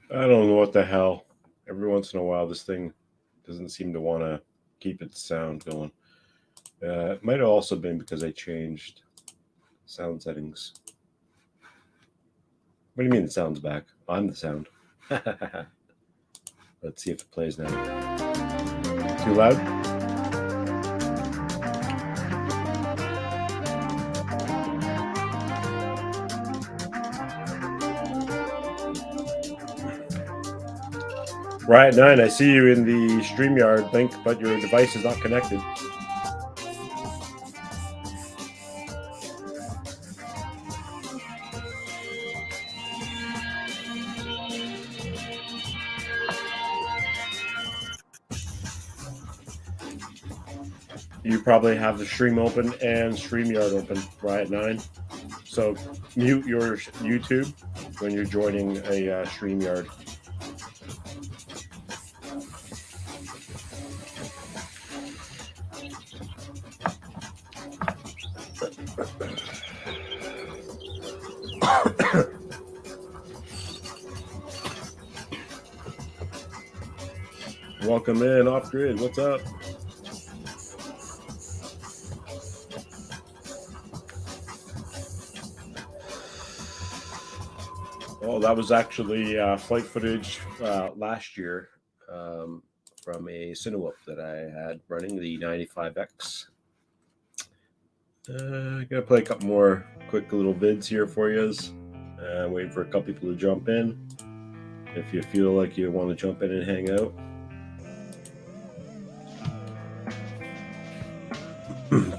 I don't know what the hell. Every once in a while, this thing doesn't seem to want to keep its sound going. It might have also been because I changed sound settings. What do you mean the sound's back? I'm the sound. Let's see if it plays now. Too loud? Riot 9, I see you in the StreamYard link, but your device is not connected. You probably have the stream open and StreamYard open, Riot 9. So mute your YouTube when you're joining a StreamYard. Welcome in, Off Grid. What's up? Oh, that was actually flight footage last year from a Cinewhoop that I had running, the 95X. I'm going to play a couple more quick little vids here for you. Waiting for a couple people to jump in. If you feel like you want to jump in and hang out.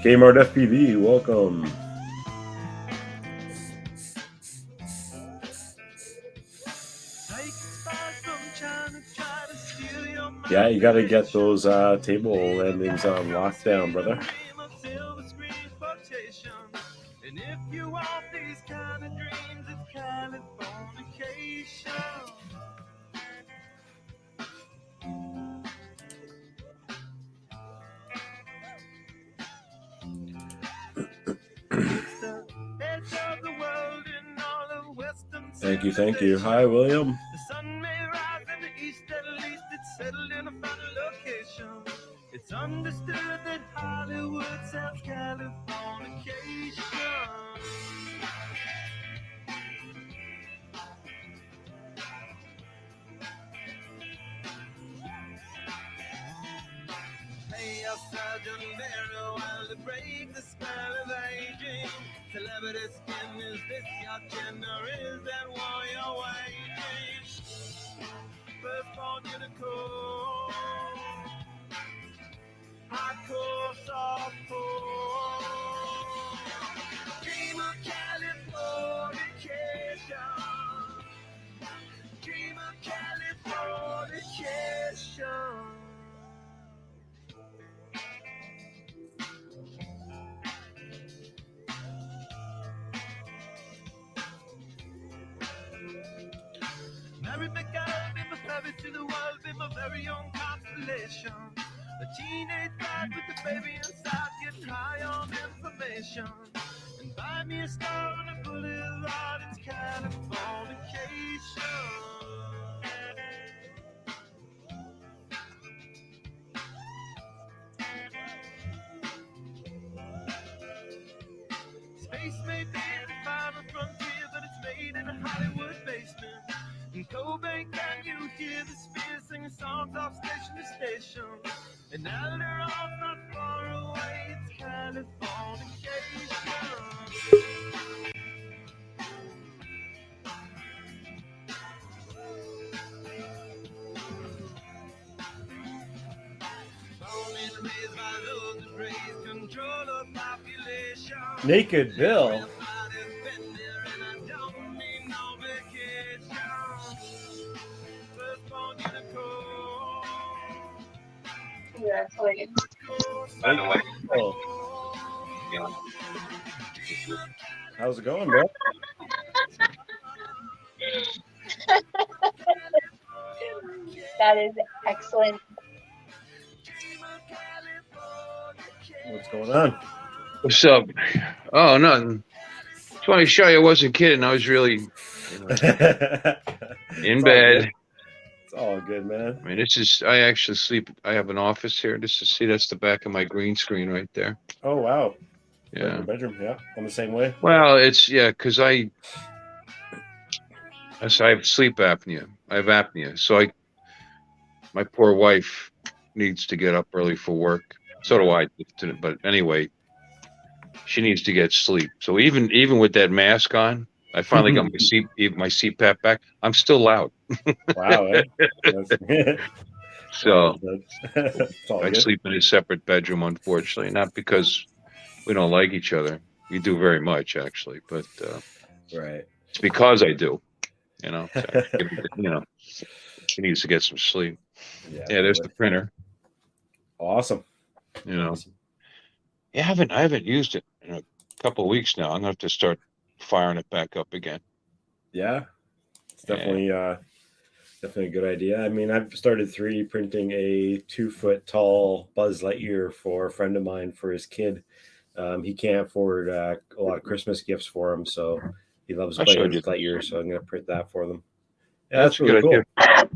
Kmart FPV, welcome. Yeah, you got to get those table landings on lockdown, brother. And if you want these kind of dreams, it's Californication. Thank you, thank you. Hi, William. The sun may rise in the east, at least it's settled in a final location. It's understood that Hollywood sounds Californication. Hey, outside your narrow while to break the spell of aging. Celebrity skin, is this your gender? Is that war you're waging? Firstborn unicorn, hardcore softcore. Dream of Californication. Dream of Californication. Married my girl, be my fairy to the world, be my very own constellation. A teenage bride with a baby inside, getting high on information. And buy me a star on a boulevard, it's Californication. Space may be the final frontier, but it's made in a Hollywood basement. In Cobain, can you hear the spears singing songs off station to station? And now they're all not far away, it's Californication. Born and raised by those that raise control of population. Naked Bill. Yeah, like, By the way, yeah. How's it going, bro? that is excellent. What's going on? What's up? Oh, nothing. Just want to show you I wasn't kidding. I was really in bed. It's all good, man. I mean, this is, I actually sleep, I have an office here. This is, see, that's the back of my green screen right there. Oh wow. Yeah. Your bedroom, yeah. I'm the same way. Well, it's, yeah, because I have sleep apnea. I have apnea. So my poor wife needs to get up early for work. So do I. But anyway, she needs to get sleep. So even with that mask on, I finally got my CPAP back. I'm still loud. Wow. Eh? So It's all I good. sleep in a separate bedroom, unfortunately, not because we don't like each other. We do very much, actually, but Right. it's because I do. You know, you know, she needs to get some sleep. Yeah. Yeah, there's the printer. Awesome. You know, Awesome. yeah, I haven't used it in a couple of weeks now. I'm gonna have to start firing it back up again. Yeah. It's definitely definitely a good idea. I mean, I've started 3D printing a 2-foot tall Buzz Lightyear for a friend of mine for his kid. He can't afford a lot of Christmas gifts for him, so he loves I playing showed you. with Lightyear. So I'm going to print that for them. Yeah, That's that's a really good cool. idea.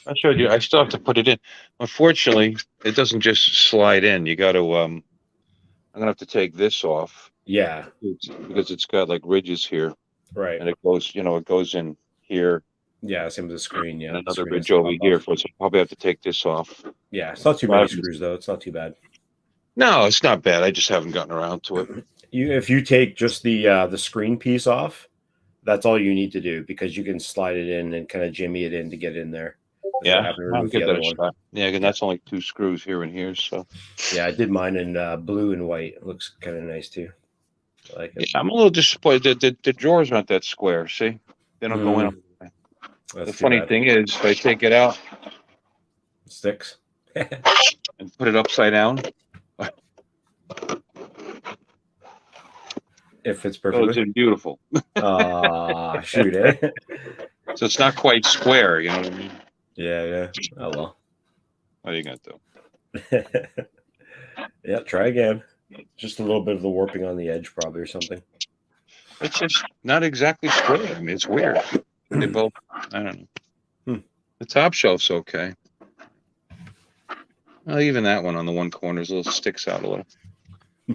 I showed you. I still have to put it in. Unfortunately, it doesn't just slide in. You got to. I'm gonna have to take this off. Yeah. Because it's got like ridges here, Right. and it goes. You know, it goes in here. Yeah, same as the screen. Yeah, And the another screen has ridge to over pop here. off. So I'll probably have to take this off. Yeah, it's not too many screws though. It's not too bad. No, it's not bad. I just haven't gotten around to it. If you take just the screen piece off, that's all you need to do because you can slide it in and kind of jimmy it in to get in there. Yeah, I'll give that a shot. Yeah, because that's only 2 screws here and here. So yeah, I did mine in blue and white. It looks kind of nice too. I like it. Yeah, I'm a little disappointed. The drawers aren't that square. See, they don't go in. The funny thing is, if I take it out, it sticks, and put it upside down, it fits perfectly. It's beautiful. Shoot, eh? So it's not quite square. You know what I mean? Yeah. Oh well. What are you gonna do? Yeah, try again. Just a little bit of the warping on the edge, probably, or something. It's just not exactly square. I mean, it's weird. They both. I don't know. The top shelf's okay. Well, even that one on the one corner is a little sticks out a little.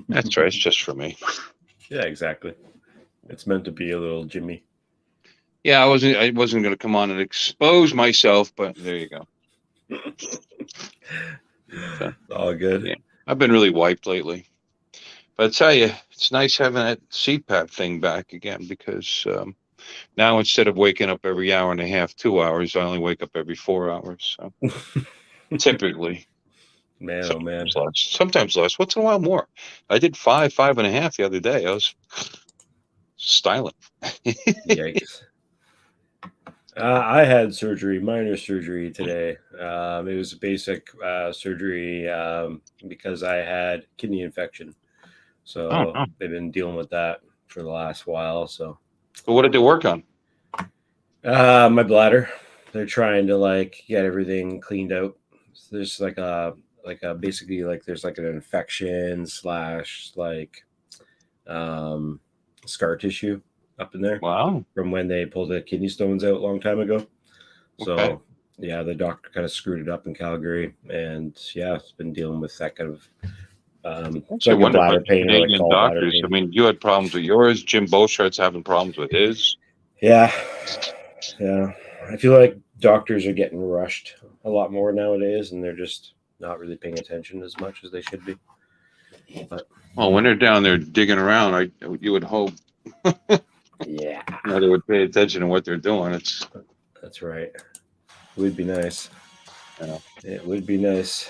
That's right. It's just for me. Yeah, exactly. It's meant to be a little Jimmy. Yeah, I wasn't going to come on and expose myself, but there you go. So, all good. Yeah, I've been really wiped lately. But I tell you, it's nice having that CPAP thing back again because now instead of waking up every hour and a half, 2 hours, I only wake up every 4 hours. So typically. Man, sometimes less. Sometimes less. Once in a while more. I did 5.5 the other day. I was styling. Yikes. I had surgery, minor surgery today. It was a basic surgery because I had kidney infection. So they've been dealing with that for the last while. So what did they work on? My bladder. They're trying to get everything cleaned out. So there's basically there's an infection / scar tissue up in there. Wow. From when they pulled the kidney stones out a long time ago. So yeah, the doctor kind of screwed it up in Calgary, and yeah, it's been dealing with that kind of bladder pain. Canadian doctors. I mean, you had problems with yours. Jim Beauchart's having problems with his. Yeah. I feel like doctors are getting rushed a lot more nowadays, and they're just not really paying attention as much as they should be. But well, when they're down there digging around, you would hope. Yeah. They would pay attention to what they're doing. That's right. It would be nice. Yeah. It would be nice.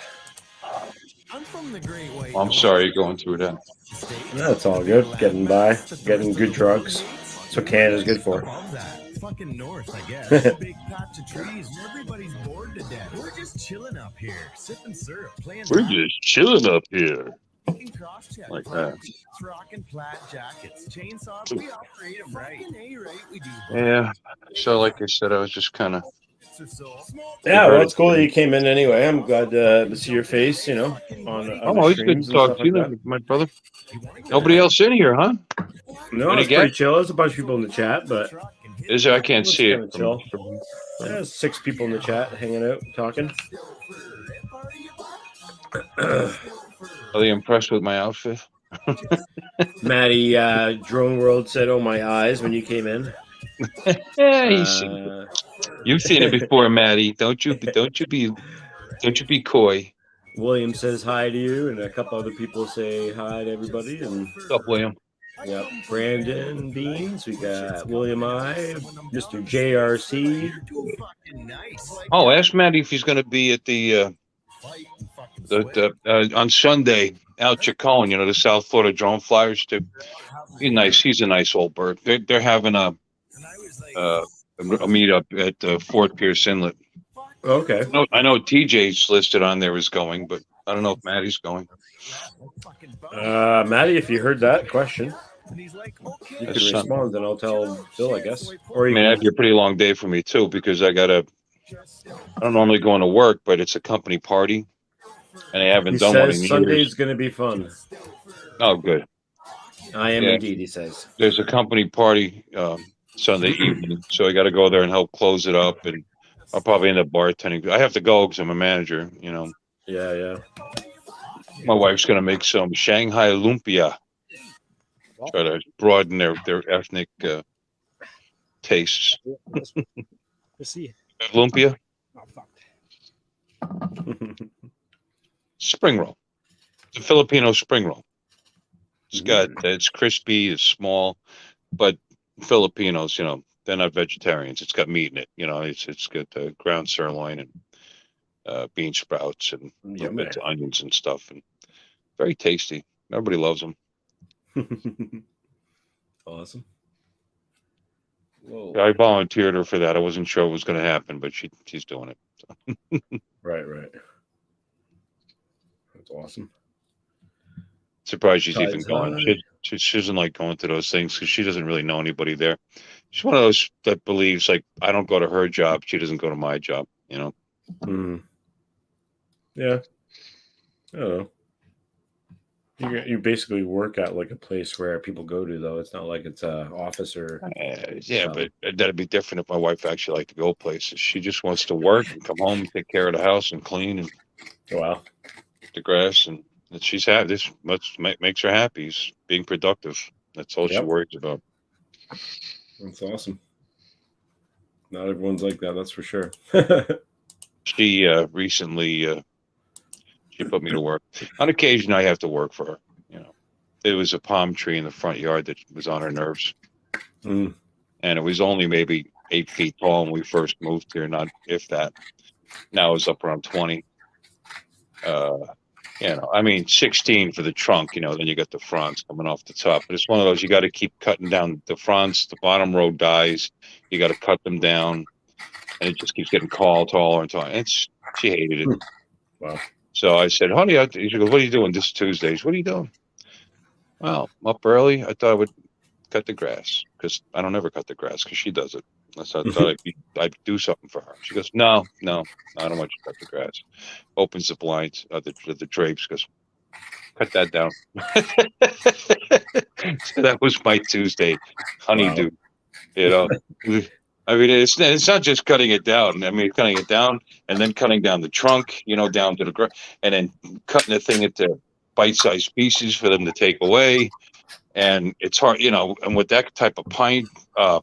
I'm from the Great White. I'm sorry you're going through that. That's all good. Getting by, getting good drugs. That's what Canada's good for. Fucking north, I guess. Big patch of trees and everybody's bored to death. We're just chilling up here, sipping syrup, playing. We're just chilling up here. Like that. Rocking plaid jackets, chainsaws. We operate them right. We do. Yeah. So, like I said, I was just kind of. Yeah, well, it's cool that you came in anyway. I'm glad to see your face, on it's good to talk to you, my brother. Nobody else in here, huh? No, it's pretty chill. There's a bunch of people in the chat, but Is there? I can't Looks see kinda it. chill. There's 6 people in the chat hanging out, talking. Are they impressed with my outfit? Maddie, Drone World said, "Oh my eyes" when you came in. Yeah, you've seen it before, Maddie. Don't you be coy. William says hi to you, and a couple other people say hi to everybody. And What's up, William? yep, Brandon Beans. We got William I, Mr. JRC. Oh, ask Maddie if he's going to be at the on Sunday out Chacon. You know, the South Florida Drone Flyers. He's nice. He's a nice old bird. They're having a meetup at Fort Pierce Inlet. Okay. I know TJ's listed on there as going, but I don't know if Maddie's going. Maddie, if you heard that question, you can respond, and I'll tell Bill, I guess. Or you that'd be a pretty long day for me too, because I don't normally go into work, but it's a company party, and I haven't done one in years. Sunday's going to be fun. Oh, good. I am indeed, he says. There's a company party Sunday evening, so I got to go there and help close it up, and I'll probably end up bartending. I have to go because I'm a manager, you know. Yeah. My wife's going to make some Shanghai lumpia. Try to broaden their ethnic tastes. Let's see. Lumpia? Oh, fuck. Spring roll. It's a Filipino spring roll. It's crispy, it's small, but Filipinos, you know, they're not vegetarians. It's got meat in it. You know, it's got ground sirloin and bean sprouts and onions and stuff, and very tasty. Everybody loves them. Awesome. Whoa. I volunteered her for that. I wasn't sure what was going to happen, but she's doing it. So. Right. That's awesome. Surprised she's even going. She doesn't like going to those things because she doesn't really know anybody there. She's one of those that believes, like, I don't go to her job, she doesn't go to my job, you know? Yeah. I don't know. You basically work at like a place where people go to, though. It's not like it's an office or... but that'd be different if my wife actually liked to go places. She just wants to work and come home and take care of the house and clean and the grass, and she's happy. This makes her happy. Is being productive. That's all she worries about. That's awesome. Not everyone's like that, that's for sure. She recently she put me to work. On occasion, I have to work for her. You know, there was a palm tree in the front yard that was on her nerves, and it was only maybe 8 feet tall when we first moved here. Not if that. Now it's up around 20. You know, I mean, 16 for the trunk. You know, then you got the fronds coming off the top. But it's one of those you got to keep cutting down the fronds. The bottom row dies. You got to cut them down, and it just keeps getting taller and taller. She hated it. Wow. So I said, honey, she goes, what are you doing this Tuesday? What are you doing? Well, I'm up early. I thought I would cut the grass because I don't ever cut the grass because she does it. So I thought I'd do something for her. She goes, no, I don't want you to cut the grass. Opens the blinds, the drapes, goes, cut that down. So that was my Tuesday honeydew. You know, I mean, it's not just cutting it down. I mean, cutting it down and then cutting down the trunk, you know, down to the ground, and then cutting the thing into bite-sized pieces for them to take away. And it's hard, you know, and with that type of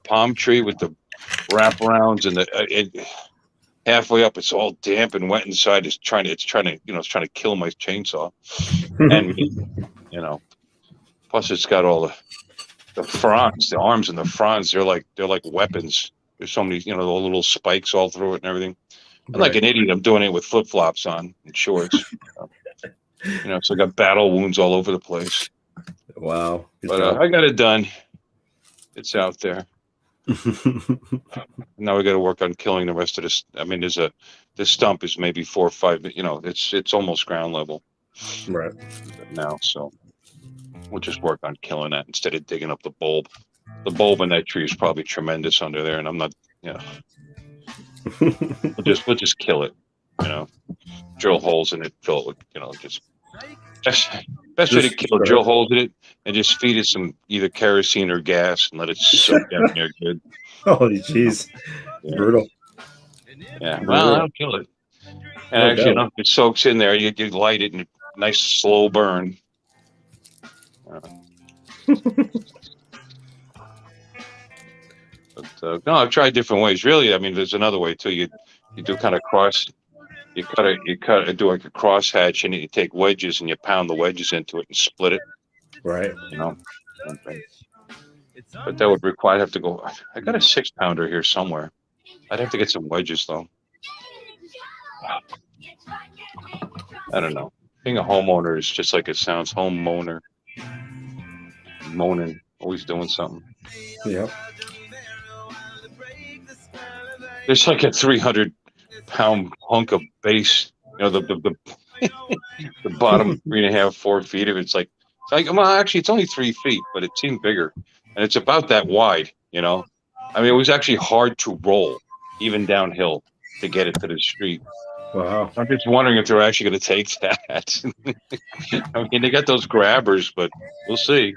palm tree with the wraparounds and halfway up, it's all damp and wet inside. It's trying to kill my chainsaw. And you know, plus it's got all the fronds, the arms and the fronds. They're like weapons. There's so many, you know, the little spikes all through it and everything. I'm like an idiot. I'm doing it with flip flops on and shorts. You know, so I got battle wounds all over the place. Wow. But I got it done. It's out there. Now we got to work on killing the rest of this. I mean, this stump is maybe 4 or 5. You know, it's almost ground level right now. So we'll just work on killing that instead of digging up the bulb. The bulb in that tree is probably tremendous under there, and I'm not. You know, we'll just kill it. You know, drill holes in it, fill it with, you know, just Best way to Just kill it, start. drill holes in it and just feed it some either kerosene or gas and let it soak down there good. Holy jeez. Yeah. Brutal. Yeah, well, Brutal. that'll kill it. And No actually, doubt. enough it soaks in there. You light it and nice slow burn. But no, I've tried different ways. Really, I mean, there's another way too. You do kind of cross. You cut it, do like a cross hatch, and you take wedges and you pound the wedges into it and split it. Right. You know. Okay. But that would require I'd have to go. I got a 6-pounder here somewhere. I'd have to get some wedges though. I don't know. Being a homeowner is just like it sounds. Homeowner, moaning, always doing something. Yep. There's like a 300-pound hunk of base. You know, the bottom 3.5, 4 feet of it's like well, actually, it's only 3 feet, but it seemed bigger, and it's about that wide. You know, I mean, it was actually hard to roll, even downhill, to get it to the street. Wow. I'm just wondering if they're actually going to take that. I mean, they got those grabbers, but we'll see.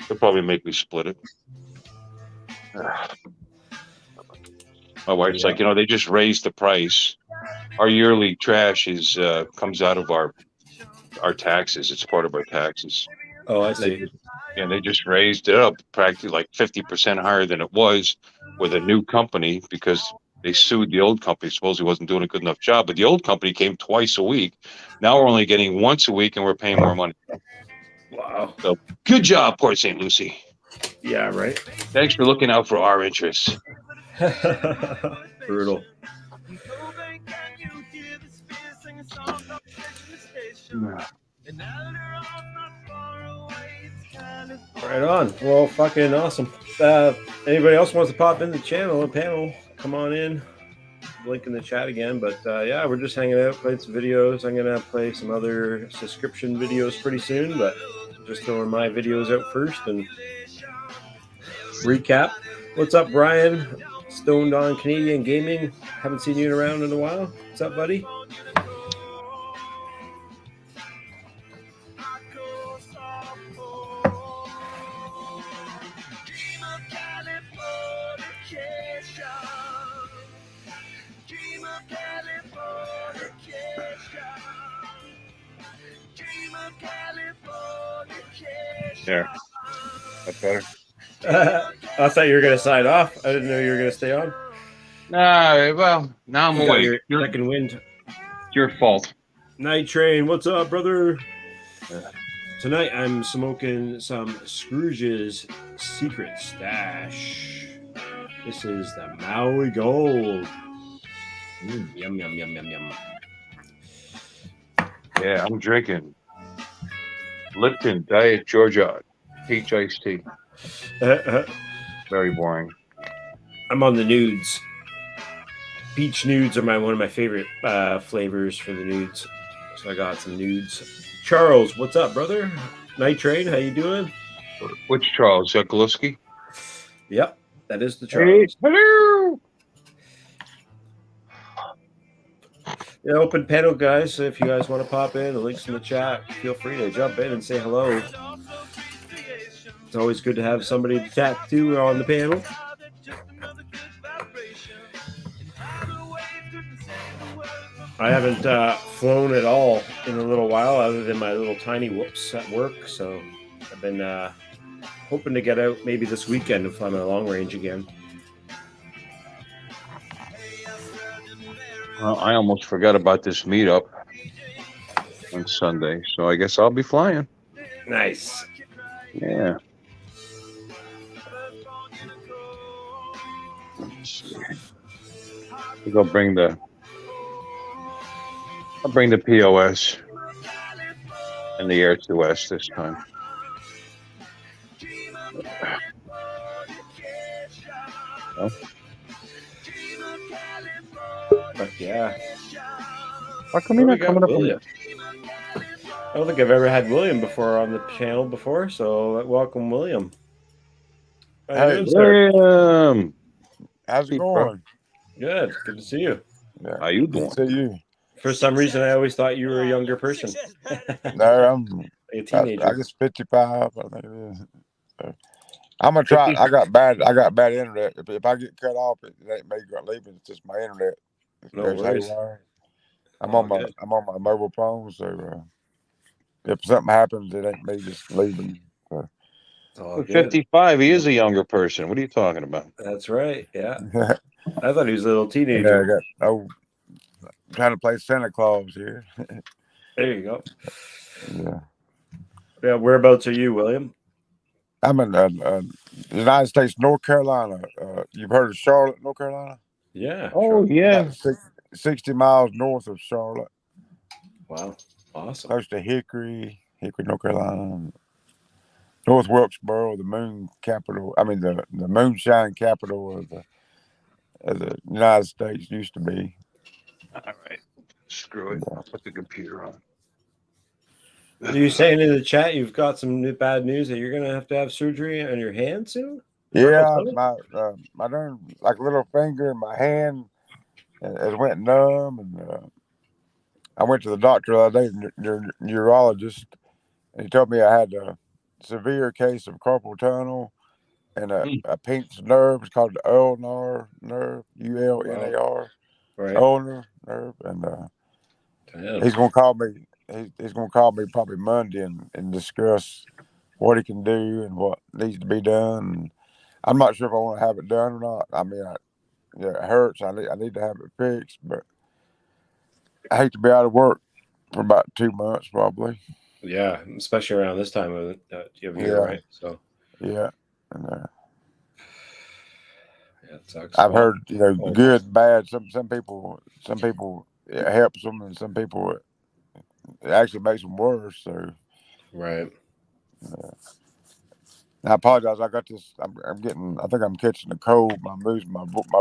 They'll probably make me split it. My wife's like, they just raised the price. Our yearly trash comes out of our taxes. It's part of our taxes. Oh, I see. And they just raised it up practically like 50% higher than it was with a new company because they sued the old company. Supposedly wasn't doing a good enough job, but the old company came twice a week. Now we're only getting once a week, and we're paying more money. Wow. So good job, Port St. Lucie. Yeah, right. Thanks for looking out for our interests. Brutal. Right on. Well, fucking awesome. Anybody else wants to pop in the panel, come on in. Link in the chat again. But yeah, we're just hanging out, playing some videos. I'm gonna play some other subscription videos pretty soon, but just throwing my videos out first and recap. What's up, Brian? Stoned on Canadian Gaming. Haven't seen you around in a while. What's up, buddy? There. That's better. I thought you were going to sign off. I didn't know you were going to stay on. Well, now I'm You got awake. your second wind. It's your fault. Night Train, what's up, brother? Tonight I'm smoking some Scrooge's Secret Stash. This is the Maui Gold. Yum, yum, yum, yum, yum. Yeah, I'm drinking Lipton Diet Georgia peach iced tea. Very boring. I'm on the nudes. Peach nudes are one of my favorite flavors for the nudes. So I got some nudes. Charles, what's up, brother? Night Train, how you doing? Which Charles? Zakalowski? Yep, that is the Charles. Hey, hello. Yeah, open panel, guys. So if you guys want to pop in, the link's in the chat. Feel free to jump in and say hello. It's always good to have somebody to chat to on the panel. I haven't flown at all in a little while, other than my little tiny whoops at work. So I've been hoping to get out maybe this weekend to fly my long range again. Well, I almost forgot about this meetup on Sunday, so I guess I'll be flying. Nice. Yeah. I'll bring the POS and the Air 2S this time. Oh. But yeah. How come you're not coming up? William? I don't think I've ever had William before on the channel before, so welcome, William. Hey, William. how's it going? Good to see you. Yeah. How you doing? Good to see you. For some reason, I always thought you were a younger person. No, A I teenager. guess 55. I think it is. So, I'm gonna try. I got bad internet. If I get cut off, it ain't me leaving. It's just my internet. It No goes worries. haywire. I'm All on my good. mobile phone, so if something happens, it ain't me just leaving. So. It's all good. 55. He is a younger person. What are you talking about? That's right. Yeah. Yeah, I thought he was a little I teenager. got trying to play Santa Claus here. There you go. Yeah, Yeah. Whereabouts are you, William? I'm in the United States, North Carolina. You've heard of Charlotte, North Carolina? Yeah. Oh, Sure. yeah. About 60 miles north of Charlotte, Wow. Awesome. close to Hickory, North Carolina. North Wilkesboro, the moon capital. I mean, the moonshine capital of the United States used to be. All right. Screw it. I'll put the computer on. You saying in the chat you've got some bad news that you're gonna have to have surgery on your hand soon? Yeah, my darn like little finger in my hand it went numb, and I went to the doctor the other day, neurologist, and he told me I had a severe case of carpal tunnel and a pinched nerve. It's called the ulnar nerve, ULNAR, Right. ulnar nerve, and Damn. he's gonna call me. He's gonna call me probably Monday and discuss what he can do and what needs to be done. I'm not sure if I want to have it done or not. I mean, it hurts. I need to have it fixed, but I hate to be out of work for about 2 months, probably. Yeah, especially around this time of year, Yeah. right? So Yeah, and yeah, it sucks. I've Well, heard good, and bad. Some people it helps them, and some people it actually makes them worse. So right. I apologize. I got this. I'm getting. I think I'm catching a cold. My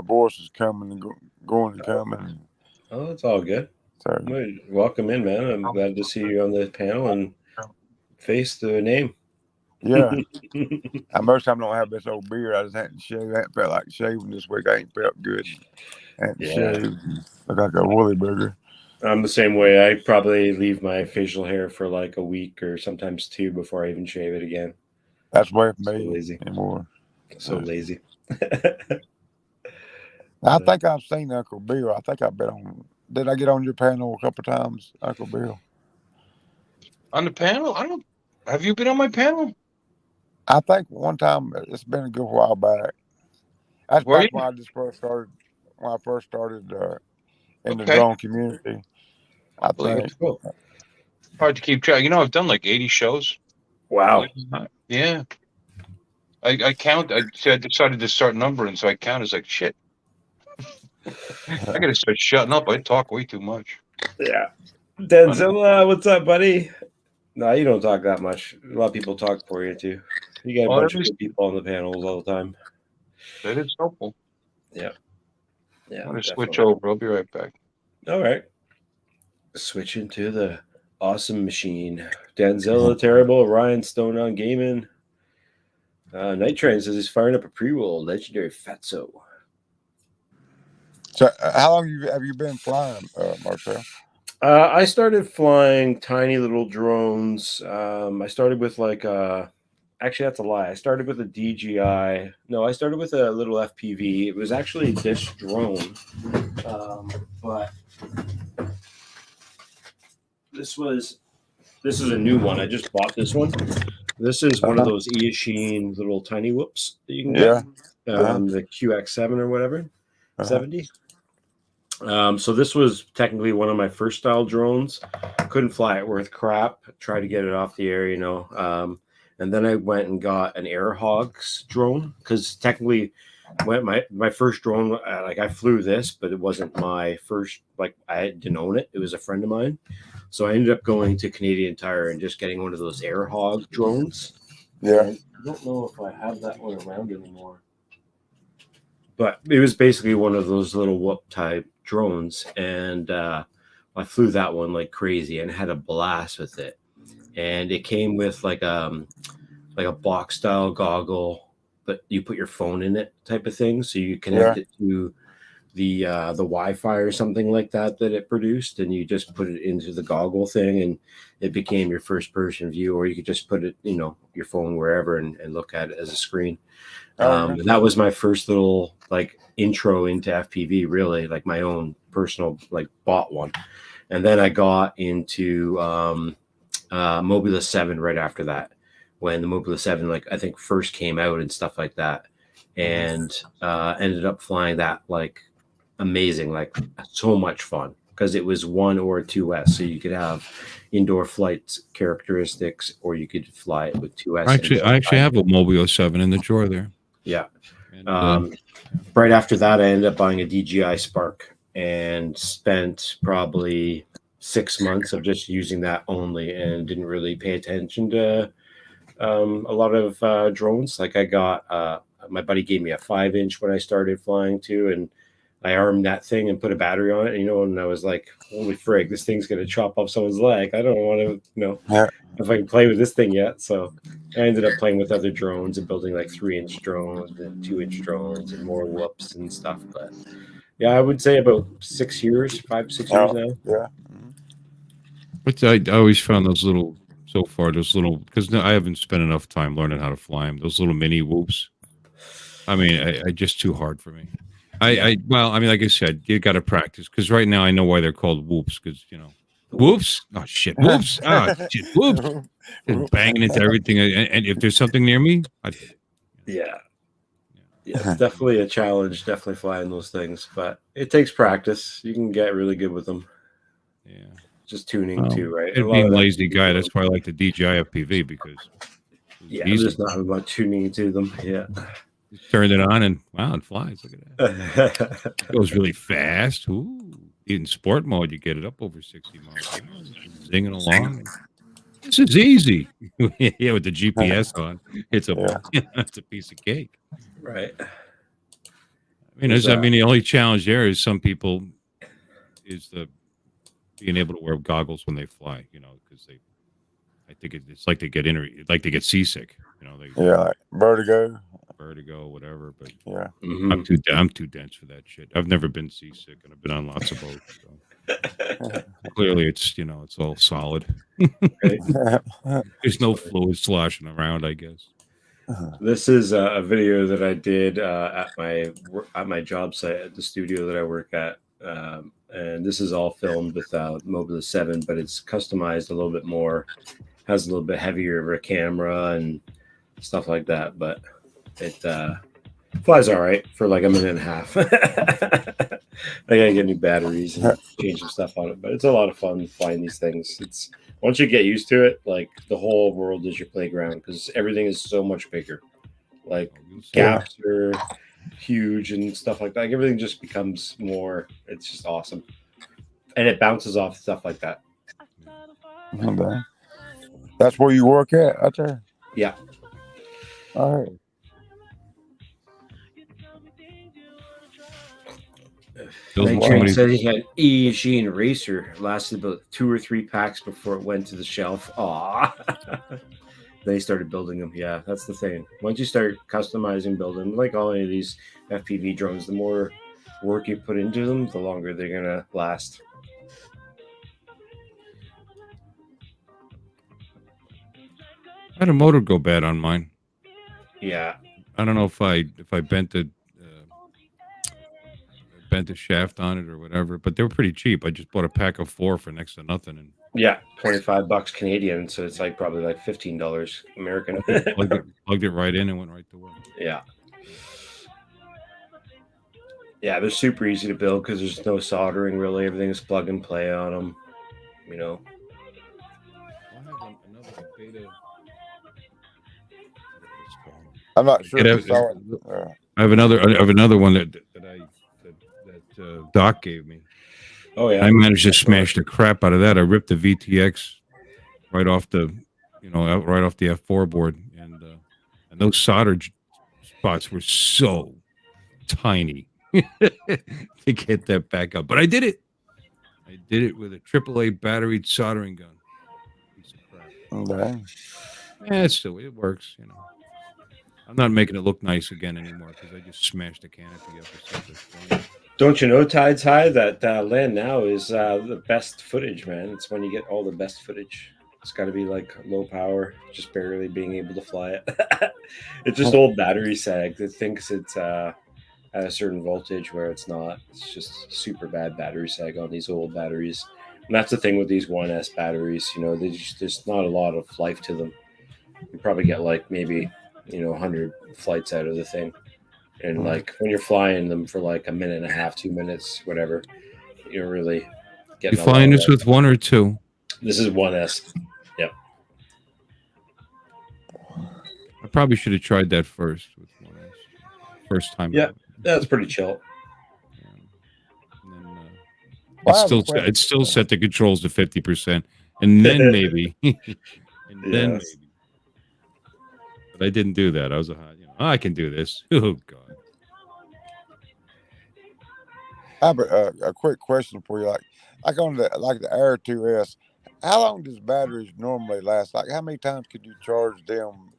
voice is coming and going and coming. Oh, it's all good. So Well, welcome in, man. I'm glad to see you on the panel and face the name. yeah, I most time don't have this old beard. I just hadn't shaved. I hadn't felt like shaving this week. I ain't felt good. I hadn't Yeah. shaved. Look like a woolly burger. I'm the same way. I probably leave my facial hair for like a week or sometimes 2 before I even shave it again. That's way for So me lazy. anymore. So lazy. I think I've seen Uncle Bill. I think I've been on. Did I get on your panel a couple of times, Uncle Bill? On the panel? I don't. Have you been on my panel? I think one time. It's been a good while back. That's Were back you? when I just first started. When I first started in the Okay. drone community. I believe think. it. Cool. Hard to keep track. I've done like 80 shows. Wow. Yeah. I count. I decided to start numbering, so I count as like shit. I gotta start shutting up. I talk way too much. Yeah. Denzel, what's up, buddy? No, you don't talk that much. A lot of people talk for you too. You got a bunch of good people on the panels all the time. That is helpful. Yeah. Yeah. I'm gonna definitely. switch over. I'll be right back. All right. Switching to the awesome machine. Danzilla Terrible, Ryan Stone on Gaming. Night Train says he's firing up a pre-roll, legendary Fatso. So, how long have you been flying, Marcel? I started flying tiny little drones. I started with actually that's a lie. I started with a DJI. No, I started with a little FPV. It was actually this drone, but this is a new one. I just bought this one. This is one of those Eachine little tiny whoops that you can get. The QX7 or whatever, 70. So this was technically one of my first style drones. Couldn't fly it worth crap. Tried to get it off the air, and then I went and got an Air Hogs drone because technically, when my first drone, I flew this, but it wasn't my first. I didn't own it. It was a friend of mine. So I ended up going to Canadian Tire and just getting one of those Air Hog drones. Yeah. And I don't know if I have that one around anymore. But it was basically one of those little whoop type drones. And I flew that one like crazy and had a blast with it. And it came with like a box style goggle, but you put your phone in it type of thing. So you connect it to the Wi-Fi or something like that it produced, and you just put it into the goggle thing, and it became your first person view, or you could just put it, your phone wherever and look at it as a screen. Oh yeah. That was my first little like intro into FPV, really, like my own personal like bought one, and then I got into Mobula 7 right after that, when the Mobula 7 like I think first came out and stuff like that, and ended up flying that like amazing, like so much fun, because it was 1 or 2S, so you could have indoor flight characteristics, or you could fly it with 2S. I actually have a Mobile 7 in the drawer there. Yeah. And, Right after that, I ended up buying a DJI Spark and spent probably 6 months of just using that only, and didn't really pay attention to a lot of drones. Like I got my buddy gave me a 5-inch when I started flying too, and I armed that thing and put a battery on it, and I was like, holy frig, this thing's gonna chop off someone's leg. I don't want to, Yeah. if I can play with this thing yet. So I ended up playing with other drones and building like 3-inch drones and 2-inch drones and more whoops and stuff. But yeah, I would say about 6 years, 5, 6 years now. Yeah. but I always found those little, because I haven't spent enough time learning how to fly them. Those little mini whoops. I mean, I just too hard for me. Well, I mean, like I said, you got to practice, because right now I know why they're called whoops, because whoops. Oh shit, whoops. Oh shit, whoops. Just banging into everything, and if there's something near me, Yeah, it's definitely a challenge, definitely flying those things, but it takes practice. You can get really good with them. yeah. Just tuning too, right? And being a lazy guy, that's why I like the DJI FPV, because yeah, easy. there's not much tuning to them. Yeah. Turned it on and wow, it flies. Look at that. It goes really fast. Ooh. In sport mode, you get it up over 60 miles. Zinging along. This is easy. Yeah, with the GPS on, it's a piece of cake. Right. I mean, the only challenge there is some people is being able to wear goggles when they fly. Because I think it's like they get seasick. Like vertigo, whatever. But yeah. I'm too dense for that shit. I've never been seasick, and I've been on lots of boats. So. Clearly, it's it's all solid. There's no fluid sloshing around, I guess. This is a video that I did at my job site at the studio that I work at, and this is all filmed with Mobile 7, but it's customized a little bit more, has a little bit heavier of a camera and stuff like that, but it flies all right for like a minute and a half. I gotta get new batteries and change some stuff on it, but it's a lot of fun flying these things. It's once you get used to it, like the whole world is your playground, because everything is so much bigger. Like gaps are huge and stuff like that. Like everything just becomes more. It's just awesome, and it bounces off stuff like that. That's where you work at, out there? Yeah. All right. Nick said he had E-Gene Racer, lasted about 2 or 3 packs before it went to the shelf. Aw. Then he started building them. Yeah, that's the thing. Once you start customizing, building, like all of these FPV drones, the more work you put into them, the longer they're going to last. I had a motor go bad on mine. Yeah. I don't know if I bent the shaft on it or whatever, but they were pretty cheap. I just bought a pack of 4 for next to nothing, and yeah, $25 Canadian, so it's like probably like $15 American. plugged it right in and went right to work. Yeah, they're super easy to build because there's no soldering really. Everything is plug and play on them. I have another beta. I'm not sure. I have another one that Doc gave me. Oh yeah, I managed to smash the crap out of that. I ripped the VTX right off the F4 board, and those solder spots were so tiny to get that back up. But I did it. I did it with a AAA battery soldering gun. Piece of crap. Okay. Yeah, it works. I'm not making it look nice again anymore because I just smashed the canopy up. Don't you know, Tide's High, that land now is the best footage, man. It's when you get all the best footage. It's got to be like low power, just barely being able to fly it. It's just old battery sag. It thinks it's at a certain voltage where it's not. It's just super bad battery sag on these old batteries. And that's the thing with these 1S batteries. You know, there's not a lot of life to them. You probably get like maybe 100 flights out of the thing. And like when you're flying them for like a minute and a half, 2 minutes, whatever, you're really You getting a flying lot this of with one or two? This is 1S. Yep. I probably should have tried that first with 1S. First time. Yeah, that's pretty chill. Yeah. And then, Well, I have a question. it's still set the controls to 50%, and then maybe, and then Yes. maybe. But I didn't do that. I was I can do this. Oh God. I have a quick question for you. Like on the Air 2S, how long does batteries normally last? Like how many times could you charge them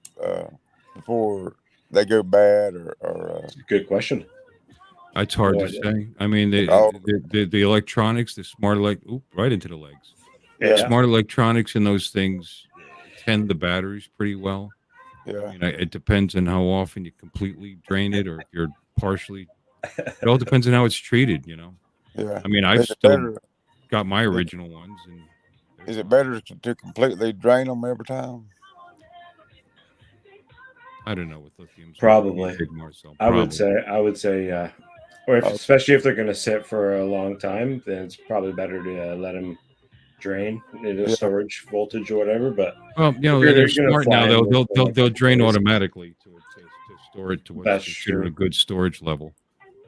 before they go bad or Good question. It's hard No to idea. say. I mean, Oh. the electronics, the smart right into the legs. Yeah. Smart electronics and those things tend the batteries pretty well. yeah. It depends on how often you completely drain it, or if you're partially. It all depends on how it's treated. Yeah. I mean, I've Is it still better? got my original ones, and Is it better to completely drain them every time? I don't know with lithium. Probably. Marcel, I would say, yeah. Or especially if they're going to sit for a long time, then it's probably better to let them drain in a storage voltage or whatever. But well, they're smart now. They'll drain automatically to store it to what's considered a good storage level.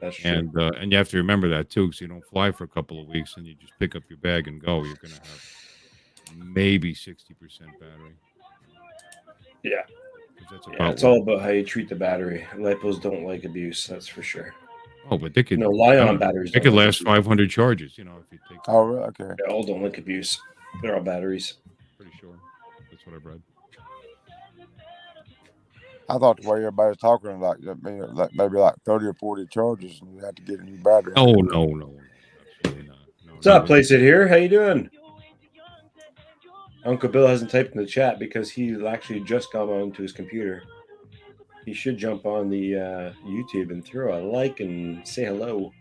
That's true. And you have to remember that too, because you don't fly for a couple of weeks and you just pick up your bag and go. You're going to have maybe 60% battery. Yeah. That's it's all about how you treat the battery. Lipos don't like abuse, that's for sure. Oh, but they could. Li-ion batteries. They could last 500 charges. If you take. Oh, really? Okay. They all don't like abuse. They're all batteries. Pretty sure. That's what I've read. I thought the way everybody's talking like maybe like 30 or 40 charges, and you have to get a new battery. Oh no, absolutely not. No, What's up, Place It Here? How you doing? Uncle Bill hasn't typed in the chat because he actually just got onto his computer. He should jump on the YouTube and throw a like and say hello.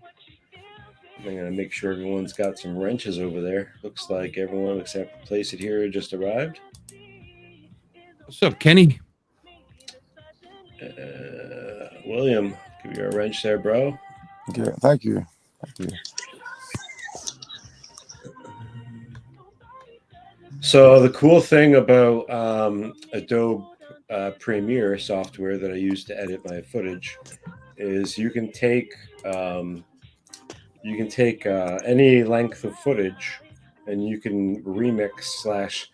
I'm going to make sure everyone's got some wrenches over there. Looks like everyone except Place It Here just arrived. What's up, Kenny? William, give you a wrench there, bro. Yeah, thank you. So the cool thing about Adobe Premiere software that I use to edit my footage is you can take any length of footage and you can remix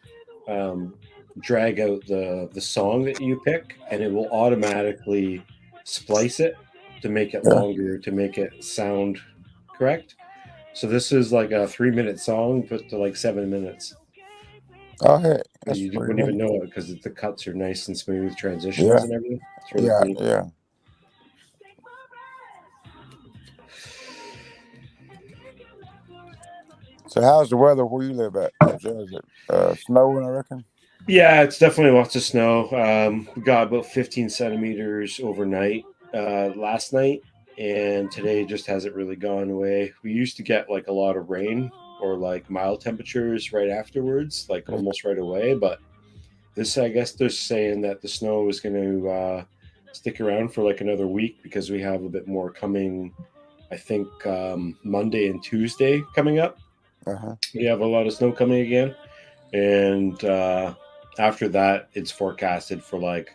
/ drag out the song that you pick, and it will automatically splice it to make it longer, to make it sound correct. So this is like a 3-minute song put to like 7 minutes. Oh, hey, You wouldn't even know it because the cuts are nice and smooth, transitions and everything. It's really cool. Yeah. So how's the weather where you live at? Is it snowing, I reckon? Yeah, it's definitely lots of snow. We got about 15 centimeters overnight last night, and today just hasn't really gone away. We used to get like a lot of rain or like mild temperatures right afterwards, like almost right away. But this, I guess they're saying that the snow is going to stick around for like another week because we have a bit more coming, I think, Monday and Tuesday coming up. We have a lot of snow coming again. And after that, it's forecasted for like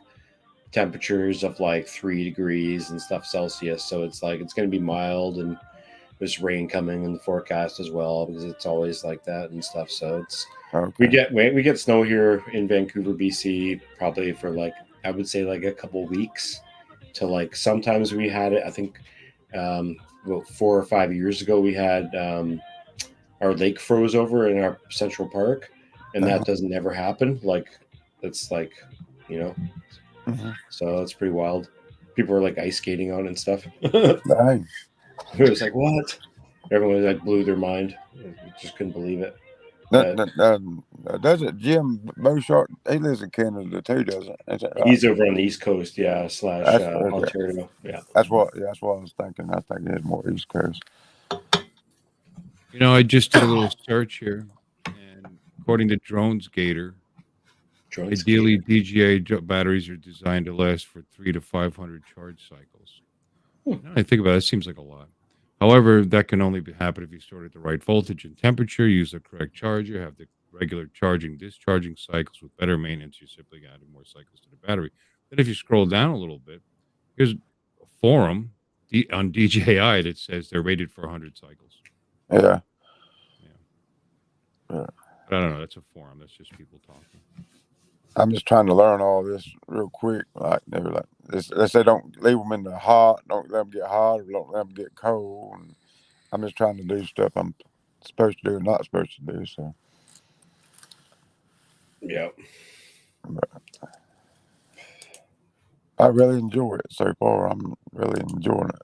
temperatures of like 3 degrees and stuff Celsius. So it's like it's going to be mild, and there's rain coming in the forecast as well because it's always like that and stuff. So it's we get snow here in Vancouver, BC, probably for like I would say like a couple weeks to like sometimes we had it. I think about 4 or 5 years ago we had our lake froze over in our Central Park. And that doesn't ever happen. Like, it's like, so it's pretty wild. People are like ice skating on it and stuff. Nice. It was like, what? Everyone like blew their mind. Just couldn't believe it. Doesn't Jim Beauchart? He lives in Canada too, doesn't? Is that right? He's over on the East Coast, yeah, slash That's okay. Ontario. Yeah. That's what I was thinking. I think it's more East Coast. You know, I just did a little search here, and according to Drones Gator, Drones ideally Gator. DJI batteries are designed to last for 300 to 500 charge cycles. Hmm. Now I think about it, it seems like a lot. However, that can only happen if you store it at the right voltage and temperature, use the correct charger, have the regular charging, discharging cycles. With better maintenance, you simply added more cycles to the battery. Then if you scroll down a little bit, here's a forum on DJI that says they're rated for 100 cycles. Yeah. But I don't know. That's a forum. That's just people talking. I'm just trying to learn all this real quick. Like they were like, they say don't leave them in the hot, don't let them get hot, or don't let them get cold. And I'm just trying to do stuff I'm supposed to do and not supposed to do. So Yeah. I really enjoy it so far. I'm really enjoying it.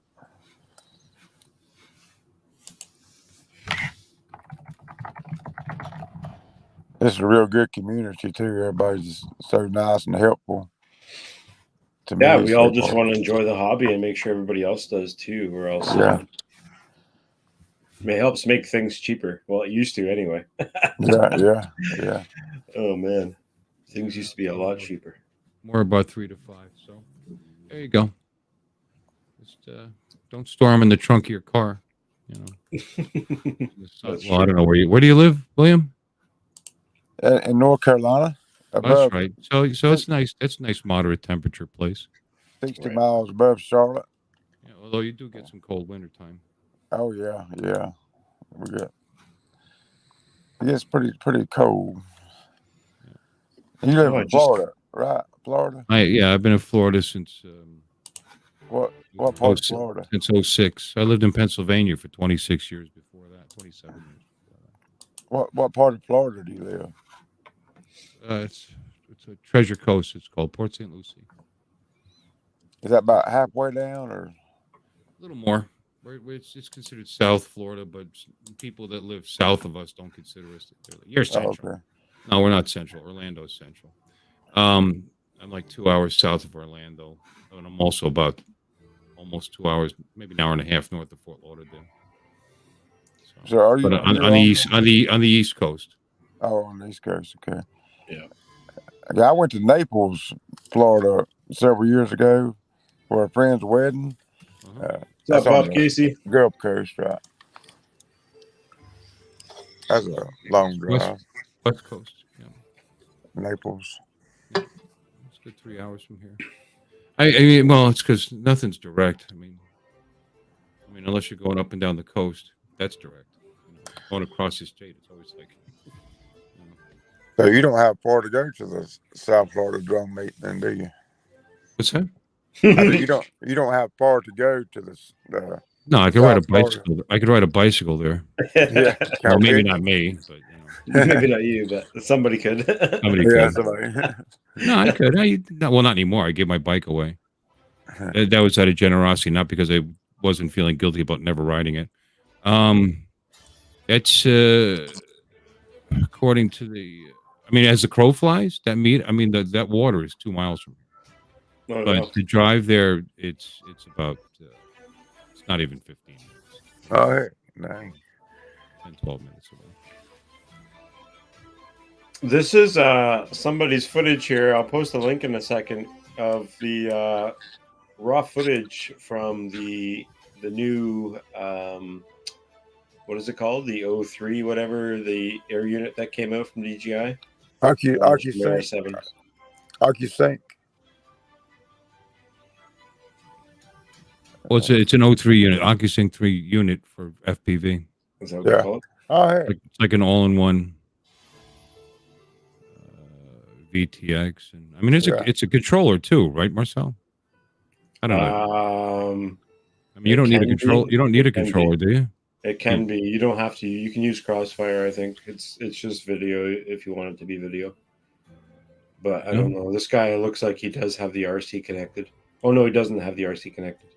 It's a real good community too. Everybody's just so nice and helpful. To Yeah, me we so all just far. want to enjoy the hobby and make sure everybody else does too, or else Yeah. it helps make things cheaper. Well, it used to anyway. Yeah. Oh man, things used to be a lot cheaper. More about 3 to 5. So there you go. Just don't store them in the trunk of your car. You know. Well, I don't know where do you live, William? In North Carolina, That's right. So it's nice. It's a nice moderate temperature place. 60 Right. miles above Charlotte. Yeah, although you do get some cold winter time. Oh yeah. We get. It gets pretty cold. You live in Florida, right? Florida. I've been in Florida since What part of Florida? Since 06. I lived in Pennsylvania for 26 years before that. 27 years before that. What part of Florida do you live? It's a Treasure Coast. It's called Port St. Lucie. Is that about halfway down, or a little more? It's considered South Florida, but people that live south of us don't consider us. You're central. okay. No, we're not central. Orlando's central. I'm like 2 hours south of Orlando, and I'm also about almost 2 hours, maybe an hour and a half north of Fort Lauderdale. So are you? But on the east coast? Oh, on the East Coast. Okay. Yeah. Yeah, I went to Naples, Florida, several years ago for a friend's wedding. What's up, Bob Casey? Gulf Coast, right? That's a long drive. West Coast. Yeah. Naples. It's a good 3 hours from here. I mean, well, it's because nothing's direct. I mean, unless you're going up and down the coast, that's direct. Going across the state, it's always like. So you don't have far to go to the South Florida drum meet, then, do you? What's that? You don't have far to go to the. No, I could ride a bicycle. I could ride a bicycle there. Yeah, or maybe not me, but maybe not you, but somebody could. Somebody could. No, I could. Well, not anymore. I gave my bike away. That was out of generosity, not because I wasn't feeling guilty about never riding it. It's according to the. I mean, as the crow flies, that meet. I mean, that water is 2 miles from here. Oh, but no. to drive there, it's about. It's not even 15 minutes. Oh, no. 10, 12 minutes away. This is somebody's footage here. I'll post a link in a second of the raw footage from the new what is it called? The 03, whatever, the air unit that came out from DJI. AccuSync. Well, it's an 03 unit, AccuSync 3 unit for FPV. Is that what they call it? Oh, hey. It's like an all-in-one VTX, and I mean it's a controller too, right, Marcel? I don't know. I mean, you don't need a control. You don't need a controller, do you? It can be. You don't have to. You can use Crossfire. I think it's just video if you want it to be video. But I don't know. This guy looks like he does have the RC connected. Oh no, he doesn't have the RC connected.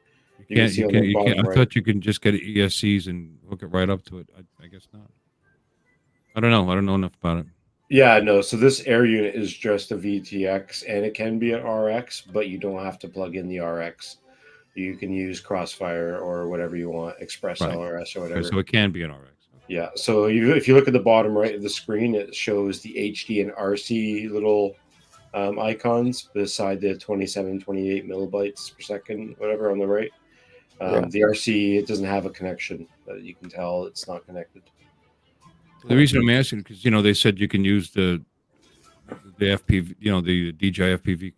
You can see on the bottom I right. thought you can just get ESCs and hook it right up to it. I guess not. I don't know. I don't know enough about it. Yeah, no. So this air unit is just a VTX, and it can be an RX, but you don't have to plug in the RX. You can use Crossfire or whatever you want, Express Right. LRS or Okay, whatever. so it can be an RX. Yeah. So if you look at the bottom right of the screen, it shows the HD and RC little icons beside the 27, 28 millibytes per second, whatever on the right. Yeah. The RC, it doesn't have a connection. You can tell it's not connected. The reason I'm asking because they said you can use the FPV, the DJI FPV,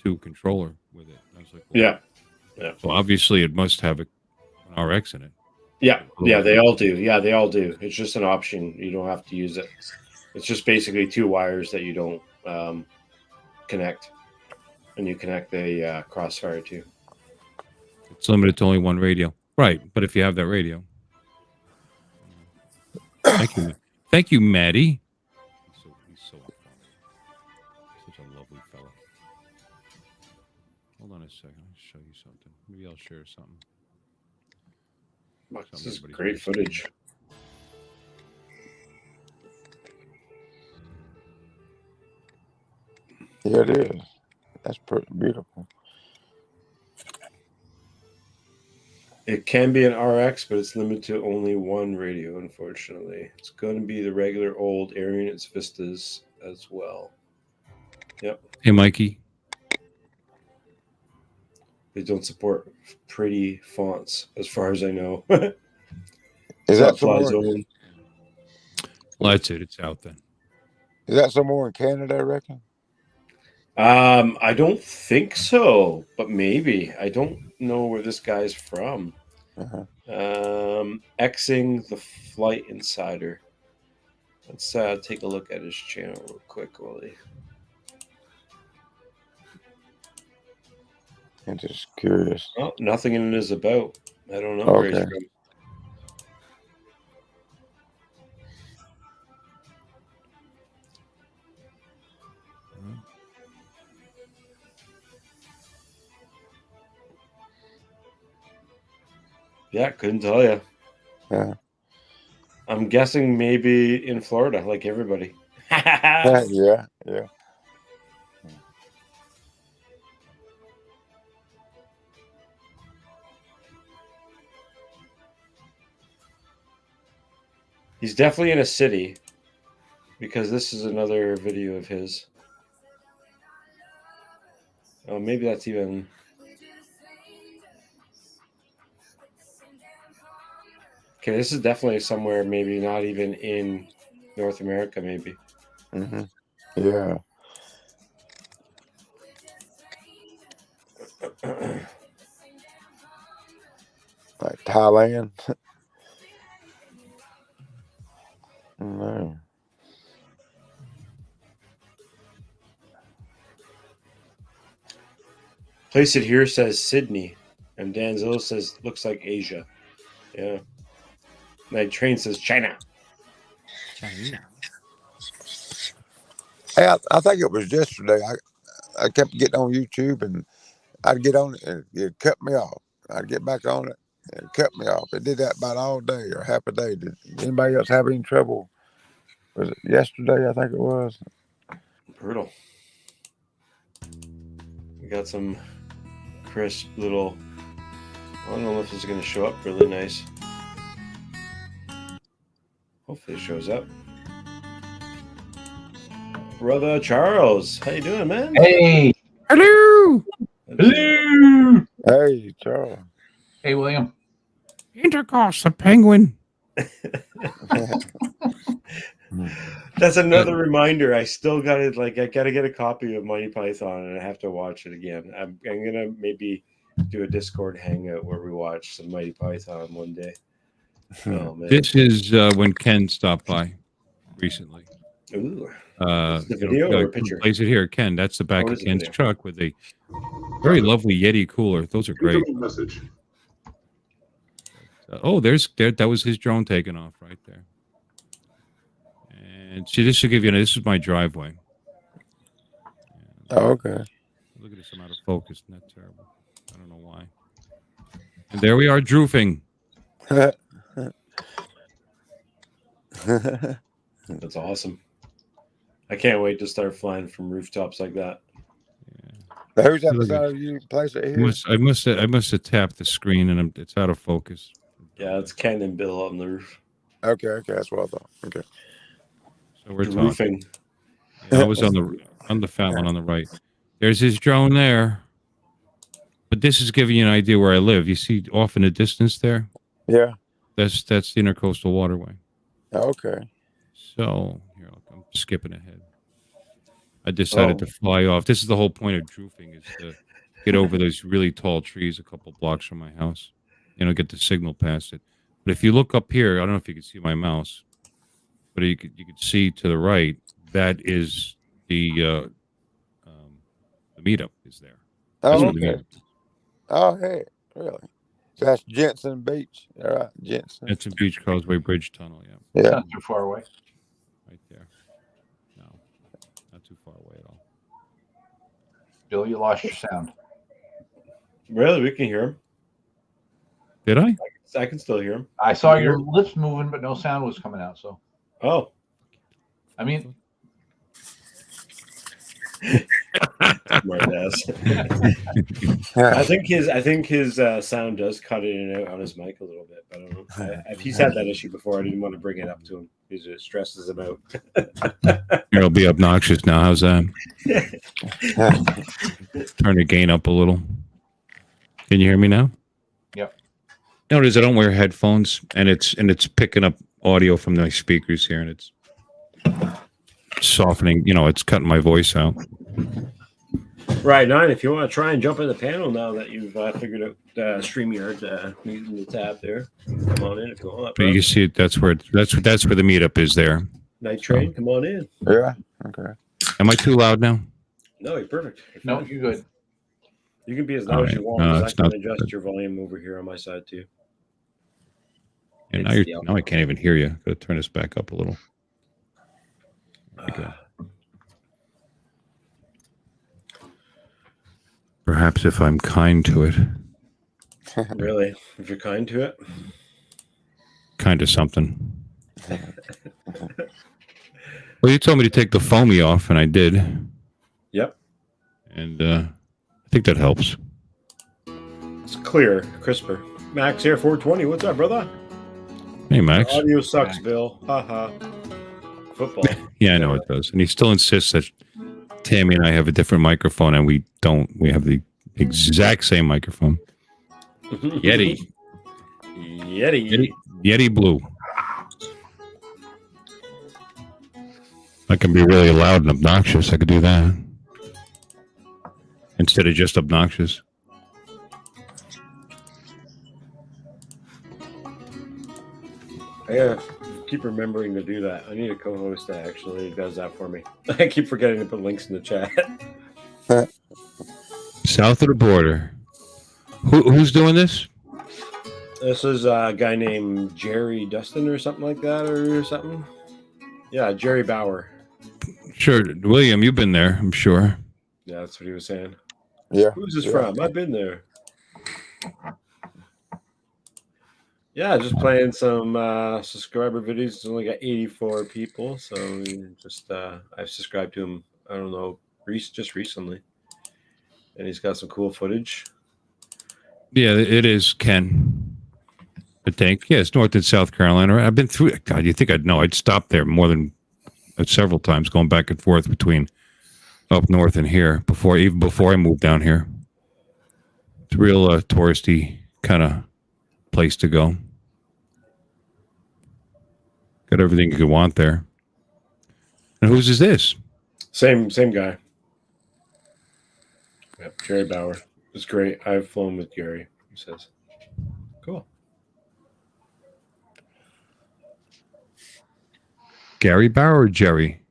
2 controller with it. I was like, well, Yeah. Yeah. So obviously it must have an RX in it. Yeah. Yeah. They all do. Yeah, they all do. It's just an option. You don't have to use it. It's just basically 2 wires that you don't connect, and you connect the Crossfire to. It's limited to only one radio, right? But if you have that radio, thank you, Maddie. He's so informative. Such a lovely fella. Hold on a second. I'll show you something. Maybe I'll share something. This is great footage. Yeah, it is. That's pretty beautiful. It can be an RX, but it's limited to only one radio, unfortunately. It's going to be the regular old Air Units Vistas as well. Yep. Hey, Mikey. They don't support pretty fonts, as far as I know. Is that Fly somewhere? Zone. Well, that's it. It's out then. Is that somewhere in Canada? I reckon. I don't think so, but maybe. I don't know where this guy's from. Uh-huh. Xing the Flight Insider. Let's take a look at his channel real quick, Willie. I'm just curious. Oh, nothing in it is about. I don't know where he's Okay. from. Yeah, couldn't tell you. Yeah. I'm guessing maybe in Florida, like everybody. Yeah. Yeah. He's definitely in a city, because this is another video of his. Oh, maybe that's even. Okay, this is definitely somewhere, maybe not even in North America, maybe. Mm-hmm. Yeah. Like Thailand. No. Place It Here says Sydney, and Danzilla says looks like Asia. Yeah. Night Train says China. Hey, I think it was yesterday. I kept getting on YouTube and I'd get on it and it'd cut me off. I'd get back on it and it cut me off. It did that about all day or half a day. Did anybody else have any trouble? Was it yesterday? I think it was. Brutal. We got some crisp little. I don't know if this is going to show up really nice. Hopefully it shows up. Brother Charles, how you doing, man? Hey. Hello. Hello. Hey, Charles. Hey, William. Intercourse, the penguin. That's another reminder. I still got it. Like, I got to get a copy of Monty Python, and I have to watch it again. I'm gonna maybe do a Discord hangout where we watch some Mighty Python one day. Oh man, This is when Ken stopped by recently. ooh, the video or a picture? Plays it here, Ken. That's the back Oh, of is it Ken's video? truck with a very lovely Yeti cooler. Those are great. Message. That was his drone taking off right there. And see, this should give you. This is my driveway. Oh, okay. Look at this. I'm out of focus. Not terrible. I don't know why. And there we are, droofing. That's awesome. I can't wait to start flying from rooftops like that. Who's at the side of you? Place it here. I must have tapped the screen and it's out of focus. Yeah, it's Ken and Bill on the roof. Okay, that's what I thought. Okay. So we're The talking. roofing. Yeah, I was on the fat one on the right. There's his drone there. But this is giving you an idea where I live. You see off in the distance there? Yeah. That's the Intercoastal Waterway. Okay. So here I'm skipping ahead. I decided to fly off. This is the whole point of droofing, is to get over those really tall trees a couple blocks from my house. Get the signal past it. But if you look up here, I don't know if you can see my mouse, but you could see to the right, that is the meetup is there. That's Oh, where the okay. meetup is. Oh, hey, really? So that's Jensen Beach. All right, Jensen. It's a Beach Causeway Bridge Tunnel, yeah. Yeah. Not too far away. Right there. No, not too far away at all. Bill, you lost your sound. Really? We can hear him. Did I? I can still hear him. I saw your lips moving, but no sound was coming out. So, Oh. I mean, Smart ass. I think his sound does cut in and out on his mic a little bit. But I don't know. If he's had that issue before, I didn't want to bring it up to him because it stresses him out. It'll be obnoxious now. How's that? Turn the gain up a little. Can you hear me now? Yep. Notice I don't wear headphones, and it's picking up audio from my speakers here, and it's softening. It's cutting my voice out. Right, Nine. If you want to try and jump in the panel now that you've figured out StreamYard using the tab there, come on in if you want. But you can see it. That's where the meetup is there. Night Train, come on in. Yeah. Okay. Am I too loud now? No, you're perfect. no, you're good. You can be as loud as you want. No, 'Cause I it's can not adjust good. your volume over here on my side too. And now It's now I can't even hear you. Got to turn this back up a little. Okay. Perhaps if I'm kind to it, Really, if you're kind to it. kind of something. Well, you told me to take the foamy off, and I did. Yep, And I think that helps. it's clear, crisper. Max here, 420. What's up, brother? Hey, Max. Audio sucks, Bill. Haha. Football. Yeah, I know it does. And he still insists that Tammy and I have a different microphone, and we don't. We have the exact same microphone. Yeti. Yeti Blue. I can be really loud and obnoxious. I could do that. Instead of just obnoxious. Yeah, keep remembering to do that. I need a co-host that actually does that for me. I keep forgetting to put links in the chat. South of the border. Who's doing this? This is a guy named Jerry Dustin or something like that or something. Yeah, Jerry Bauer. Sure. William, you've been there, I'm sure. Yeah, that's what he was saying. Yeah. Who's this from? I've been there. Yeah, just playing some subscriber videos. It's only got 84 people, so just I've subscribed to him. I don't know, just recently, and he's got some cool footage. Yeah, it is Ken. I think. Yeah, it's North and South Carolina. I've been through it. God, you think I'd know? I'd stopped there more than several times, going back and forth between up north and here even before I moved down here. It's a real touristy kind of place to go. Got everything you could want there. And whose is this? Same guy. Yep, Jerry Bauer. It's great. I've flown with Gary. He says, "Cool." Gary Bauer or Jerry?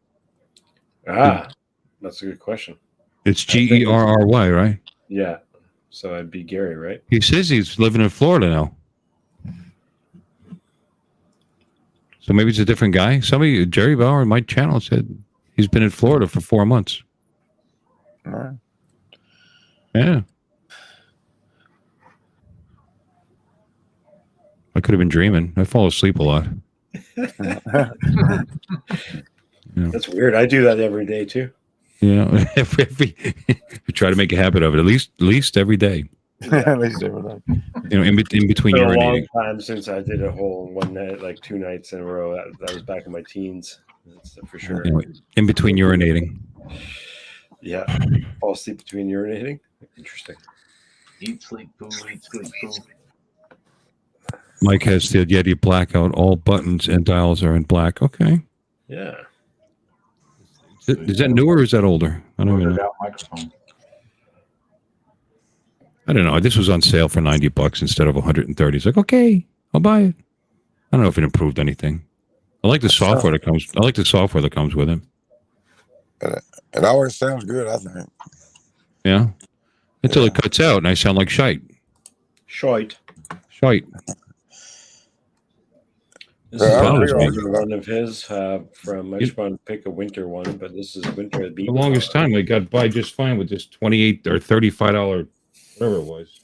That's a good question. It's Gerry, right? Yeah, so I'd be Gary, right? He says he's living in Florida now. So maybe it's a different guy. Jerry Bauer in my channel said he's been in Florida for 4 months. All right. Yeah. I could have been dreaming. I fall asleep a lot. That's weird. I do that every day too. You know, we try to make a habit of it at least every day. At least every day. You know, in between It's been a long urinating. time since I did a hole in one night, like 2 nights in a row. That was back in my teens. That's for sure. You know, in between urinating. Yeah. Fall asleep between urinating. Interesting. Eat, sleep, poo, eat, sleep, poo. Mike has the Yeti blackout. All buttons and dials are in black. Okay. Yeah. Is that newer or is that older? I don't even Ordered know. out microphone. I don't know. This was on sale for $90 instead of 130. It's like, okay, I'll buy it. I don't know if it improved anything. I like the software that comes. I like the software that comes with it. It always sounds good, I think. Yeah. Until it cuts out and I sound like shite. Shite. Shite. This is Yeah, I don't another one of his from. I just wanted to pick a winter one, but this is winter at The longest time I got by just fine with this $28 or $35, whatever it was,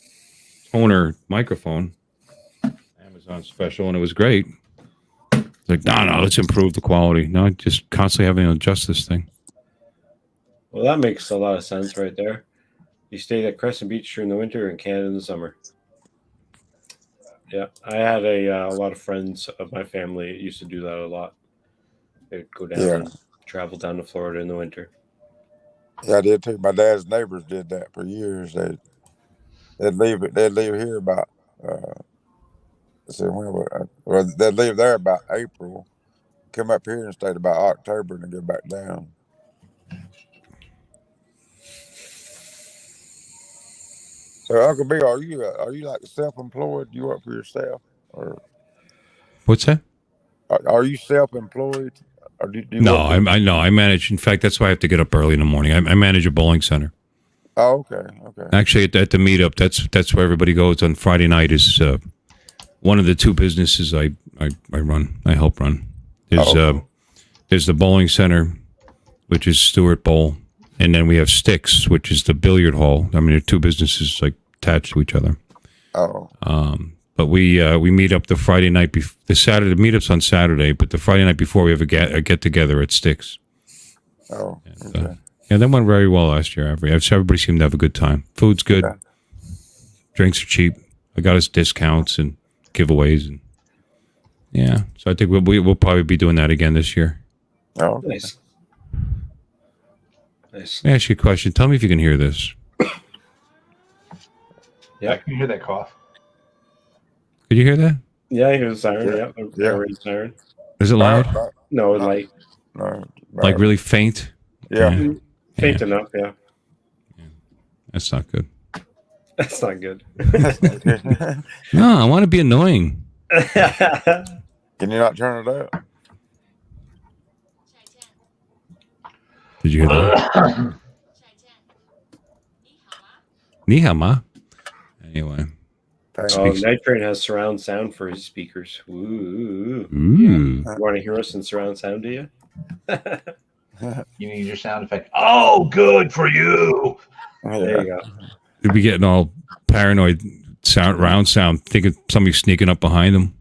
toner microphone. Amazon special, and it was great. It's like, no, let's improve the quality. No, just constantly having to adjust this thing. Well, that makes a lot of sense right there. You stayed at Crescent Beach during the winter and Canada in the summer. Yeah, I had a lot of friends of my family used to do that a lot. They'd go down and travel down to Florida in the winter. Yeah, I did too. My dad's neighbors did that for years. They'd leave here about they'd leave there about April, come up here and stayed about October, and then go back down. So, Uncle Bill, are you like self-employed? You work for yourself, or What's that? are you self-employed? Or do you No, work for- I manage. In fact, that's why I have to get up early in the morning. I manage a bowling center. Oh, okay. Actually, at the meetup, that's where everybody goes on Friday night. Is one of the two businesses I run. I help run. There's the bowling center, which is Stewart Bowl, and then we have Sticks, which is the billiard hall. I mean, they're two businesses like attached to each other. Oh. But we meet up the Friday night the Saturday. The meetup's on Saturday, but the Friday night before we have a get together at Sticks. Oh. And, Okay. yeah, that went very well last year. Everybody seemed to have a good time. Food's good. Yeah. Drinks are cheap. I got us discounts and giveaways, and yeah. So I think we'll probably be doing that again this year. Oh. Okay. Nice. Nice. Let me ask you a question. Tell me if you can hear this. Yeah, can you hear that cough? Could you hear that? Yeah, I hear the siren. Yeah. Yeah, Yeah. air raid siren. Is it loud? No, light. No, Like really faint? Yeah. Faint enough. Yeah, That's not good. that's not good. No, I want to be annoying. Can you not turn it up? Did you hear that? Ni hao ma. Anyway. Night Train has surround sound for his speakers. Ooh. Ooh. You want to hear us in surround sound, do you? You need your sound effect. Oh, good for you. There you go. You'd be getting all paranoid, round sound, thinking somebody's sneaking up behind them.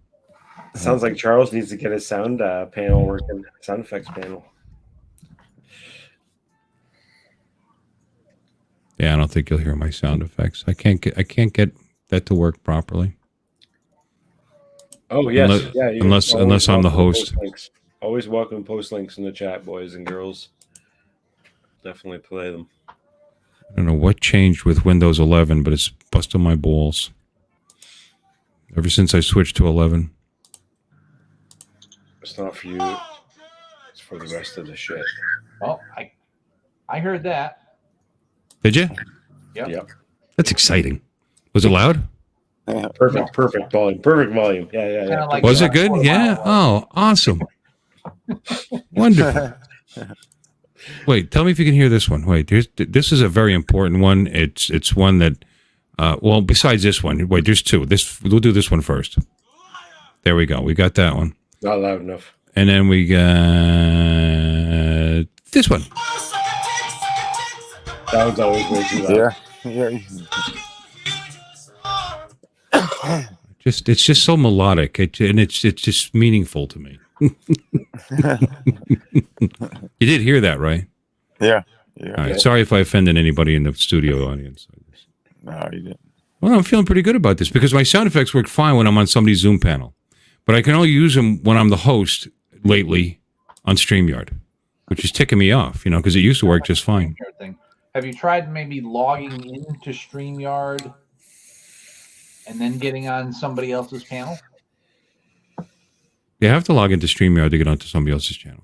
Sounds like Charles needs to get his sound panel working, sound effects panel. Yeah, I don't think you'll hear my sound effects. I can't get that to work properly. Oh yes, Unless- yeah. you're unless always I'm the welcome to host. post links. Always welcome to post links in the chat, boys and girls. Definitely play them. I don't know what changed with Windows 11, but it's busting my balls. Ever since I switched to 11. It's not for you. It's for the rest of the shit. Oh, I heard that. Did you? Yep. That's exciting. Was it loud? Perfect volume. Perfect volume. Yeah. Kinda like Was the it good? quarter Yeah. mile Oh, awesome. Wonderful. Wait, tell me if you can hear this one. Wait, this is a very important one. It's one that, well, besides this one, wait, there's two. We'll do this one first. There we go. We got that one. Not loud enough. And then we got this one. That one's always way too loud. Yeah. It's just so melodic, and it's just meaningful to me. You did hear that, right? Yeah. Yeah. All right. Sorry if I offended anybody in the studio audience. No, you didn't. Well, I'm feeling pretty good about this because my sound effects work fine when I'm on somebody's Zoom panel, but I can only use them when I'm the host lately on StreamYard, which is ticking me off, because it used to work just fine. Have you tried maybe logging into StreamYard and then getting on somebody else's panel? You have to log into StreamYard to get onto somebody else's channel.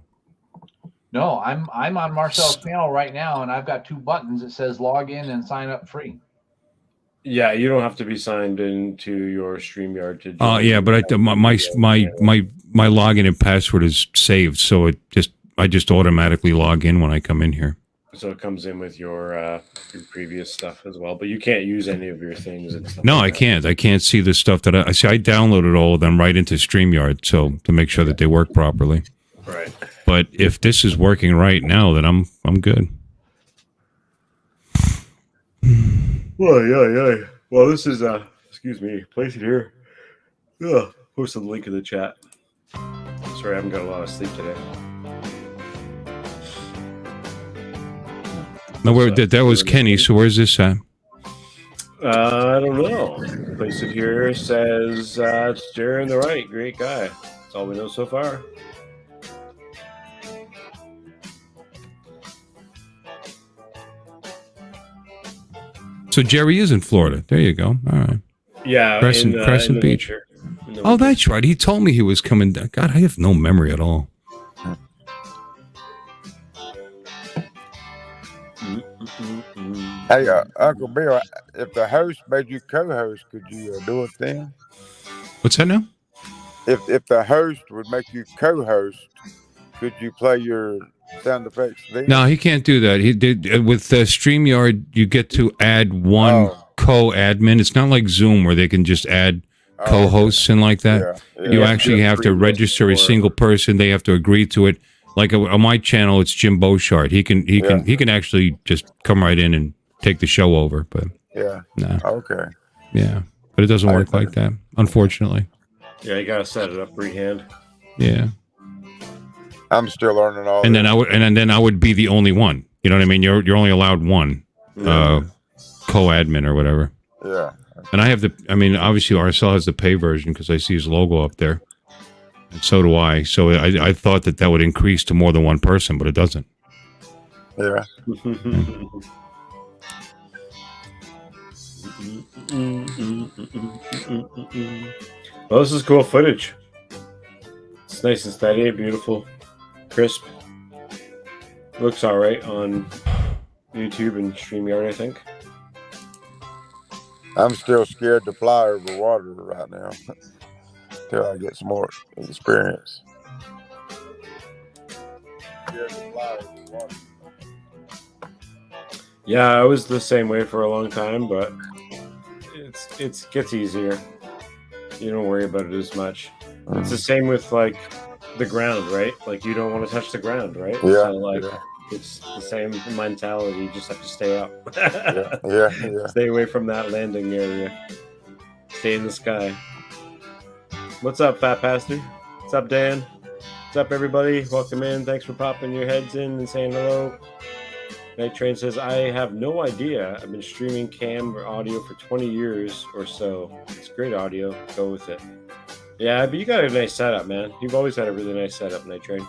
No, I'm on Marcel's channel right now, and I've got 2 buttons that says log in and sign up free. Yeah, you don't have to be signed into your StreamYard to. Yeah, but my login and password is saved, so I just automatically log in when I come in here. So it comes in with your previous stuff as well, but you can't use any of your things and stuff. No, like I that. can't. I can't see the stuff that I see. I downloaded all of them right into StreamYard, so to make sure that they work properly. Right. But if this is working right now, then I'm good. Yeah. Well, this is excuse me, place it here. Yeah, posted the link in the chat. Sorry, I haven't got a lot of sleep today. No, that was Kenny. So where's this at? I don't know. Place it here says it's Jerry on the right. Great guy. That's all we know so far. So Jerry is in Florida. There you go. All right. Yeah, Crescent Beach. Oh, that's right. He told me he was coming down. God, I have no memory at all. Hey, Uncle Bill, if the host made you co-host, could you do it then? What's that now? If the host would make you co-host, could you play your sound effects then? No, he can't do that. He did with StreamYard. You get to add one co-admin. It's not like Zoom where they can just add co-hosts and like that. Yeah. You actually have to register a single person. They have to agree to it. Like on my channel, it's Jim Beauchard. He can actually just come right in and take the show over. But no. Okay. Yeah, but it doesn't work like that, unfortunately. Yeah, you gotta set it up freehand. Yeah. I'm still learning all. And then I would be the only one. You know what I mean? You're only allowed one co-admin or whatever. Yeah. And I have obviously RSL has the pay version because I see his logo up there. And so do I. So I thought that would increase to more than one person, but it doesn't. Yeah. Well, this is cool footage. It's nice and steady, beautiful, crisp. Looks all right on YouTube and StreamYard, I think. I'm still scared to fly over water right now until I get some more experience. Scared to fly over water. Yeah, I was the same way for a long time, but it gets easier. You don't worry about it as much. It's the same with like the ground, right? Like you don't want to touch the ground, right? Yeah. So like it's the same mentality. You just have to stay up. Yeah. Stay away from that landing area. Stay in the sky. What's up, Fat Pastor? What's up, Dan? What's up, everybody? Welcome in. Thanks for popping your heads in and saying hello. Night Train says, I have no idea. I've been streaming cam or audio for 20 years or so. It's great audio. Go with it. Yeah, but you got a nice setup, man. You've always had a really nice setup, Night Train.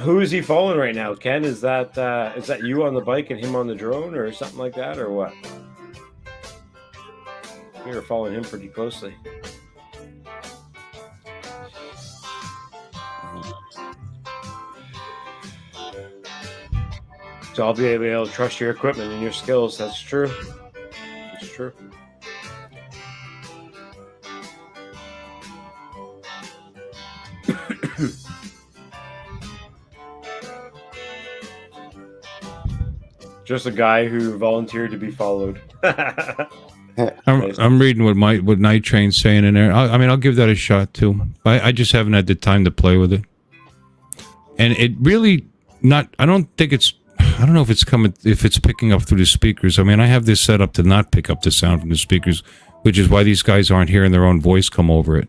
Who is he following right now, Ken? Is that you on the bike and him on the drone or something like that, or what? We were following him pretty closely. So I'll be able to trust your equipment and your skills. That's true. It's true. Just a guy who volunteered to be followed. I'm reading what Night Train's saying in there. I'll give that a shot too. I just haven't had the time to play with it, and it really not. I don't think it's. I don't know if it's coming. If it's picking up through the speakers. I mean, I have this set up to not pick up the sound from the speakers, which is why these guys aren't hearing their own voice come over it.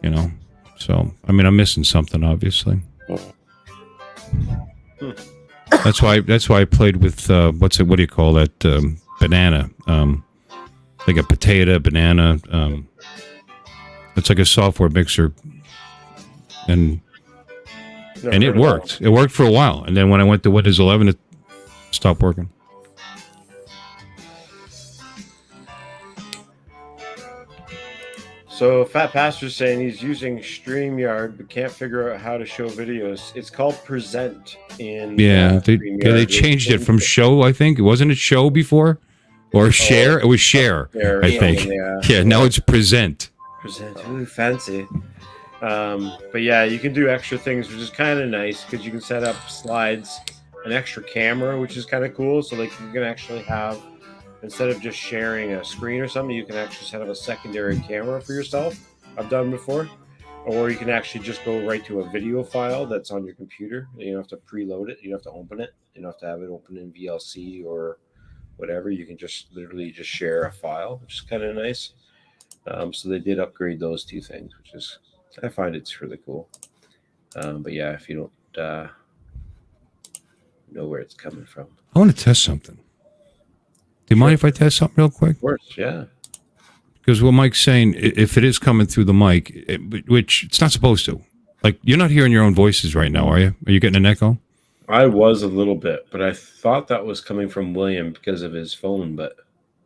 You know. So I mean, I'm missing something, obviously. That's why I played with what do you call that, banana, like a potato banana, it's like a software mixer, and it worked. It worked for a while, and then when I went to Windows 11, it stopped working. So Fat Pastor's saying he's using StreamYard but can't figure out how to show videos. It's called Present in they changed it from show. I think wasn't it show before, or share? It was share. I think. Yeah. Now it's Present. Present. Ooh, fancy. But yeah, you can do extra things, which is kind of nice because you can set up slides, an extra camera, which is kind of cool. So like you can actually have, instead of just sharing a screen or something, you can actually set up a secondary camera for yourself. I've done before. Or you can actually just go right to a video file that's on your computer. You don't have to preload it. You don't have to open it. You don't have to have it open in VLC or whatever. You can just literally just share a file, which is kind of nice. So they did upgrade those two things, which is, I find it's really cool. But yeah, if you don't know where it's coming from. I want to test something. Do you mind if I test something real quick? Of course, yeah. Because what Mike's saying, if it is coming through the mic, which it's not supposed to. Like, you're not hearing your own voices right now, are you? Are you getting an echo? I was a little bit, but I thought that was coming from William because of his phone, but...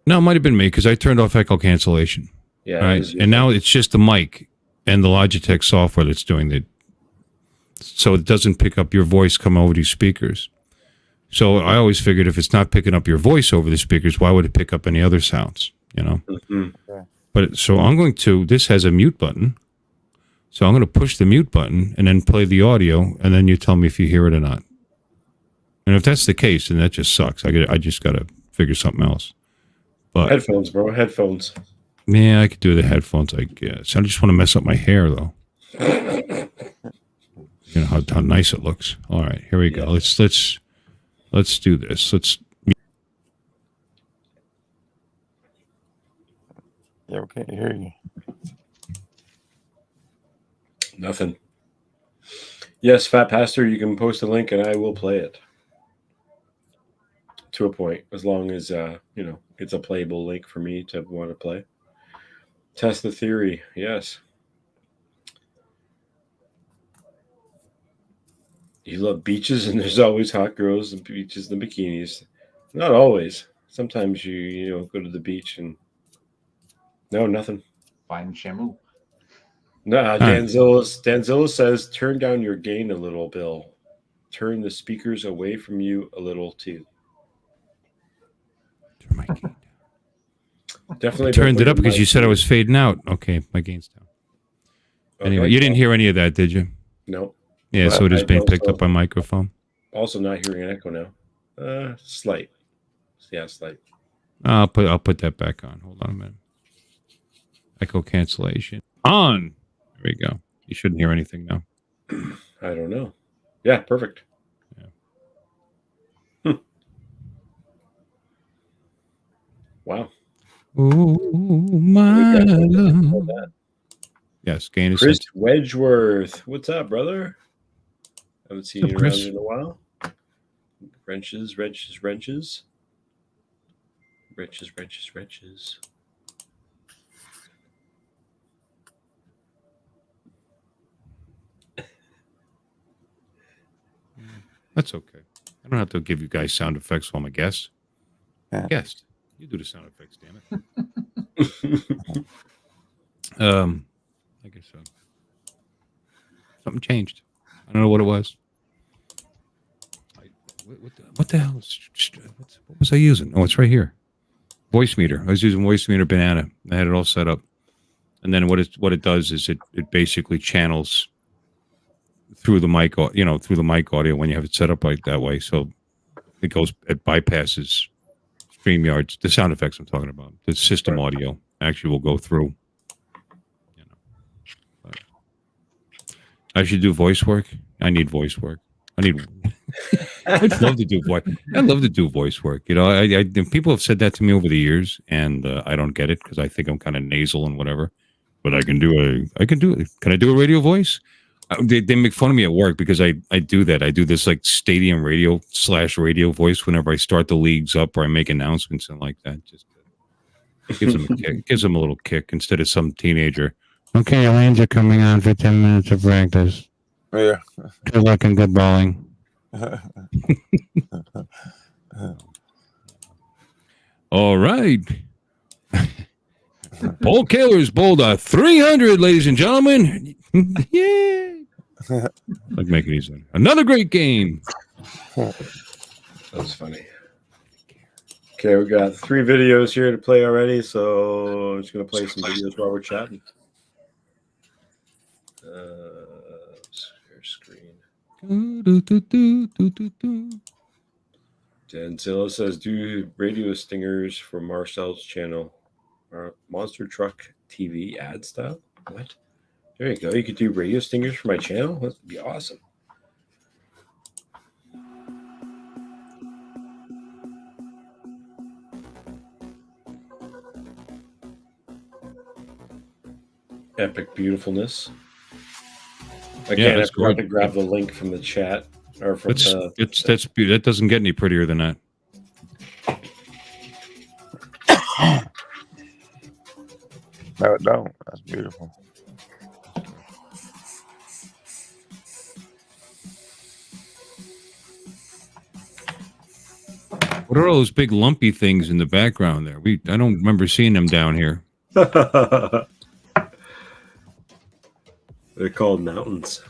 No, it might have been me because I turned off echo cancellation. Yeah. Right? And now it's just the mic and the Logitech software that's doing it. So it doesn't pick up your voice coming over these speakers. So I always figured if it's not picking up your voice over the speakers, why would it pick up any other sounds? You know? Mm-hmm. But so I'm going to, this has a mute button. So I'm going to push the mute button and then play the audio, and then you tell me if you hear it or not. And if that's the case, then that just sucks. I just got to figure something else. But headphones, bro. Headphones. Yeah, I could do the headphones, I guess. I just want to mess up my hair, though. You know how nice it looks. All right, here we go. Let's do this. Yeah, we can't hear you. Nothing. Yes, Fat Pastor, you can post a link and I will play it. To a point, as long as, you know, it's a playable link for me to want to play. Test the theory, yes. You love beaches and there's always hot girls and beaches and bikinis. Not always. Sometimes you know, go to the beach and no, nothing. Find Shamu. No, Danzilla says, turn down your gain a little, Bill. Turn the speakers away from you a little too. Turn my gain down. Definitely turned it up because you said I was fading out. Okay, my gain's down. Anyway, you didn't hear any of that, did you? No. Yeah, so it is being picked up by microphone. Also not hearing an echo now. Slight. Yeah, slight. I'll put that back on. Hold on a minute. Echo cancellation on. There we go. You shouldn't hear anything now. I don't know. Yeah, perfect. Yeah. Wow. Oh my love. Yes, gain is Chris Wedgeworth. What's up, brother? Haven't seen you around Chris? in a while. Wrenches. That's okay. I don't have to give you guys sound effects while I'm a guest. Yeah. Guest. You do the sound effects, damn it. I guess so. Something changed. I don't know what it was. What the hell? What was I using? Oh, it's right here. Voice meter. I was using voice meter banana. I had it all set up. And then what it does is it basically channels through the mic, through the mic audio when you have it set up like that way. So it bypasses StreamYard, the sound effects I'm talking about. The system audio actually will go through. But I should do voice work. I need voice work. I need I'd love to do voice. I love to do voice work. You know, people have said that to me over the years, and I don't get it because I think I'm kind of nasal and whatever. But I can do it. Can I do a radio voice? They make fun of me at work because I do that. I do this like stadium radio/radio voice whenever I start the leagues up or I make announcements and like that. Just gives them a kick. Gives them a little kick instead of some teenager. Okay, Elaine's are coming on for 10 minutes of practice. Yeah. Good luck and good bowling. All right. Paul Kaler's bowled a 300, ladies and gentlemen. Yeah. Like making these another great game. That's funny. Okay, we got 3 videos here to play already, so I'm just going to play some videos while we're chatting. Share screen. Danzilla says, do radio stingers for Marcel's channel. Monster Truck TV ad style? What? There you go. You could do radio stingers for my channel? That would be awesome. Epic beautifulness. Again, I forgot to grab the link from the chat or from that doesn't get any prettier than that. No, it don't. That's beautiful. What are all those big lumpy things in the background there? I don't remember seeing them down here. They're called mountains.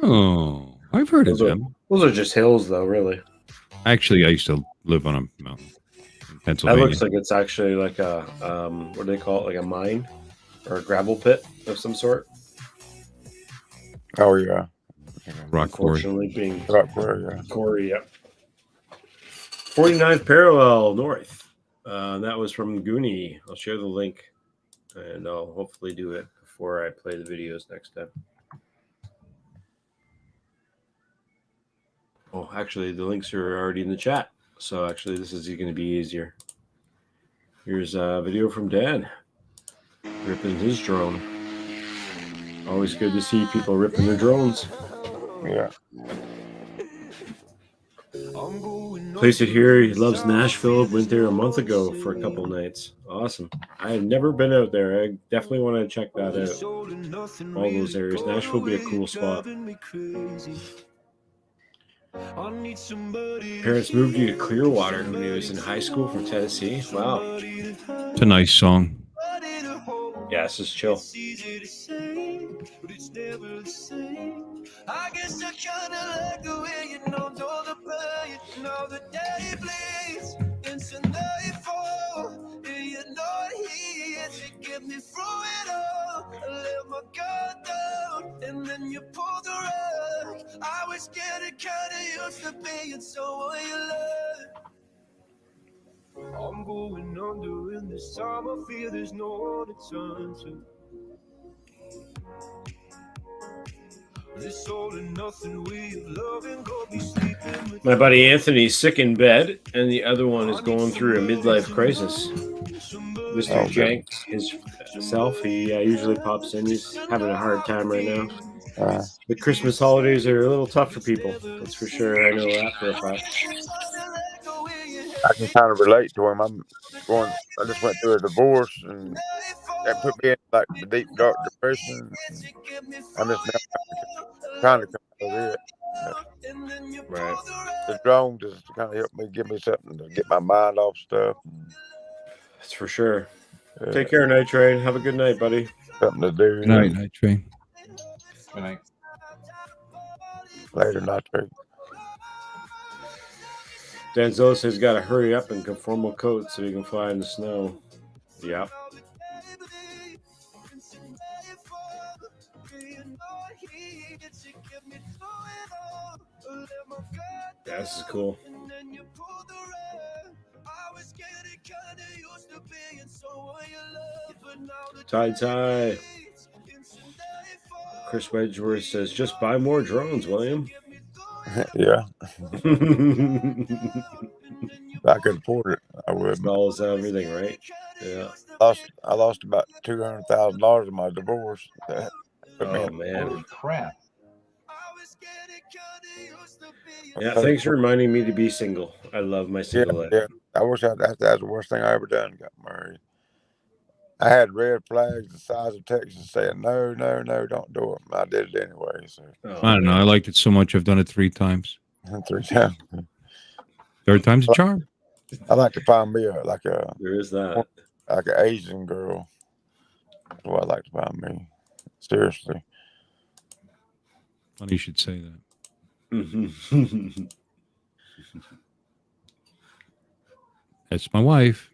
Oh, I've heard of them. Those are just hills, though, really. Actually, I used to live on a mountain in Pennsylvania. That looks like it's actually like a, what do they call it? Like a mine or a gravel pit of some sort. Oh, yeah. Rock quarry. Being Rock quarry, yeah. Quarry, yep. 49th parallel north. That was from Goonie. I'll share the link, and I'll hopefully do it before I play the videos next time. Oh, actually, the links are already in the chat. So actually, this is going to be easier. Here's a video from Dan ripping his drone. Always good to see people ripping their drones. Yeah. Place it here. He loves Nashville. Went there a month ago for a couple nights. Awesome. I have never been out there. I definitely want to check that out. All those areas. Nashville would be a cool spot. Parents moved you to Clearwater when he was in high school from Tennessee. Wow. It's a nice song. Yeah, this is chill. I guess I kinda like the way you know the pain, you know the day bleeds into nightfall. You're not here to get me through it all. I let my guard down and then you pulled the rug. I was getting kinda used to being someone you love. I'm going under in this time. I feel there's no one to turn to. This all and nothing way of loving, go be sleeping with My buddy Anthony's sick in bed, and the other one is going through a midlife crisis. Mr. Jank, his self, he usually pops in. He's having a hard time right now. The Christmas holidays are a little tough for people. That's for sure. I know that for a fact. I can kind of relate to him. I just went through a divorce, and that put me in like a deep, dark depression. I'm just now trying to come out of it. Right. The drone just kind of helped me, give me something to get my mind off stuff. That's for sure. Take care, Night Train. Have a good night, buddy. Something to do. Good night, Night Train. Good night. Later, Night Train. Danzilla says he's got to hurry up and conformal coat so he can fly in the snow. Yeah. Yeah, this is cool. Tie. Chris Wedgeworth says, just buy more drones, William. Yeah, if I could afford it, I would. Smells everything, right? Yeah. I lost about $200,000 in my divorce. That put me Oh in. man. Holy crap. Yeah. Thanks for reminding me to be single. I love my Yeah, single life. yeah. I wish that's the worst thing I ever done. Got married. I had red flags the size of Texas saying no, no, no, don't do it. I did it anyway. So Oh, I don't know. I man. liked it so much. I've done it 3 times. 3 times. Third time's a charm. I like to find me like There is that. an Asian girl. That's what I like to find me. Seriously. Funny you should say that. That's my wife.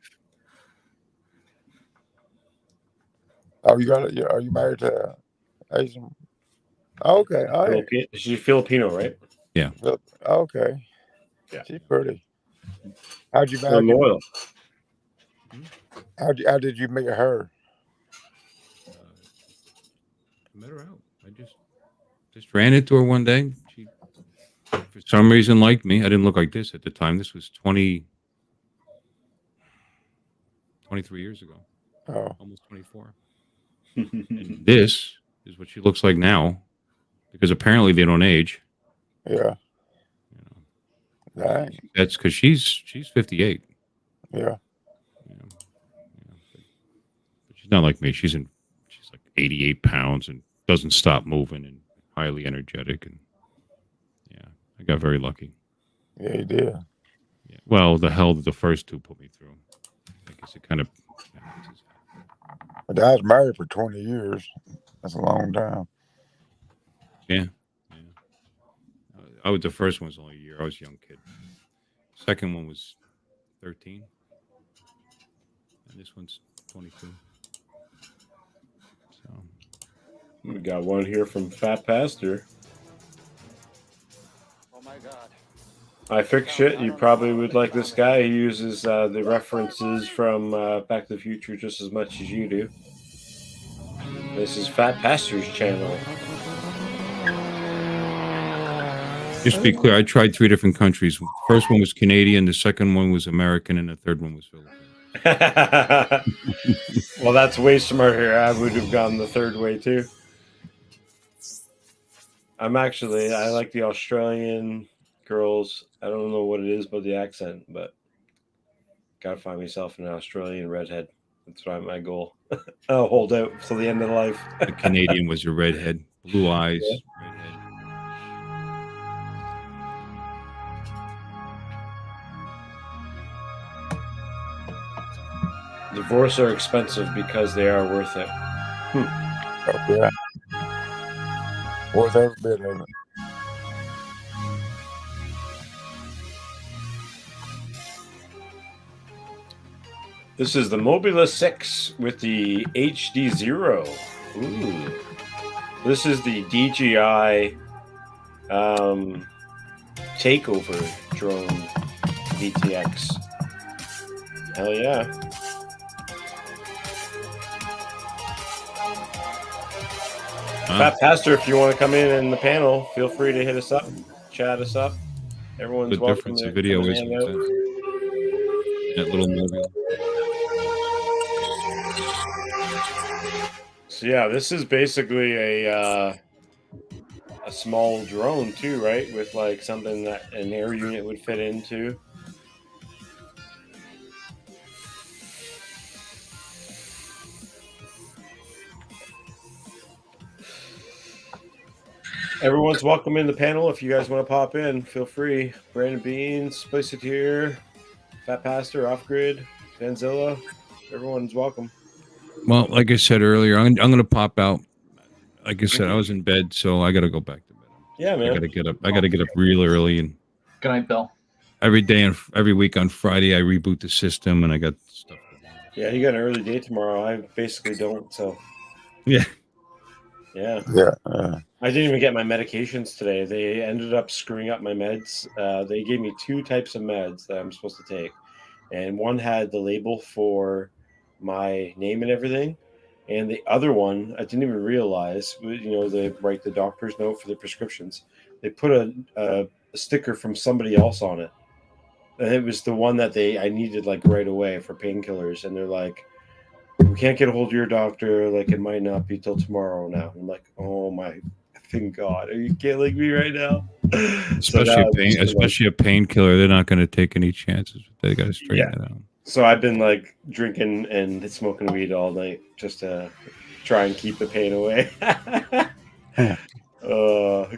Oh, you got it. Are you married to Asian? Okay. Oh, yeah. She's Filipino, right? Yeah. Okay. Yeah. She's pretty. How'd you So loyal. How did you meet her? I met her out. I just ran into her one day. She, for some reason, liked me. I didn't look like this at the time. This was 23 years ago. Oh, Almost 24. And this is what she looks like now, because apparently they don't age. yeah. You know, Dang. that's because she's 58. Yeah. You know, but she's not like me. She's like 88 pounds and doesn't stop moving and highly energetic. And yeah, I got very lucky. Yeah, you did. Yeah. Well, the hell that the first 2 put me through. I guess it kind of. But I was married for 20 years. That's a long time. Yeah. The first one was only a year. I was a young kid. Second one was 13. And this one's 22. So We got one here from Fat Pastor. Oh my God. I fix shit. You probably would like this guy. He uses the references from Back to the Future just as much as you do. This is Fat Pastor's channel. just to be clear, I tried 3 different countries. The first one was Canadian, the second one was American, and the third one was Filipino. Well, that's way smarter. I would have gone the third way too. I like the Australian girls. I don't know what it is about the accent, but gotta find myself an Australian redhead. That's my goal. I'll hold out till the end of life. The Canadian was a redhead, blue eyes, Yeah. redhead. Divorce are expensive because they are worth it. Oh, yeah. Worth every bit of it. This is the Mobula 6 with the HD0. Ooh. This is the DJI takeover drone VTX. Hell yeah. Fat Pastor, if you want to come in the panel, feel free to hit us up, chat us up. Everyone's The welcome difference to in video come is and hang out. that little movie. So yeah, this is basically a small drone too, right? With like something that an air unit would fit into. Everyone's welcome in the panel. If you guys want to pop in, feel free. Brandon Beans, Place It Here, Fat Pastor, Off Grid, Vanzilla. Everyone's welcome. Well, like I said earlier, I'm going to pop out. Like I said, I was in bed, so I got to go back to bed. Yeah, man. I got to get up. I got to get up real early, and Good night, Bill. every day and every week on Friday, I reboot the system, and I got stuff. Yeah, you got an early day tomorrow. I basically don't. So Yeah. Yeah. Yeah. I didn't even get my medications today. They ended up screwing up my meds. They gave me 2 types of meds that I'm supposed to take. And one had the label for my name and everything. And the other one, I didn't even realize, they write the doctor's note for the prescriptions. They put a a sticker from somebody else on it, and it was the one that I needed like right away for painkillers, and they're like, we can't get a hold of your doctor. Like, it might not be till tomorrow now. I'm like, oh my effing God, are you killing me right now? Especially a painkiller. They're not going to take any chances. They got to straighten it out. So I've been like drinking and smoking weed all night just to try and keep the pain away.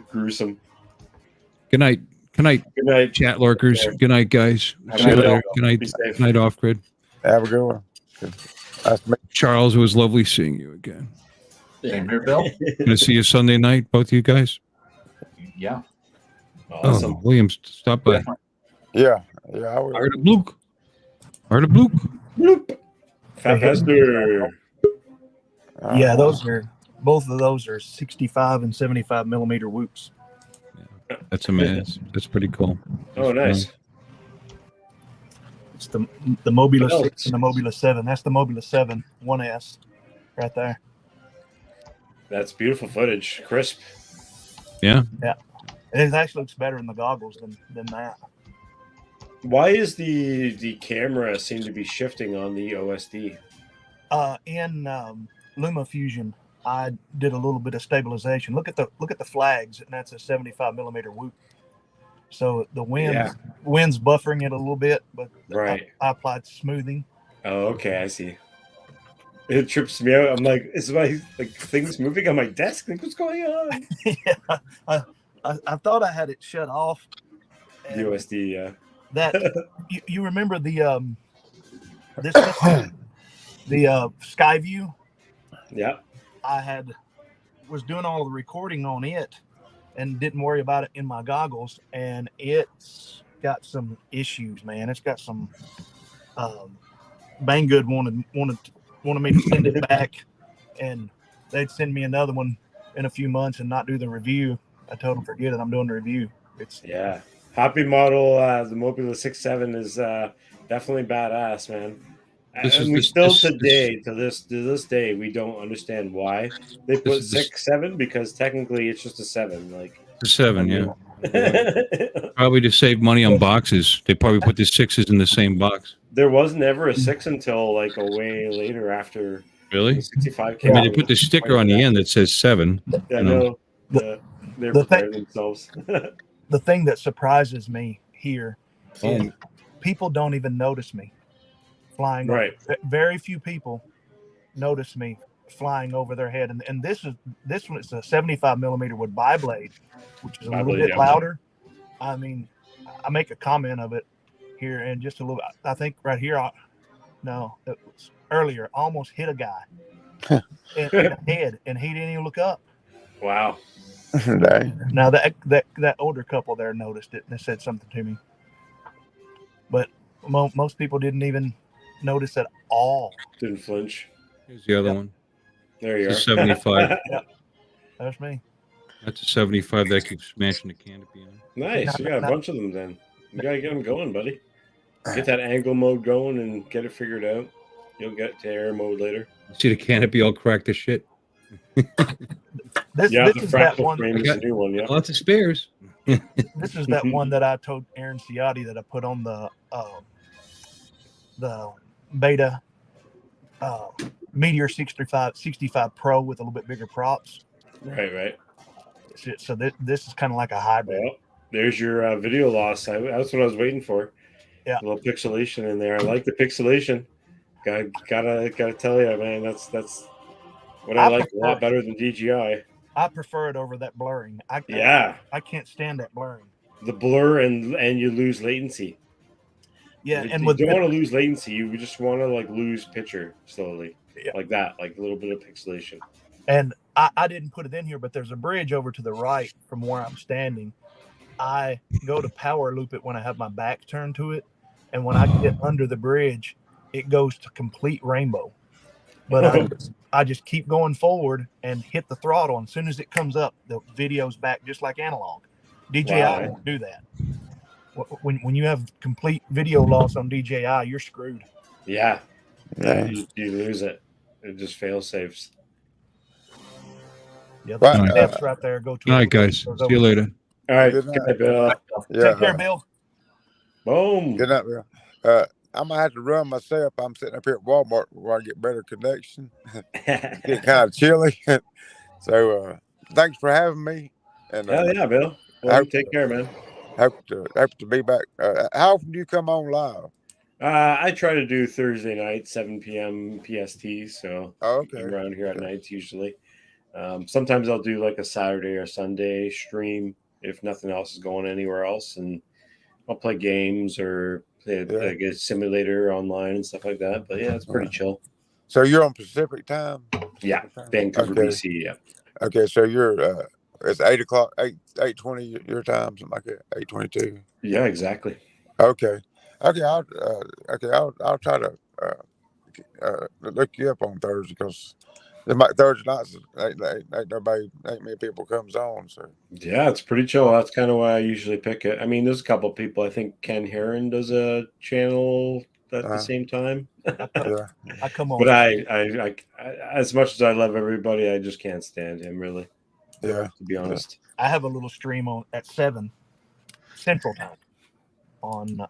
Gruesome. Good night. Good night. Good night, chat lurkers. Yeah. Good night, guys. Have See you a good later. night. Good night. Be safe. Good night, off grid. Have a good one. Nice to meet Charles, it was lovely seeing you again. Same here, Bill. Gonna see you Sunday night, both of you guys. Yeah. Awesome. Oh, Williams, stop by. Yeah, I will. Art of Luke. Art of Luke. Bloop. Fat Hester. Yeah, those are both of those are 65 and 75 millimeter whoops. That's amazing. That's pretty cool. Oh, nice. It's the Mobula What 6 and the Mobula 7. That's the Mobula 7 1S right there. That's beautiful footage. Crisp. Yeah. It actually looks better in the goggles than that. Why is the camera seem to be shifting on the OSD? In Luma Fusion, I did a little bit of stabilization. Look at the flags, and that's a 75 millimeter whoop. So the wind's buffering it a little bit, but Right. I applied smoothing. Oh, okay, I see. It trips me out. I'm like, is my things moving on my desk? Like, what's going on? Yeah, I thought I had it shut off. The OSD, yeah. That you remember the this system, the Skyview? Yeah. I was doing all the recording on it and didn't worry about it in my goggles, and it's got some issues, man. It's got some Banggood wanted me to send it back, and they'd send me another one in a few months and not do the review. I told them forget it, I'm doing the review. Yeah. Happy model, the Mobula 6.7 is definitely badass, man. To this day, we don't understand why they put 6.7, because technically it's just a 7. Like a 7, yeah. Probably to save money on boxes. They probably put the 6s in the same box. There was never a 6 until like a way later after. Really? The 65 I came mean, out. they put the sticker on the end that says 7. Yeah, know. They're preparing themselves. The thing that surprises me here is people don't even notice me flying. Right. Very few people notice me flying over their head. And this one is a 75 millimeter with bi-blade, which is a little bit louder. I mean, I make a comment of it here and just a little. I think right here. It was earlier. Almost hit a guy in the head, and he didn't even look up. Wow. Now that older couple there noticed it and they said something to me, but most people didn't even notice at all. Didn't flinch. Here's the other one. There you are. 75. Yep. That's me. That's a 75 that keeps smashing the canopy in. Nice. You got a bunch of them then. You got to get them going, buddy. Get that angle mode going and get it figured out. You'll get to air mode later. See the canopy all cracked to shit. This is that one. Frame is a new one. Yeah. Lots of spares. This is that one that I told Aaron Ciotti that I put on the beta Meteor 65 Pro with a little bit bigger props. Right. So this is kind of like a hybrid. Well, there's your video loss. That's what I was waiting for. Yeah. A little pixelation in there. I like the pixelation. Gotta tell you, man. That's what I like a lot better than DJI. I prefer it over that blurring. I can't stand that blurring. The blur and you lose latency. Yeah, you and don't want to lose latency. You just want to lose picture slowly, like that, like a little bit of pixelation. And I didn't put it in here, but there's a bridge over to the right from where I'm standing. I go to power loop it when I have my back turned to it, and when I get under the bridge, it goes to complete rainbow. But I just keep going forward and hit the throttle. And as soon as it comes up, the video's back just like analog. DJI won't do that. When you have complete video loss on DJI, you're screwed. Yeah. You lose it. It just fail safes. Yeah, steps right there. Go to. All right, guys. See you later. All right. Good Good night. night, Bill. Yeah. Take care, Bill. Boom. Good night, Bill. I might have to run myself. I'm sitting up here at Walmart where I get better connection. It's getting kind of chilly. So thanks for having me. And Hell yeah, Bill. I Well, you hope, take care, man. hope to be back. How often do you come on live? I try to do Thursday night, 7 p.m. PST. So Oh, okay. I'm around here at Okay. nights usually. Sometimes I'll do like a Saturday or Sunday stream if nothing else is going anywhere else, and I'll play games or play like a simulator online and stuff like that. But yeah, it's pretty chill. So you're on Pacific time? Yeah, Vancouver, Okay. BC. Yeah. Okay, so you're it's 8 o'clock, 8:20 your time, something like that. 8:22. Yeah, exactly. Okay. Okay, I'll try to look you up on Thursday because Thursday nights ain't many people comes on. So Yeah, it's pretty chill. That's kind of why I usually pick it. I mean, there's a couple people. I think Ken Heron does a channel at the same time. yeah, I come on. But I, as much as I love everybody, I just can't stand him really. yeah. To be honest, I have a little stream on at 7 Central Time on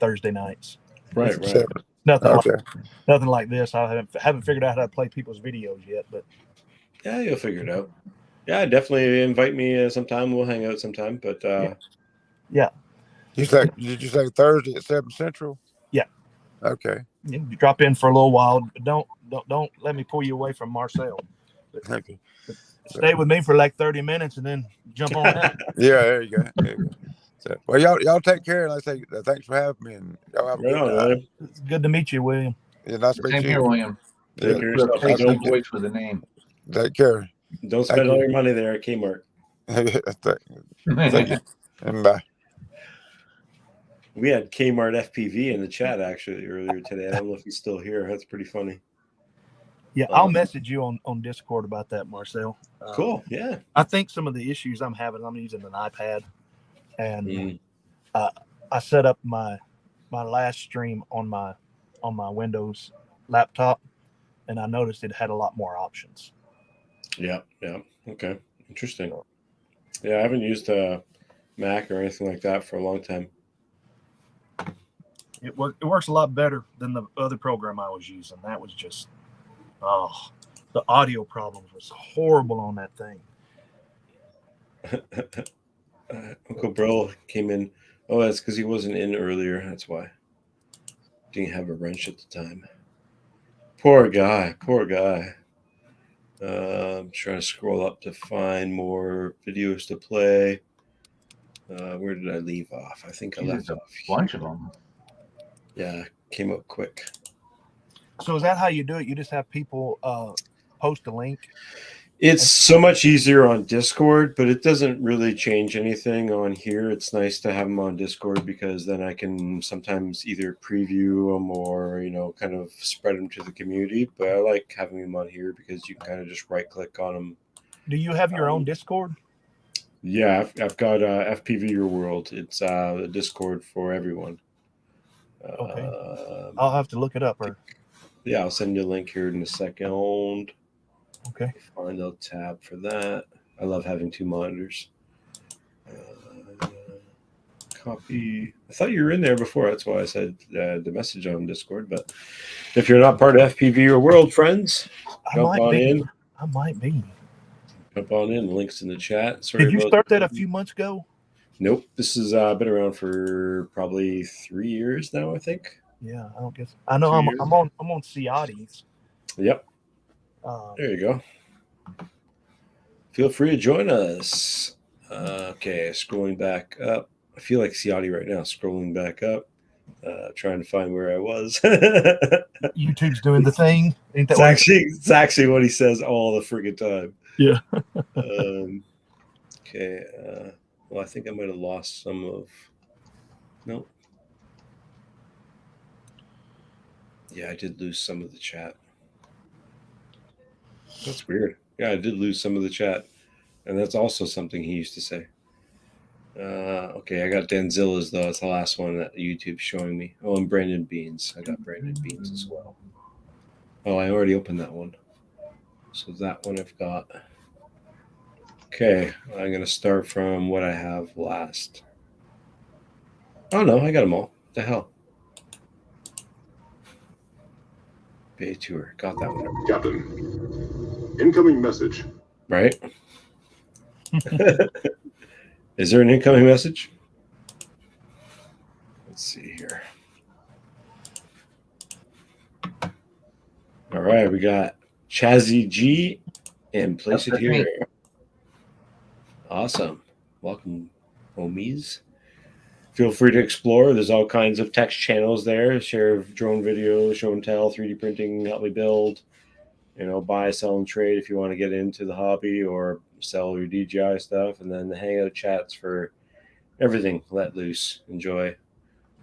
Thursday nights. Right. Nothing like this. I haven't figured out how to play people's videos yet, but yeah, you'll figure it out. Yeah, definitely invite me sometime. We'll hang out sometime. But yeah. Did you say Thursday at 7 Central? Yeah. Okay. You drop in for a little while. Don't let me pull you away from Marcel. Okay. Stay with me for like 30 minutes and then jump on out. Yeah, there you go. There you go. So, well, y'all take care, and I say thanks for having me, and y'all have a good night. William. It's good to meet you, William. Yeah, nice to meet Same you. here, William. Yeah, Take care of Put a yourself. face and voice with a name. take care. Don't spend all your money there at Kmart. Thank you. And bye. We had Kmart FPV in the chat actually earlier today. I don't know if he's still here. That's pretty funny. Yeah, I'll message you on Discord about that, Marcel. Cool. Yeah. I think some of the issues I'm having, I'm using an iPad, and I set up my last stream on my Windows laptop, and I noticed it had a lot more options. Yeah. Okay. Interesting. Yeah, I haven't used a Mac or anything like that for a long time. It works a lot better than the other program I was using. That was just the audio problems was horrible on that thing. Uncle Bro came in. Oh, that's because he wasn't in earlier. That's why. Didn't have a wrench at the time. Poor guy. I'm trying to scroll up to find more videos to play. Where did I leave off? I think I left off a bunch of them. Yeah, came up quick. So is that how you do it? You just have people post a link? It's so much easier on Discord, but it doesn't really change anything on here. It's nice to have them on Discord because then I can sometimes either preview them or, kind of spread them to the community. But I like having them on here because you can kind of just right click on them. Do you have your own Discord? Yeah, I've got FPV Your World. It's a Discord for everyone. Okay. I'll have to look it up. Yeah, I'll send you a link here in a second. Okay. Find a tab for that. I love having two monitors. Copy. I thought you were in there before. That's why I said the message on Discord. But if you're not part of FPV Your World, friends, jump on in. I might be. Jump on in. Links in the chat. Sorry. Did you start that a few months ago? Nope. This has been around for probably 3 years now, I think. Yeah, I don't guess. I know I'm on Ciati's. Yep. There you go. Feel free to join us. Okay, scrolling back up. I feel like Ciati right now. Scrolling back up, trying to find where I was. YouTube's doing the thing. Ain't that it's actually what he says all the freaking time. Yeah. Okay. Well, I think I might have lost some of. Nope. Yeah, I did lose some of the chat. That's weird. Yeah, I did lose some of the chat. And that's also something he used to say. Okay, I got Denzilla's, though. It's the last one that YouTube's showing me. Oh, and Brandon Beans. I got Brandon Beans as well. Oh, I already opened that one. So that one I've got. Okay, I'm going to start from what I have last. Oh, no, I got them all. What the hell? Bay Tour. Got that one. Captain, incoming message. Right? Is there an incoming message? Let's see here. All right, we got Chazzy G and Place It That's Here. me. Awesome. Welcome, homies. Feel free to explore. There's all kinds of text channels there. Share drone videos, show and tell, 3D printing, help me build. Buy, sell, and trade if you want to get into the hobby or sell your DJI stuff. And then the hangout chats for everything. Let loose. Enjoy.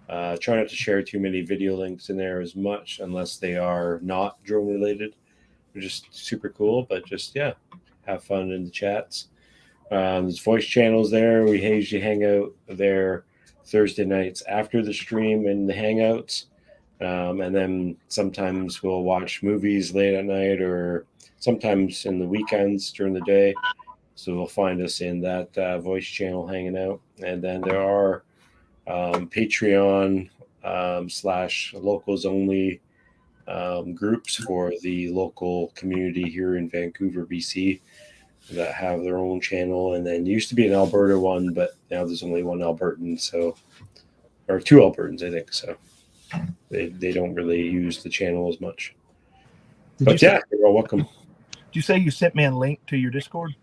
Try not to share too many video links in there as much unless they are not drone related. They're just super cool, but just, yeah, have fun in the chats. There's voice channels there. We usually hang out there Thursday nights after the stream and the hangouts. And then sometimes we'll watch movies late at night or sometimes in the weekends during the day. So we'll find us in that voice channel hanging out. And then there are Patreon / locals only groups for the local community here in Vancouver, BC, that have their own channel. And then used to be an Alberta one, but now there's only one Albertan, or two Albertans, I think. So they don't really use the channel as much. But yeah, you're all welcome. Did you say you sent me a link to your Discord?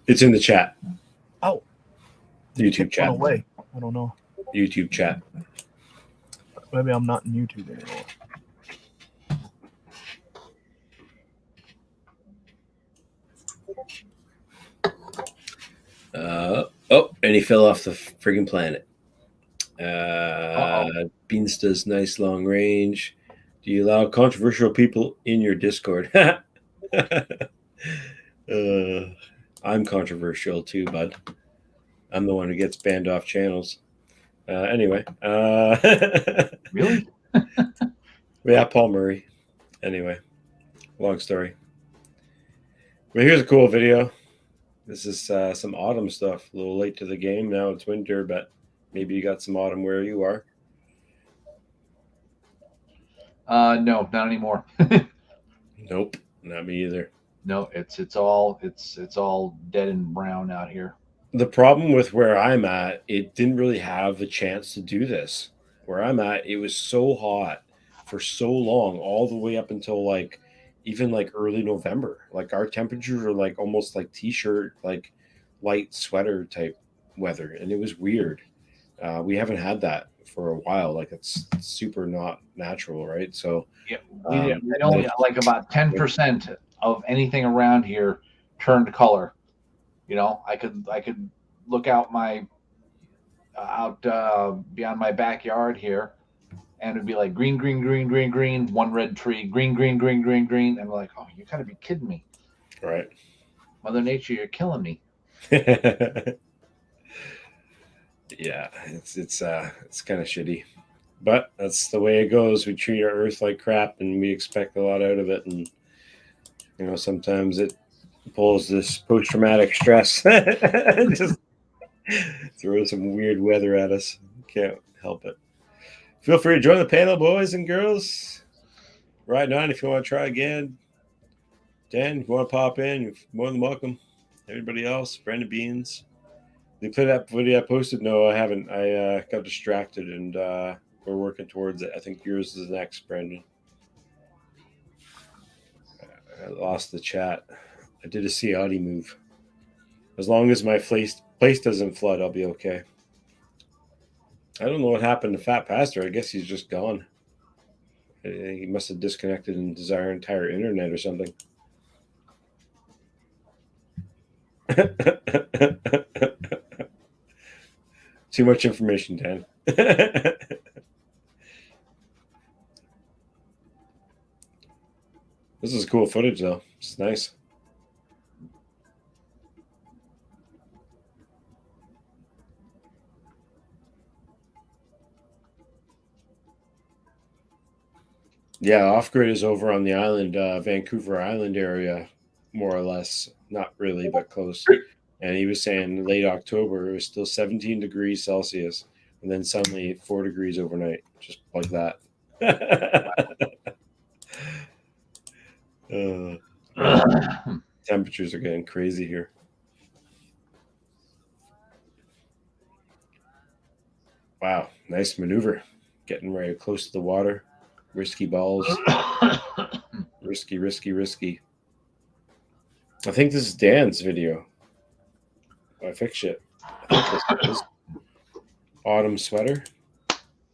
It's in the chat. Oh, YouTube chat. Away. I don't know. YouTube chat. Maybe I'm not in YouTube anymore. And he fell off the friggin' planet. Beans does nice long range. Do you allow controversial people in your Discord? I'm controversial too, bud. I'm the one who gets banned off channels. Anyway. Really? Yeah, Paul Murray. Anyway, long story. But here's a cool video. This is some autumn stuff. A little late to the game. Now it's winter, but maybe you got some autumn where you are. No, not anymore. Nope, not me either. No, it's all dead and brown out here. The problem with where I'm at, it didn't really have a chance to do this. Where I'm at, it was so hot for so long, all the way up until even early November. Like our temperatures are almost like t-shirt, like light sweater type weather, and it was weird. We haven't had that for a while. It's super not natural, right? So yeah, it only about 10% of anything around here turned color. I could look out beyond my backyard here, and it'd be like green, green, green, green, green, one red tree, green, green, green, green, green, and we're like, oh, you gotta be kidding me, right? Mother Nature, you're killing me. Yeah, it's kind of shitty, but that's the way it goes. We treat our Earth like crap, and we expect a lot out of it, and sometimes it pulls this post-traumatic stress. Just throw some weird weather at us. Can't help it. Feel free to join the panel, boys and girls. Right on if you want to try again. Dan, if you want to pop in, you're more than welcome. Everybody else, Brandon Beans. They played that video I posted? No, I haven't. I got distracted, and we're working towards it. I think yours is next, Brandon. I lost the chat. I did a Ciati move. As long as my place doesn't flood, I'll be okay. I don't know what happened to Fat Pastor. I guess he's just gone. He must have disconnected his entire internet or something. Too much information, Dan. This is cool footage, though. It's nice. Yeah, off-grid is over on the island, Vancouver Island area, more or less. Not really, but close. And he was saying late October, it was still 17 degrees Celsius, and then suddenly 4 degrees overnight, just like that. Temperatures are getting crazy here. Wow, nice maneuver. Getting right close to the water. Risky balls. Risky, risky, risky. I think this is Dan's video. I fixed it. I think this is Autumn Sweater.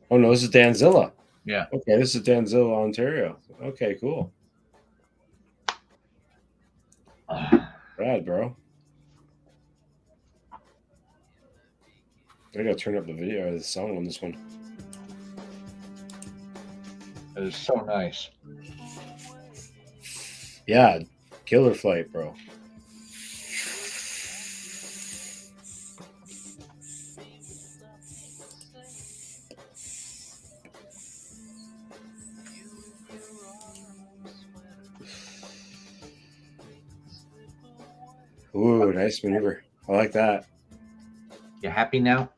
Oh no, this is Danzilla. Yeah. Okay, this is Danzilla, Ontario. Okay, cool. Rad, bro. I gotta turn up the video or the song on this one. It is so nice. Yeah, killer flight, bro. Ooh, nice maneuver. I like that. You happy now?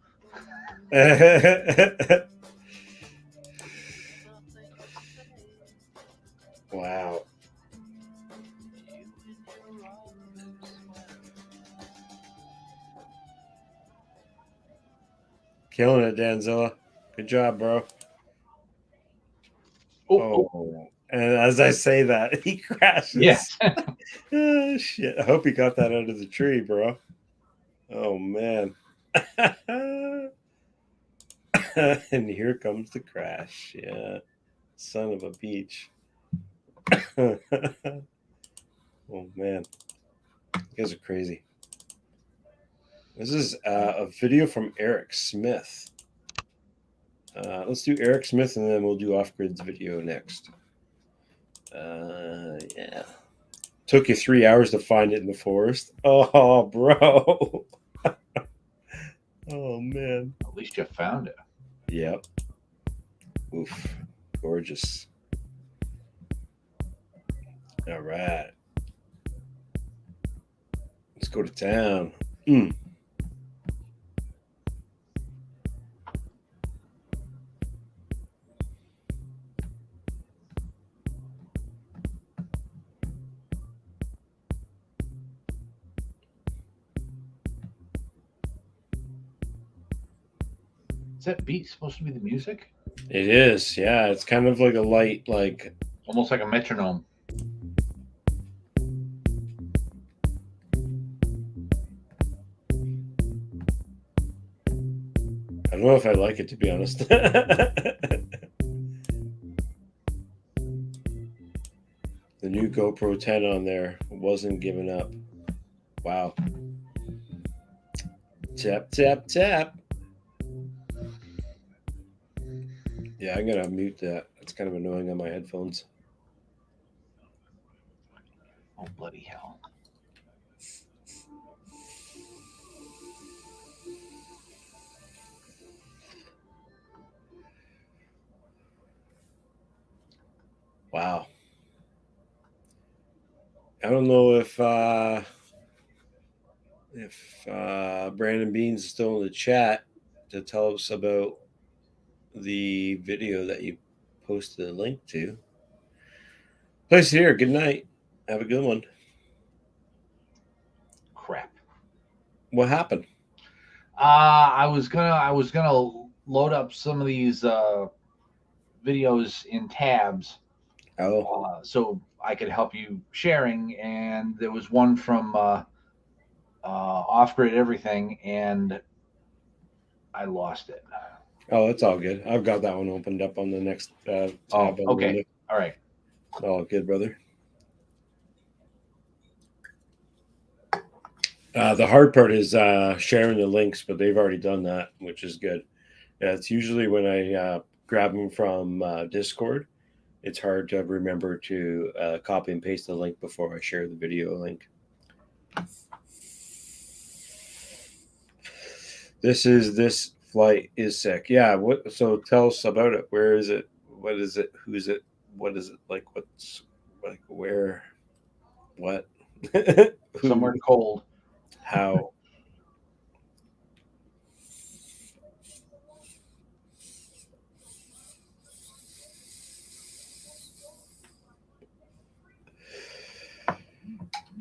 Wow. Killing it, Danzilla. Good job, bro. Oh. And as I say that, he crashes. Yes. Oh, shit. I hope he got that out of the tree, bro. Oh, man. And here comes the crash. Yeah. Son of a beach. Oh, man. You guys are crazy. This is a video from Eric Smith. Let's do Eric Smith and then we'll do Off-Grid's video next. Yeah. Took you 3 hours to find it in the forest. Oh, bro. Oh, man. At least you found it. Yep. Oof. Gorgeous. All right. Let's go to town. Is that beat supposed to be the music? It is. Yeah. It's kind of like a light, like. Almost like a metronome. I don't know if I like it, to be honest. The new GoPro 10 on there wasn't giving up. Wow. Tap, tap, tap. Yeah, I'm going to mute that. It's kind of annoying on my headphones. Oh, bloody hell. Wow. I don't know if Brandon Beans is still in the chat to tell us about the video that you posted a link to. Place here. Good night. Have a good one. Crap. What happened? I was gonna load up some of these videos in tabs. Oh. So I could help you sharing, and there was one from Off-Grid Everything, and I lost it. Oh, it's all good. I've got that one opened up on the next tab. Okay. All right. All good, brother. The hard part is sharing the links, but they've already done that, which is good. Yeah, it's usually when I grab them from Discord, it's hard to remember to copy and paste the link before I share the video link. This flight is sick. Yeah. So tell us about it. Where is it? What is it? Who's it? What is it like? What's like? Where? What? Somewhere cold. How?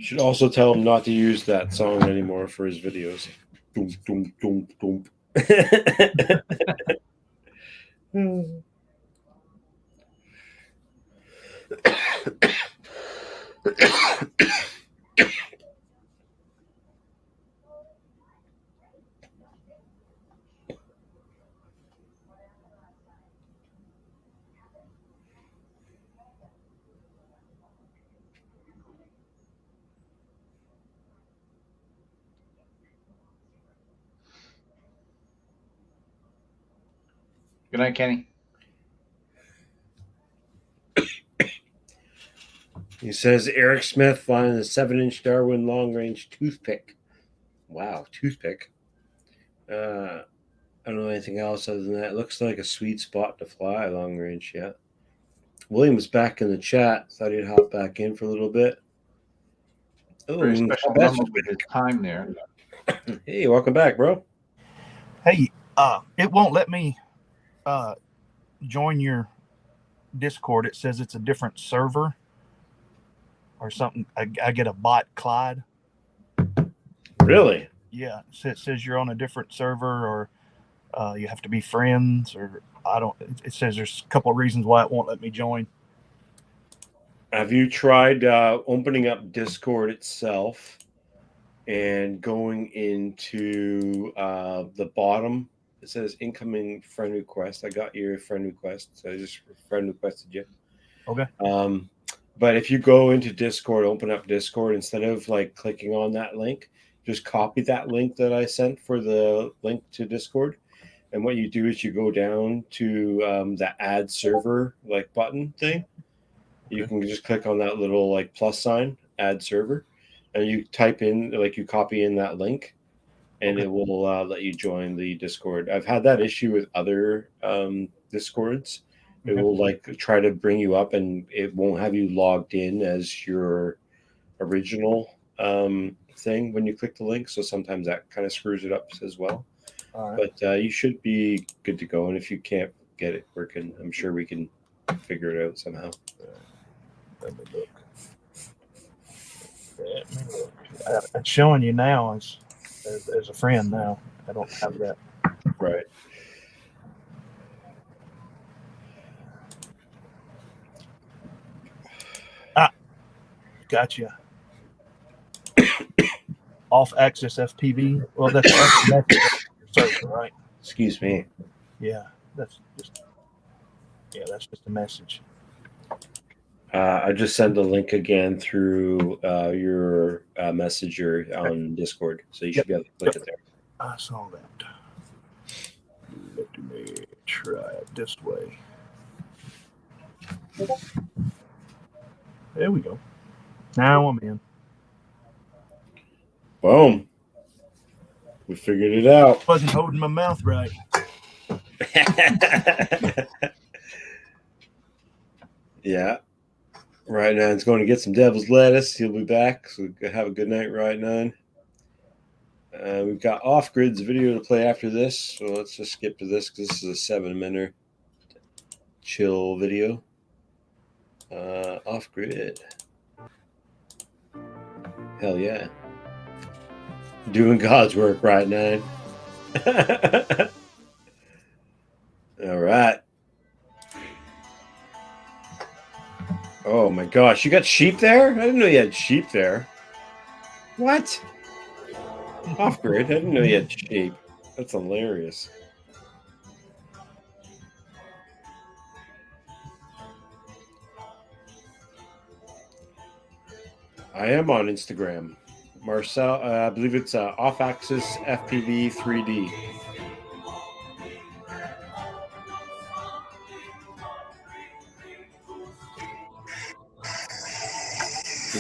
Should also tell him not to use that song anymore for his videos. Doom, doom, doom, doom. Good night, Kenny. He says Eric Smith flying a 7-inch Darwin long range toothpick. Wow, toothpick. I don't know anything else other than that. It looks like a sweet spot to fly long range, yeah. William's back in the chat. Thought he'd hop back in for a little bit. Oh, Very special that's moment with his time there. hey, welcome back, bro. Hey, it won't let me join your Discord. It says it's a different server or something. I get a bot, Clyde. Really? Yeah, it says you're on a different server, or you have to be friends, or I don't. It says there's a couple of reasons why it won't let me join. Have you tried opening up Discord itself and going into the bottom? It says incoming friend request. I got your friend request, so I just friend requested you. Okay. But if you go into Discord, open up Discord, instead of like clicking on that link, just copy that link that I sent for the link to Discord. And what you do is you go down to the add server like button thing. You can just click on that little like plus sign, add server, and you type in, like you copy in that link, and it will let you join the Discord. I've had that issue with other Discords. It will like try to bring you up, and it won't have you logged in as your original thing when you click the link. So sometimes that kind of screws it up as well. All right. But you should be good to go. And if you can't get it working, I'm sure we can figure it out somehow. Let me look. It's showing you now as a friend now. I don't have that. Right. Gotcha. Off-axis FPV. Well, that's server, right? Excuse me. Yeah, that's just a message. I just sent the link again through your messenger on Discord, so you should be able to click it there. I saw that. Let me try it this way. There we go. Now I'm in. Boom. We figured it out. Wasn't holding my mouth right. Yeah. Right now, it's going to get some devil's lettuce. He'll be back. So have a good night, right now. We've got Off Grid's video to play after this. So let's just skip to this because this is a 7-minute chill video. Off Grid. Hell yeah. Doing God's work right now. All right. Oh my gosh, you got sheep there? I didn't know you had sheep there. What? Off Grid? I didn't know you had sheep. That's hilarious. I am on Instagram. Marcel, I believe it's off-axis FPV 3D.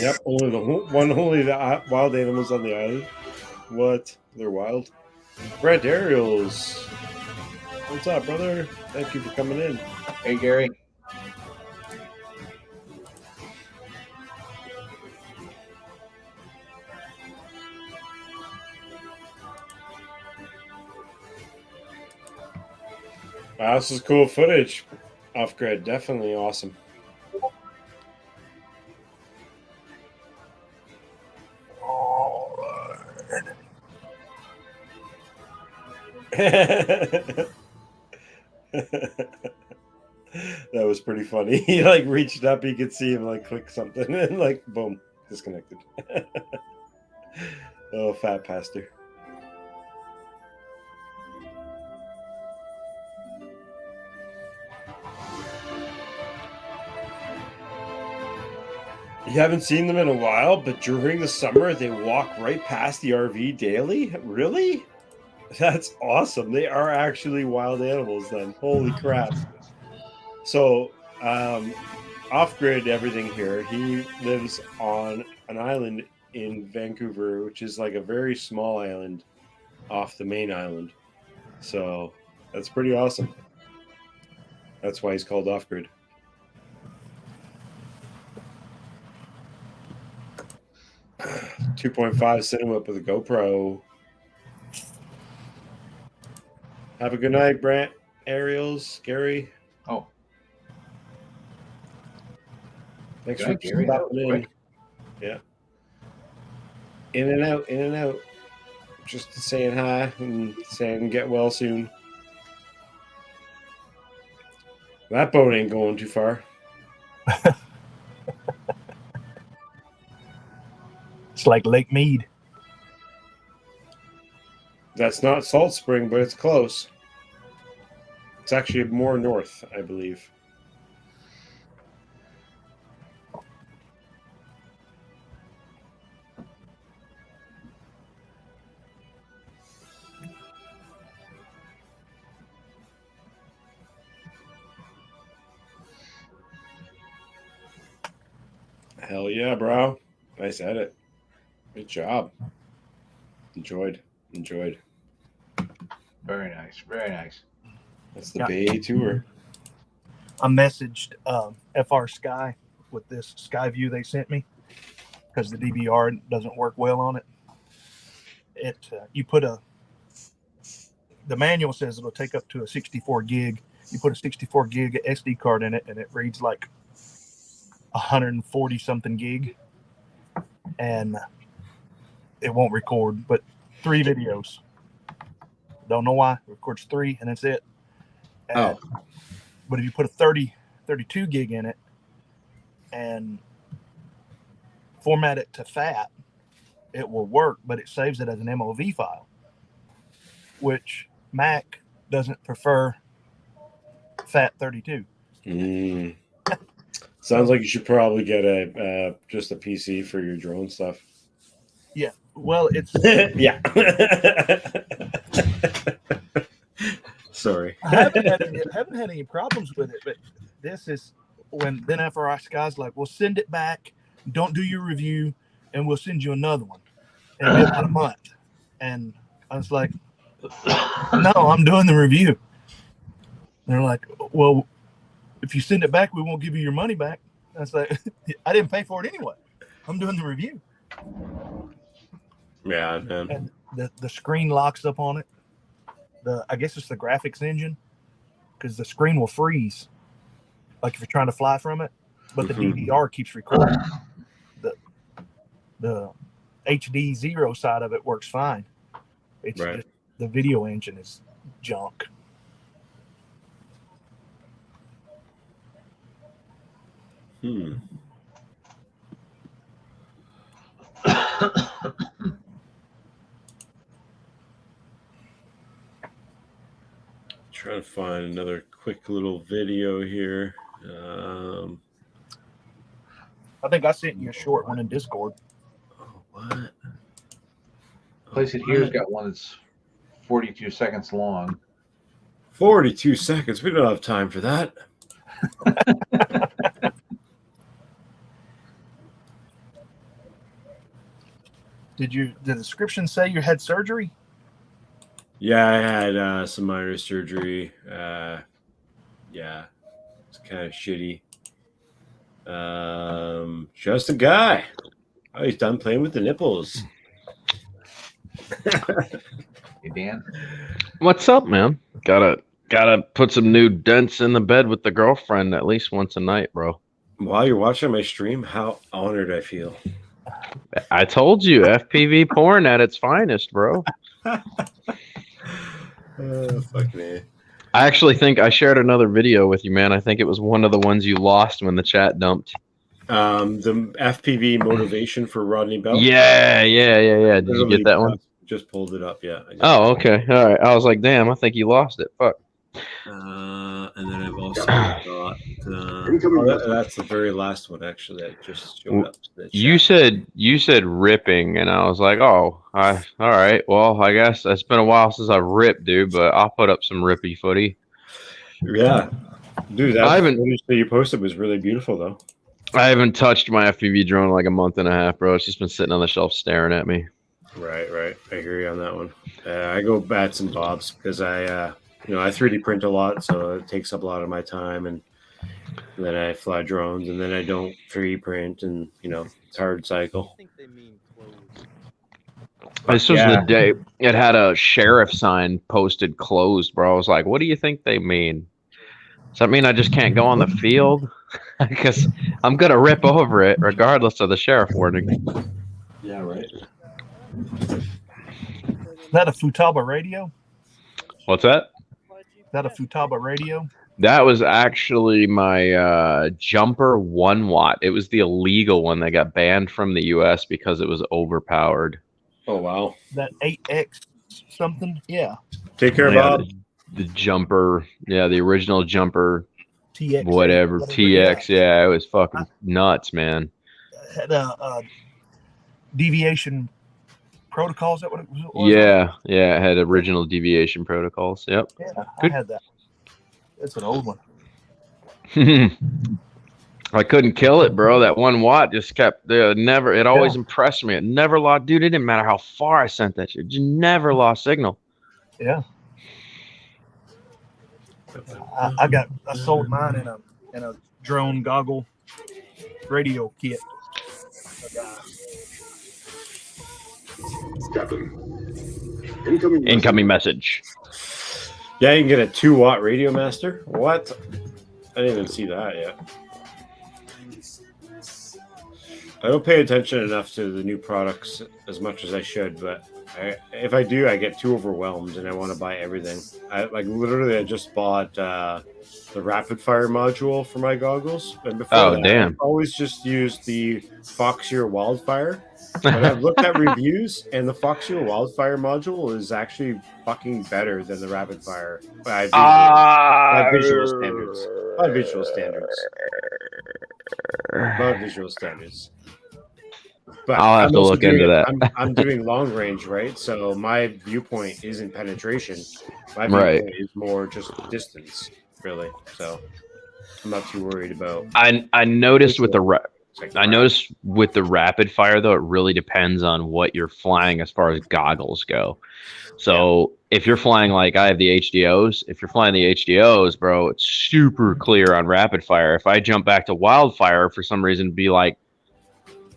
Yep, only the wild animals on the island. What? They're wild. Brent Ariels. What's up, brother? Thank you for coming in. Hey, Gary. Wow, this is cool footage. Off grid, definitely awesome. That was pretty funny. He like reached up, he could see him like click something and like boom, disconnected. Oh, fat pastor. You haven't seen them in a while, but during the summer they walk right past the RV daily? Really? That's awesome. They are actually wild animals then. Holy crap. So, off grid everything here. He lives on an island in Vancouver, which is like a very small island off the main island. So, that's pretty awesome. That's why he's called off grid. .5 cinema with a GoPro. Have a good night, Brant. Ariels, Gary. Oh, Thanks Good for night, Gary. That was stopping in. quick. Yeah. In and out, in and out. Just saying hi and saying get well soon. That boat ain't going too far. It's like Lake Mead. That's not Salt Spring, but it's close. It's actually more north, I believe. Hell yeah, bro. Nice edit. Good job. Enjoyed. Very nice. Very nice. That's the Yeah. Bay tour. I messaged FR Sky with this Sky View they sent me because the DVR doesn't work well on it. You put the manual says it'll take up to a 64 gig. You put a 64 gig SD card in it, and it reads like 140 something gig, and it won't record. But 3 videos. Don't know why. It records 3, and that's it. And, But if you put a 32 gig in it and format it to FAT, it will work, but it saves it as an MOV file, which Mac doesn't prefer FAT 32. Sounds like you should probably get just a PC for your drone stuff. Yeah, well, it's yeah. Sorry. I haven't had any problems with it, but this is when then FR Sky's like, we'll send it back, don't do your review, and we'll send you another one. And it'll be about a month. And I was like, no, I'm doing the review. And they're like, well, if you send it back, we won't give you your money back. I was like, I didn't pay for it anyway. I'm doing the review. Yeah, man. And the screen locks up on it. I guess it's the graphics engine, because the screen will freeze, like if you're trying to fly from it. But the DVR keeps recording. The HD 0 side of it works fine. It's just the video engine is junk. Trying to find another quick little video here. I think I sent you a short one in Discord. What? Place It Here's got one that's 42 seconds long. 42 seconds. We don't have time for that. Did the description say you had surgery? Yeah, I had some minor surgery. Yeah, it's kind of shitty. Just a guy. Oh, he's done playing with the nipples. Hey, Dan. What's up, man? Got Gotta put some new dents in the bed with the girlfriend at least once a night, bro. While you're watching my stream, how honored I feel. I told you, FPV porn at its finest, bro. Fucking A. I actually think I shared another video with you, man. I think it was one of the ones you lost when the chat dumped. The FPV motivation for Rodney Bell. Yeah. Did you get that one? Just pulled it up. Yeah. Oh, okay. All right. I was like, damn, I think you lost it. Fuck. And then I've also got. That's the very last one, actually. That just showed up. You said ripping, and I was like, oh, all right. Well, I guess it's been a while since I ripped, dude. But I'll put up some rippy footy. Yeah, dude. That footage that you posted was really beautiful, though. I haven't touched my FPV drone in like a month and a half, bro. It's just been sitting on the shelf staring at me. Right. I hear you on that one. I go bats and bobs because I 3D print a lot, so it takes up a lot of my time, and then I fly drones, and then I don't 3D print, and it's a hard cycle. This was the day it had a sheriff sign posted closed, bro. I was like, what do you think they mean? Does that mean I just can't go on the field? Because I'm gonna rip over it regardless of the sheriff warning. Yeah, right. Is that a Futaba radio? What's that? Is that a Futaba radio? That was actually my Jumper 1 watt. It was the illegal one that got banned from the US because it was overpowered. Oh, wow. That 8X something? Yeah. Take care, Bob. The Jumper, the original Jumper, TX, whatever TX. Yeah, it was fucking nuts, man. Had a deviation protocols. Is that what it was? Yeah, it had original deviation protocols. Yep. Yeah, I had that. It's an old one. I couldn't kill it, bro. That 1 watt just kept never. It always impressed me. It never lost, dude. It didn't matter how far I sent that shit. You never lost signal. Yeah. I sold mine in a drone goggle radio kit. Incoming message. Yeah, you can get a 2 watt Radio Master. What? I didn't even see that yet. I don't pay attention enough to the new products as much as I should, but if I do, I get too overwhelmed and I want to buy everything. I just bought the rapid fire module for my goggles, and before I always just used the Foxier Wildfire. But I've looked at reviews, and the Foxier Wildfire module is actually fucking better than the rapid fire by visual standards. By visual standards. But I'll have to look into that. I'm doing long range, right? So my viewpoint isn't penetration. My viewpoint is more just distance, really. So I'm not too worried about. I noticed with the rapid fire though, it really depends on what you're flying as far as goggles go. So if you're flying like I have the HDOs, if you're flying the HDOs, bro, it's super clear on rapid fire. If I jump back to wildfire for some reason, it'd be like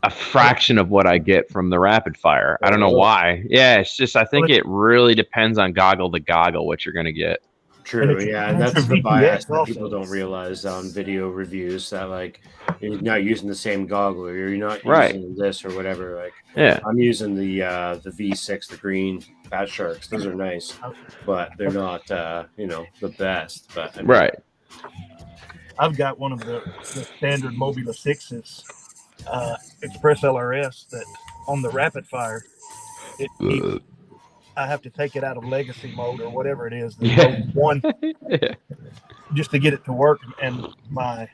a fraction of what I get from the rapid fire. I don't know why. Yeah, it's just I think it really depends on goggle to goggle what you're gonna get. True, yeah, and that's the bias that people don't realize on video reviews, that like you're not using the same goggle, or you're not using this or whatever. Like, I'm using the V6, the green Bat Sharks. Those are nice, but they're not the best. But I've got one of the standard Mobula 6s, Express LRS, that on the rapid fire, I have to take it out of legacy mode or whatever it is. One, just to get it to work. And I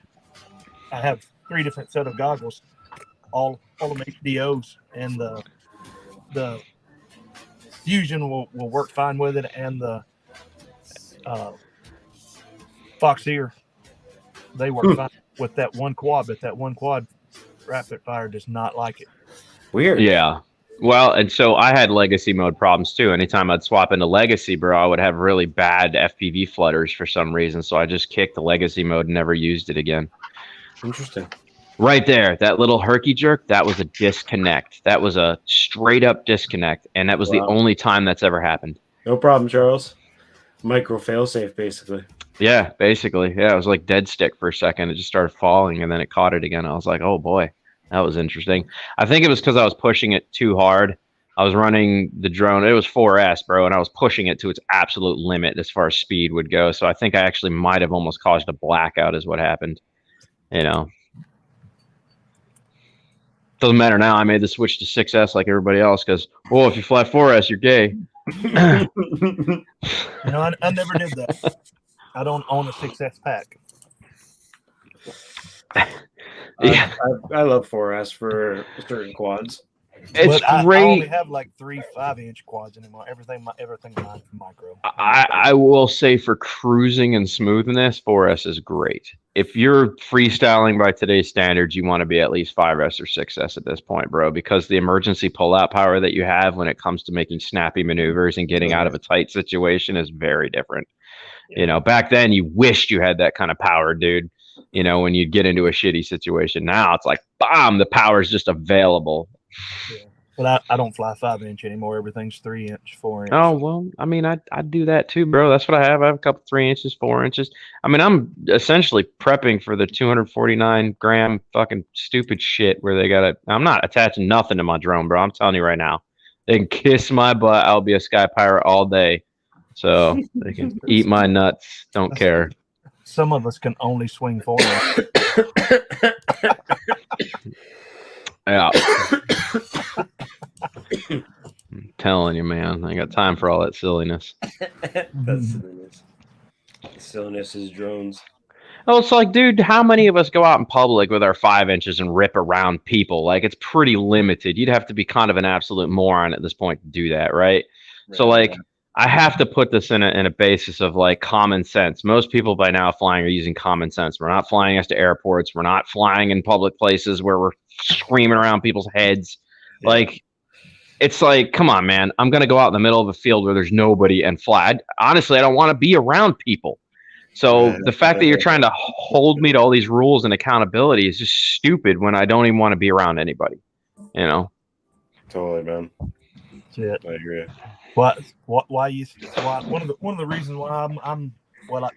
have 3 different set of goggles, all of them HDOs, and the Fusion will work fine with it, and the Foxier, they work fine with that 1 quad, but that 1 quad rapid fire does not like it. Weird. Yeah. Well, and so I had legacy mode problems too. Anytime I'd swap into legacy, bro, I would have really bad FPV flutters for some reason. So I just kicked the legacy mode and never used it again. Interesting. Right there, that little herky jerk, that was a disconnect. That was a straight up disconnect. And that was the only time that's ever happened. No problem, Charles. Micro failsafe, basically. Yeah, basically. Yeah, it was like dead stick for a second. It just started falling, and then it caught it again. I was like, oh boy, that was interesting. I think it was because I was pushing it too hard. I was running the drone. It was 4S, bro, and I was pushing it to its absolute limit as far as speed would go. So I think I actually might have almost caused a blackout is what happened. You know. Doesn't matter now. I made the switch to 6S like everybody else because, well, if you fly 4S, you're gay. I never did that. I don't own a 6S pack. Yeah. I love 4S for certain quads. It's I great. only have like 3 5-inch quads anymore. Everything mine's micro. I will say for cruising and smoothness, 4S is great. If you're freestyling by today's standards, you want to be at least 5S or 6S at this point, bro, because the emergency pullout power that you have when it comes to making snappy maneuvers and getting out of a tight situation is very different. You know, back then you wished you had that kind of power, dude. You know, when you'd get into a shitty situation. Now it's like, bam, the power is just available. Yeah. But I don't fly 5-inch anymore. Everything's 3-inch, 4-inch. Oh, well, I mean, I do that too, bro. That's what I have. I have a couple 3 inches, 4 inches. I mean, I'm essentially prepping for the 249 gram fucking stupid shit where they got it. I'm not attaching nothing to my drone, bro. I'm telling you right now. They can kiss my butt. I'll be a sky pirate all day. So they can eat my nuts. Don't care. Some of us can only swing 4-inch. Yeah. I'm telling you, man. I ain't got time for all that silliness. That's silliness. Silliness is drones. Oh, it's like, dude, how many of us go out in public with our 5 inches and rip around people? Like, it's pretty limited. You'd have to be kind of an absolute moron at this point to do that, right? So, like, I have to put this in a basis of, like, common sense. Most people by now flying are using common sense. We're not flying us to airports. We're not flying in public places where we're screaming around people's heads. Yeah. Like, it's like, come on, man. I'm going to go out in the middle of a field where there's nobody and fly. Honestly, I don't want to be around people. So the fact that you're trying to hold me to all these rules and accountability is just stupid when I don't even want to be around anybody, you know? Totally, man. That's it. I agree. Why one of the reasons why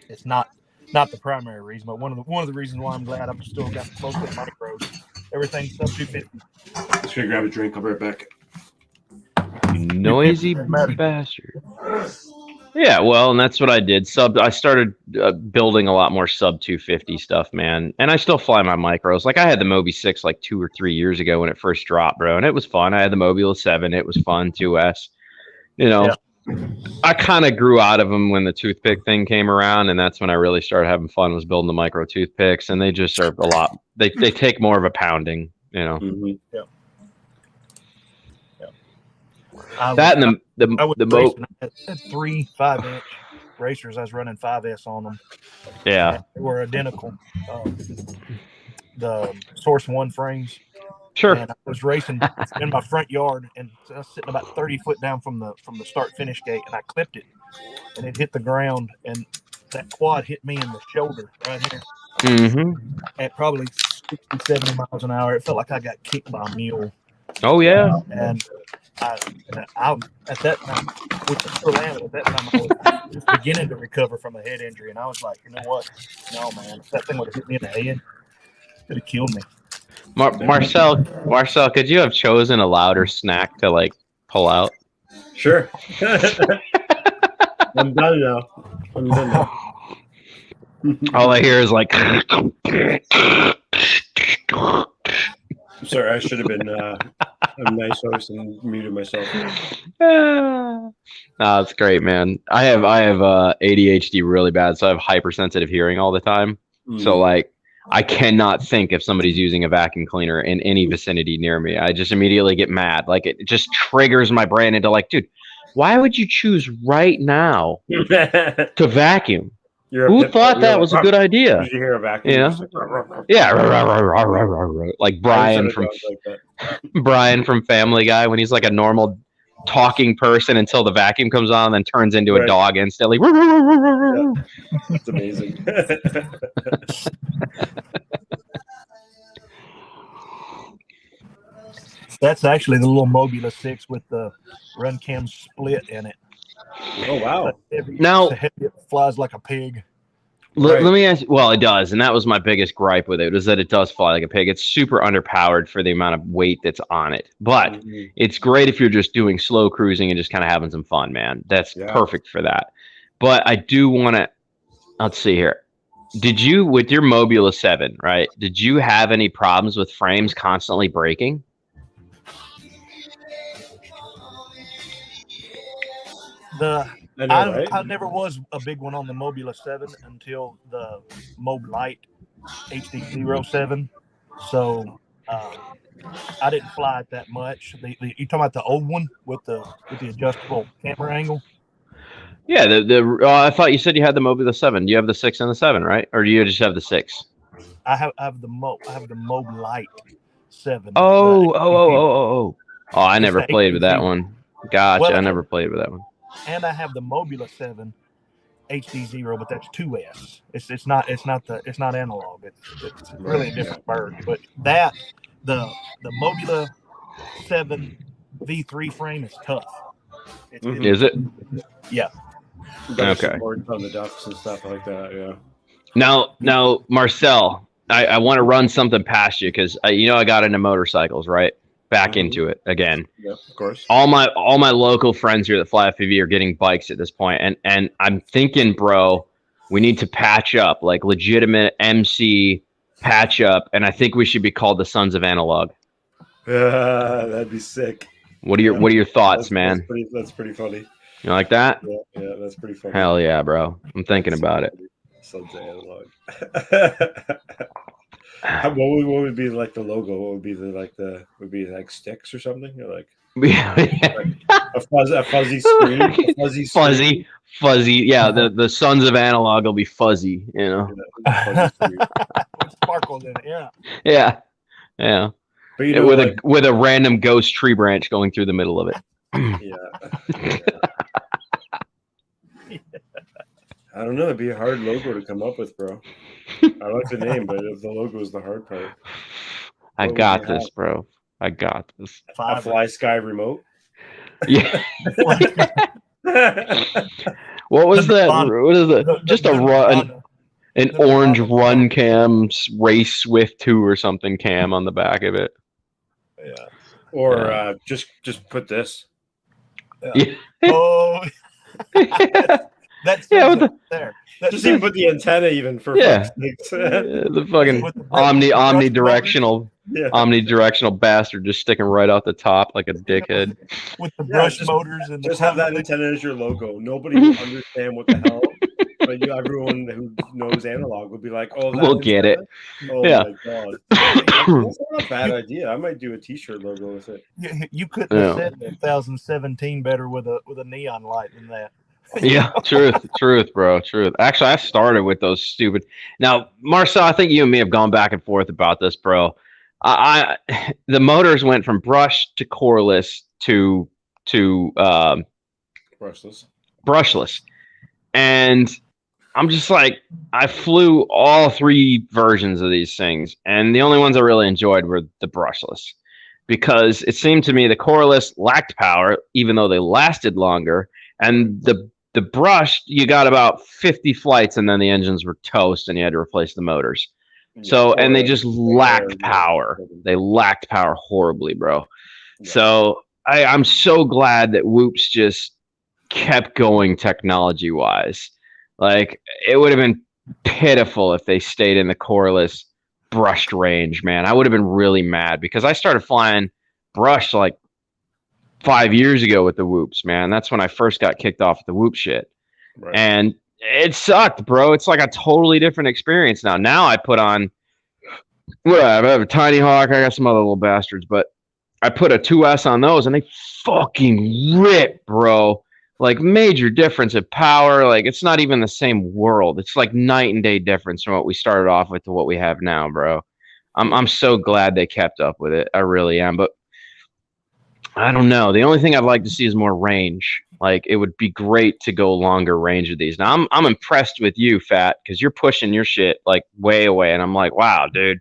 it's not the primary reason, but one of the reasons why I'm glad I've still got most of the micros. Everything's sub 250. Just gonna grab a drink. I'll be right back. You noisy bastard. Yeah, well, and that's what I did. I started building a lot more sub 250 stuff, man. And I still fly my micros. Like, I had the Mobi 6 like 2 or 3 years ago when it first dropped, bro. And it was fun. I had the Mobile 7. It was fun, 2S. You know, I kind of grew out of them when the toothpick thing came around. And that's when I really started having fun, was building the micro toothpicks. And they just are a lot. They take more of a pounding, you know. Mm-hmm. Yeah. That and the I had 3 5-inch racers. I was running 5S on them. Yeah, and they were identical. The Source 1 frames. Sure. And I was racing in my front yard, and I was sitting about 30 foot down from the start finish gate, and I clipped it, and it hit the ground, and that quad hit me in the shoulder right here. Mm-hmm. At probably 60, 70 miles an hour. It felt like I got kicked by a mule. Oh yeah. And I at that time, with the still am, at that time, I was just beginning to recover from a head injury, and I was like, you know what? No, man, if that thing would have hit me in the head, it would have killed me. Marcel, could you have chosen a louder snack to like pull out? Sure. I'm done now. All I hear is like. I'm sorry, I should have been a nice host and muted myself. No, it's great, man. I have ADHD really bad, so I have hypersensitive hearing all the time. So like, I cannot think if somebody's using a vacuum cleaner in any vicinity near me. I just immediately get mad. Like, it just triggers my brain into like, dude, why would you choose right now to vacuum? Who thought that was a good idea? Did you hear a vacuum? Yeah. Like Brian from Family Guy, when he's like a normal talking person until the vacuum comes on and then turns into a dog instantly. Yeah. It's amazing. That's actually the little Mobula 6 with the run cam split in it. Oh wow! Now, it flies like a pig. let me ask. Well, it does, and that was my biggest gripe with it, was that it does fly like a pig. It's super underpowered for the amount of weight that's on it, but Mhm. it's great if you're just doing slow cruising and just kind of having some fun, man. That's Yeah. perfect for that. But I do want to. Let's see here. Did you, with your Mobula 7, right? Did you have any problems with frames constantly breaking? I never was a big one on the Mobula 7 until the Mob Lite HD07. So I didn't fly it that much. You talking about the old one with the adjustable camera angle? Yeah, I thought you said you had the Mobula 7. Do you have the 6 and the 7, right? Or do you just have the 6? I have the Mob Lite 7. Oh! I It's never the played with that HD0. one. Gotcha. Well, I never played with that one. And I have the Mobula 7 HD0, but that's 2S. It's not analog. It's really a different bird. But the Mobula 7 V3 frame is tough. Is it? Yeah. Okay. On the ducks and stuff like that. Yeah. Now, Marcel, I want to run something past you because I got into motorcycles, right? Back into it again. Yep, of course. All my local friends here that fly FPV are getting bikes at this point, and I'm thinking, bro, we need to patch up, like legitimate MC patch up, and I think we should be called the Sons of Analog. That'd be sick. What are your thoughts, man? That's pretty funny. You like that? Yeah, that's pretty funny. Hell yeah, bro! I'm thinking about it. Sons of Analog. What would be like the logo? What would be would be like sticks or something? Or like a fuzzy screen? Fuzzy. Yeah, the Sons of Analog will be fuzzy, you know. Sparkles in it, yeah. Yeah. But you know, with a random ghost tree branch going through the middle of it. Yeah. I don't know. It'd be a hard logo to come up with, bro. I like the name, but the logo is the hard part. I got this, bro. I got this. A Fly Sky remote. Yeah. What was that? What is it? Just a run, an orange run cam, race Swift 2 or something cam on the back of it. Yeah. Or just put this. Yeah. Oh. That's there. Just even put the antenna even for the fucking omnidirectional omnidirectional bastard just sticking right out the top like a dickhead with the brush motors and just have that antenna as your logo. Nobody will understand what the hell, but everyone who knows analog will be like, "Oh, we'll get it." Oh my god, that's not a bad idea. I might do a T-shirt logo with it. You couldn't have said 2017 better with a neon light than that. Yeah, truth, bro, truth. Actually, I started with those stupid. Now, Marcel, I think you and me have gone back and forth about this, bro. The motors went from brush to coreless to brushless, and I'm just like, I flew all 3 versions of these things, and the only ones I really enjoyed were the brushless, because it seemed to me the coreless lacked power, even though they lasted longer, and the brush, you got about 50 flights and then the engines were toast and you had to replace the motors. So, and they just lacked power. They lacked power horribly, bro. Yeah. So I'm so glad that Whoops just kept going technology wise. Like, it would have been pitiful if they stayed in the coreless brushed range, man. I would have been really mad because I started flying brushed like 5 years ago with the Whoops, man. That's when I first got kicked off the Whoop shit. Right. And it sucked, bro. It's like a totally different experience now. Now I put on, I have a Tiny Hawk. I got some other little bastards, but I put a 2S on those and they fucking rip, bro. Like, major difference of power. Like, it's not even the same world. It's like night and day difference from what we started off with to what we have now, bro. I'm so glad they kept up with it. I really am. But I don't know. The only thing I'd like to see is more range. Like, it would be great to go longer range with these. Now, I'm impressed with you, Fat, because you're pushing your shit like way away. And I'm like, wow, dude.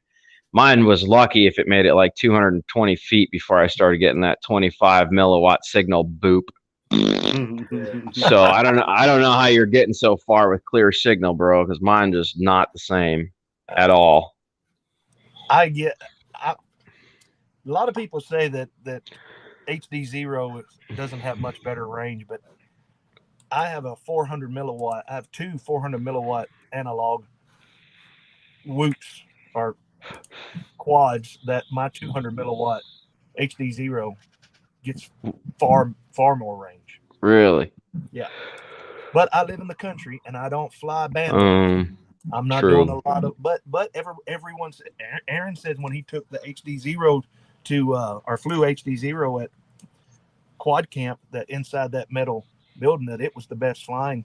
Mine was lucky if it made it like 220 feet before I started getting that 25 milliwatt signal boop. So I don't know. I don't know how you're getting so far with clear signal, bro. Because mine just not the same at all. A lot of people say that HD0 doesn't have much better range, but I have a 400 milliwatt. I have two 400 milliwatt analog whoops or quads that my 200 milliwatt HD0 gets far more range. Really? Yeah. But I live in the country and I don't fly bandits. I'm not doing a lot of, but everyone's. Aaron said when he took the HD0 to or flew HD0 at Quad Camp, that inside that metal building, that it was the best flying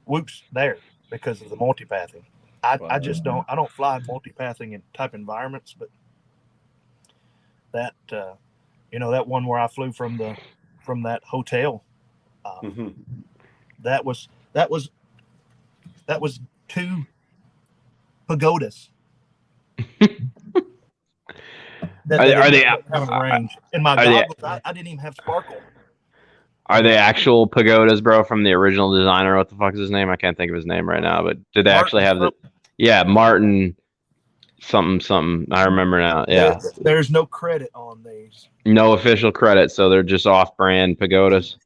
whoops there because of the multipathing. I just don't fly multipathing in type environments, but that that one where I flew from that hotel, that was 2 pagodas. Are they range? In my goggles, I didn't even have sparkle. Are they actual pagodas, bro, from the original designer? What the fuck is his name? I can't think of his name right now. But did they actually have the? Yeah, Martin something. I remember now. Yeah. There's no credit on these. No official credit, so they're just off-brand pagodas.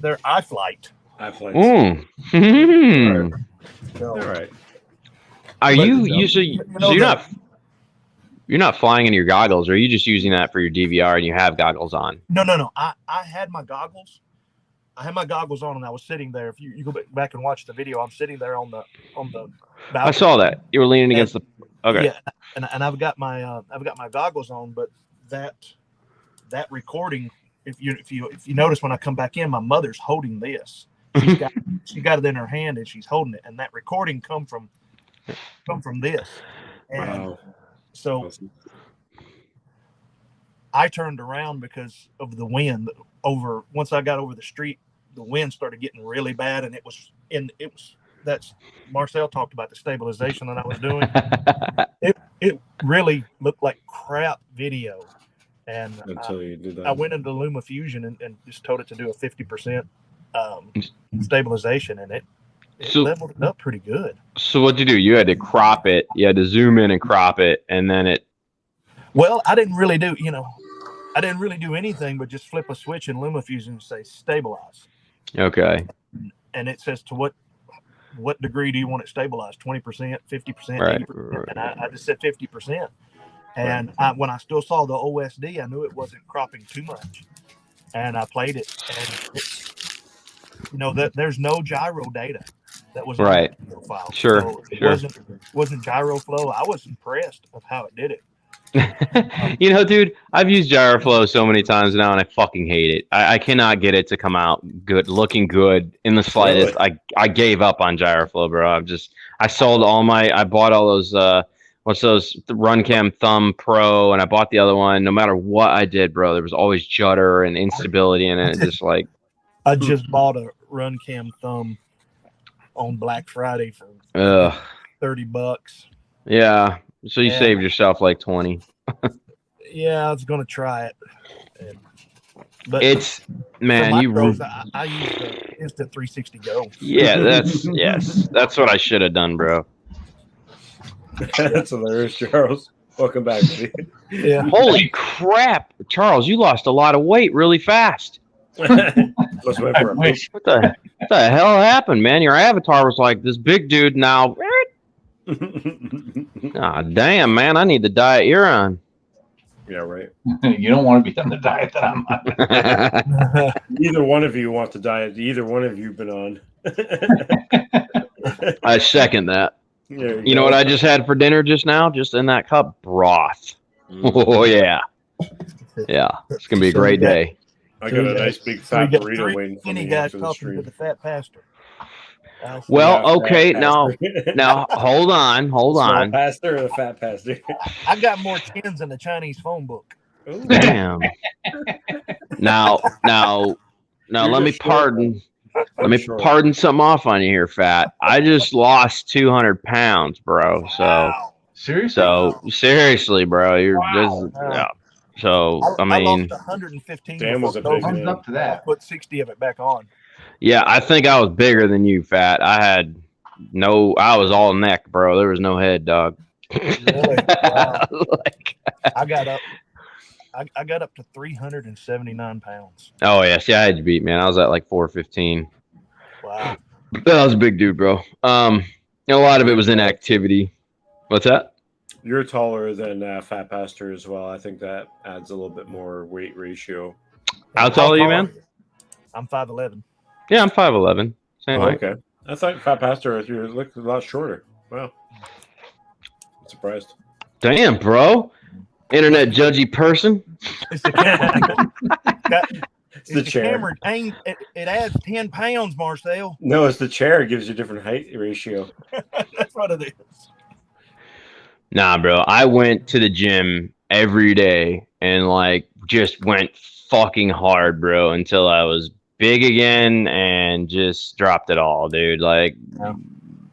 They're iFlight. iFlights. All right. Are you so you're not flying in your goggles, or are you just using that for your DVR and you have goggles on? No. I had my goggles. I had my goggles on and I was sitting there. If you go back and watch the video, I'm sitting there on the balcony. I saw that. You were leaning against the okay. Yeah, and I've got my goggles on, but that recording, if you notice when I come back in, my mother's holding this. She got it in her hand and she's holding it, and that recording come from this. And wow. So I turned around because of the wind. Once I got over the street, the wind started getting really bad, and that's Marcel talked about the stabilization that I was doing. It really looked like crap video. And until you did that. I went into LumaFusion and just told it to do a 50% stabilization, and it leveled it up pretty good. So what'd you do? You had to crop it. You had to zoom in and crop it, and then it. Well, I didn't really do anything but just flip a switch in LumaFusion and say stabilize. Okay. And it says to what degree do you want it stabilized? 20%, 50%, 80%, and I just said 50%. And when I still saw the OSD, I knew it wasn't cropping too much, and I played it, and there's no gyro data that was right. on the file. Sure, so it wasn't gyro flow. I was impressed of how it did it. Dude, I've used Gyroflow so many times now, and I fucking hate it. I cannot get it to come out good, looking good in the slightest. Really? I gave up on Gyroflow, bro. I bought all those. What's those? The RunCam Thumb Pro, and I bought the other one. No matter what I did, bro, there was always judder and instability in it. Just like I just bought a RunCam Thumb on Black Friday for $30. Yeah. So you saved yourself like 20. Yeah, I was gonna try it. But it's man, I use the Instant 360 Go. Yeah, that's what I should have done, bro. That's hilarious, Charles. Welcome back. Yeah. Holy crap, Charles! You lost a lot of weight really fast. What the hell happened, man? Your avatar was like this big dude now. Damn, man! I need the diet you're on. Yeah, right. You don't want to be on the diet that I'm on. Neither one of you want the diet either one of you've been on. I second that. You know what I just had for dinner just now? Just in that cup, broth. Oh yeah, yeah. It's gonna be a great day. I got a nice big fat burrito waiting for me guys after the talking to stream. the fat pastor. Well, okay, now hold on. Small pastor or the fat pastor? I got more tens in the Chinese phone book. Ooh. Damn. Now, let me pardon something off on you here, Fat. I just lost 200 pounds, bro. So seriously, seriously, bro, you're just So I I mean, lost 115 Dan was before a big COVID. Thumbs man. up to I that. put 60 of it back on. yeah, I think I was bigger than you, Fat. I was all neck, bro. There was no head, dog. Really? Wow. Like, I got up. I got up to 379 pounds. oh yeah, see, I had you beat, man. I was at like 415. Wow. That was a big dude, bro. A lot of it was inactivity. What's that? You're taller than Fat Pastor as well. I think that adds a little bit more weight ratio. How tall are you, man? I'm 5'11". Yeah, I'm 5'11". Same Oh, height. okay. I thought Fat Pastor, you looked a lot shorter. Wow. I'm surprised. Damn, bro. Internet judgy person. It's the camera. It's the chair. Camera aimed, it adds 10 pounds, Marcel. No, it's the chair. It gives you a different height ratio. That's what it is. Nah, bro. I went to the gym every day and like just went fucking hard, bro, until I was big again and just dropped it all, dude. Like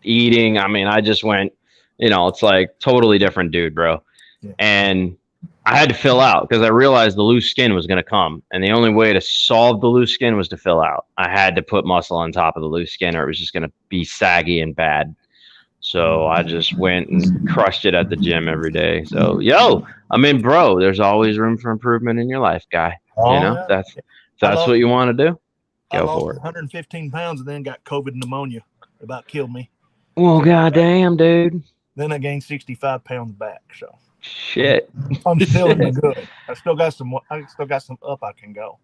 eating. I mean, I just went, it's like totally different dude, bro. Yeah. And I had to fill out because I realized the loose skin was going to come. And the only way to solve the loose skin was to fill out. I had to put muscle on top of the loose skin or it was just going to be saggy and bad. So I just went and crushed it at the gym every day. So, bro, there's always room for improvement in your life, guy. Yeah. That's what you want to do. I Go lost for it. 115 pounds and then got COVID pneumonia. About killed me. Well, goddamn, dude. Then I gained 65 pounds back. So shit. I'm still in the good. I still got some up I can go.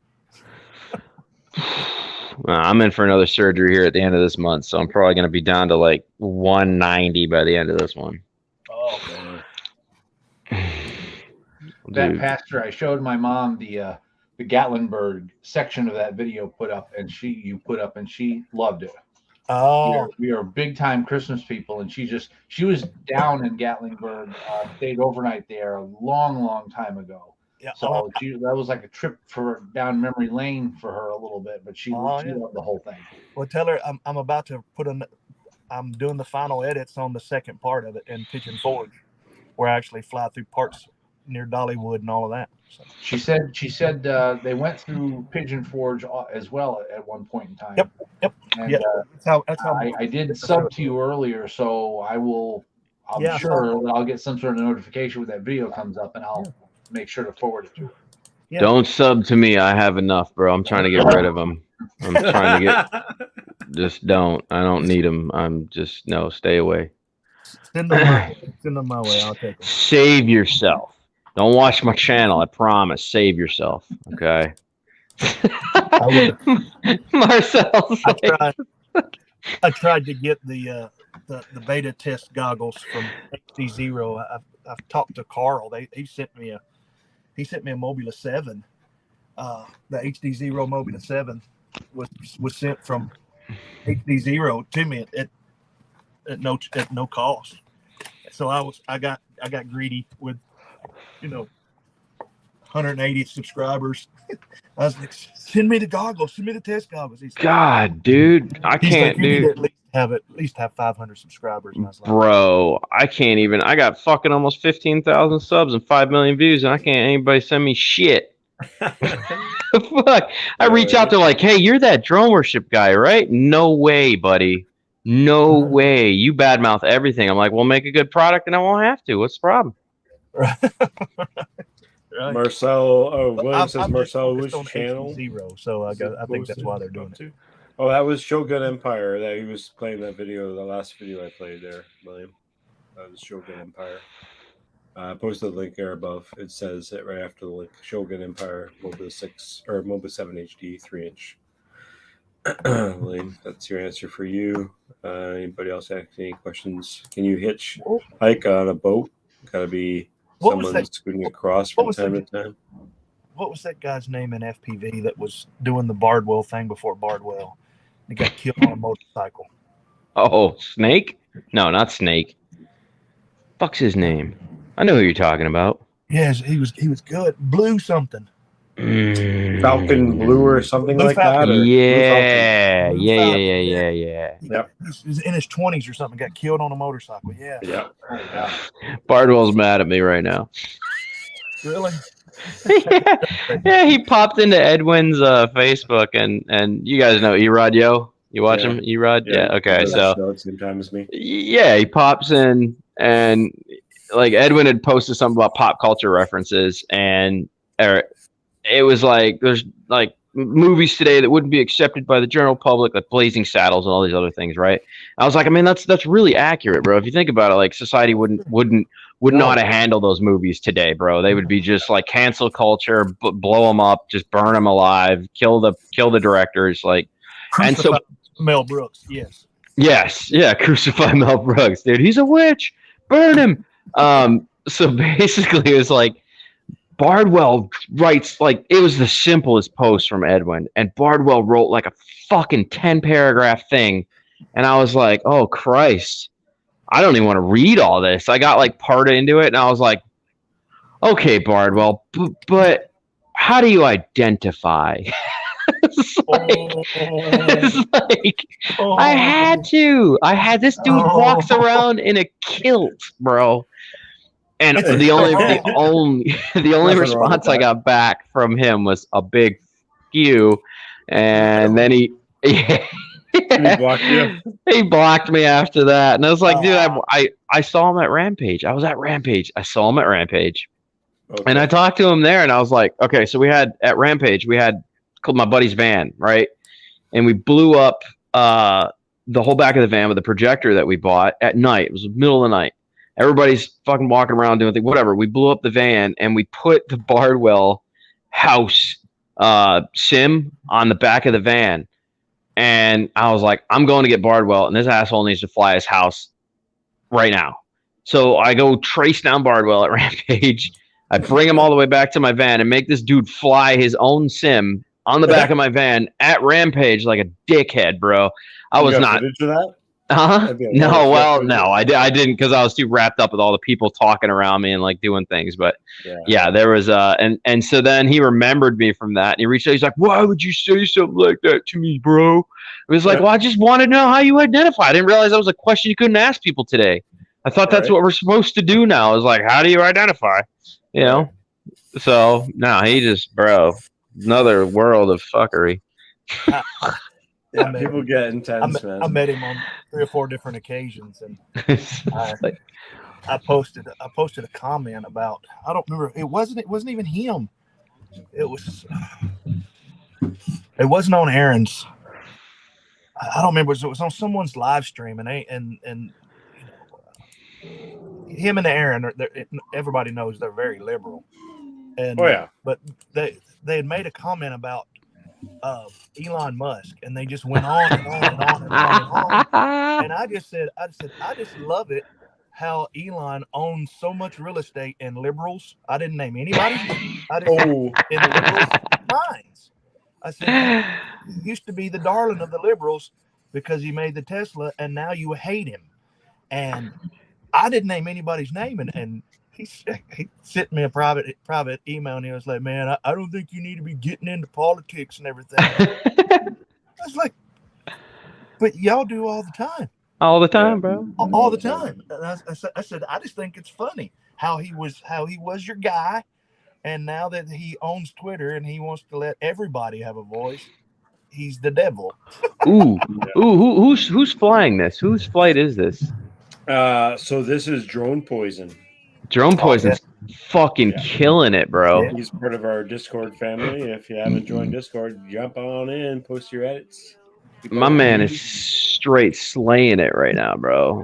Well, I'm in for another surgery here at the end of this month, so I'm probably going to be down to like 190 by the end of this one. Oh, That pastor, I showed my mom the Gatlinburg section of that video you put up, and she loved it. Oh, We are big time Christmas people, and she was down in Gatlinburg, stayed overnight there a long time ago. yeah. So that was like a trip down memory lane for her a little bit, but she loved the whole thing. Well, tell her I'm about to I'm doing the final edits on the second part of it in Pigeon Forge, where I actually fly through parts near Dollywood and all of that. So. She said they went through Pigeon Forge as well at one point in time. Yep. And Yeah. That's how I did sub to you earlier, so I'm sure that I'll get some sort of notification when that video comes up, and I'll make sure to forward it to her. Yeah. Don't sub to me. I have enough, bro. I'm trying to get rid of them. I'm trying to get. Just don't. I don't need them. Stay away. Send them my way. I'll take them. Save yourself. Don't watch my channel. I promise. Save yourself. Okay. Marcel. I tried to get the beta test goggles from HD Zero. I've talked to Carl. He sent me a Mobula 7. The HD Zero Mobula 7 was sent from HD Zero to me at no cost. So I got greedy with 180 subscribers. I was like, send me the goggles, send me the test goggles. He said, God, dude, I can't, dude. At least have 500 subscribers. And I was like, bro, I can't even. I got fucking almost 15,000 subs and 5 million views, and I can't anybody send me shit. Fuck. I reach out to like, hey, you're that drone worship guy, right? No way, buddy. No way. You badmouth everything. I'm like, well, make a good product and I won't have to. What's the problem? Right. Marcel, William says Marcel was channel Zero, so I think that's why they're doing it. Oh, that was Shogun Empire that he was playing that video, the last video I played there, William. That was Shogun Empire. I posted the link there above. It says it right after the link. Shogun Empire, Mobile 6 or Mobile 7 HD 3-inch. William, that's your answer for you. Anybody else have any questions? Can you hike on a boat? Gotta be someone scooting across from time to time. What was that guy's name in FPV that was doing the Bardwell thing before Bardwell? He got killed on a motorcycle. Oh, Snake? No, not Snake. Fuck's his name? I know who you're talking about. Yes, he was good. Blue something. Falcon Blue or something Blue like Falcon. that? Or Yeah. Blue Yeah. Yep. He was in his 20s or something. Got killed on a motorcycle. Yeah. Yeah. Bardwell's mad at me right now. Really? Yeah, he popped into Edwin's Facebook, and you guys know Erod Yo. You watch him, Erod? Yeah. Okay. So show at the same time as me. yeah, he pops in, and like Edwin had posted something about pop culture references, and it was like there's like movies today that wouldn't be accepted by the general public, like Blazing Saddles and all these other things, right? I was like, I mean, that's really accurate, bro. If you think about it, like society would know how to handle those movies today, bro. They would be just like cancel culture, blow them up, just burn them alive, kill the directors, like. And so Mel Brooks, yes. Yes, yeah, crucify Mel Brooks, dude. He's a witch. Burn him. So basically, it was like Bardwell writes like it was the simplest post from Edwin, and Bardwell wrote like a fucking 10-paragraph thing, and I was like, oh Christ, I don't even want to read all this. I got like part into it, and I was like, okay, Bardwell, but how do you identify? It's like I had this dude walks around in a kilt, bro. And the only response I got back from him was a big "you," and then he blocked you? He blocked me after that, and I was like, dude, I saw him at Rampage. I was at Rampage. I saw him at Rampage, and I talked to him there, and I was like, okay, so at Rampage we had my buddy's van, right, and we blew up the whole back of the van with a projector that we bought at night. It was the middle of the night. Everybody's fucking walking around doing things, whatever. We blew up the van and we put the Bardwell house sim on the back of the van. And I was like, I'm going to get Bardwell, and this asshole needs to fly his house right now. So I go trace down Bardwell at Rampage. I bring him all the way back to my van and make this dude fly his own sim on the back of my van at Rampage like a dickhead, bro. I was not. Footage of that? No, well, no, I didn't, because I was too wrapped up with all the people talking around me and like doing things. But yeah, there was and so then he remembered me from that, and he reached out. He's like, "Why would you say something like that to me, bro?" It was like, "Well, I just wanted to know how you identify. I didn't realize that was a question you couldn't ask people today. I thought that's what we're supposed to do now. I was like, how do you identify? You know?" So no, he just, bro, another world of fuckery. Yeah, people get intense, man. I met him on 3 or 4 different occasions, and I posted a comment about, I don't remember, it wasn't even him. It wasn't on Aaron's. I don't remember. It was on someone's live stream, and him and Aaron, everybody knows they're very liberal. And but they had made a comment about Elon Musk, and they just went on and on and on and on and on. And I just said, I just love it how Elon owns so much real estate and liberals. I didn't name anybody. I just in the liberals' minds. I said, he used to be the darling of the liberals because he made the Tesla, and now you hate him. And I didn't name anybody's name, and he sent me a private email, and he was like, "Man, I don't think you need to be getting into politics and everything." I was like, "But y'all do all the time." All the time, bro. All the time. And I said, I just think it's funny how he was your guy, and now that he owns Twitter and he wants to let everybody have a voice, he's the devil. Ooh, who's flying this? Whose flight is this? So this is Drone Poison. Drone Poison's fucking killing it, bro. He's part of our Discord family. If you haven't joined Discord, jump on in, post your edits. My man is straight slaying it right now, bro.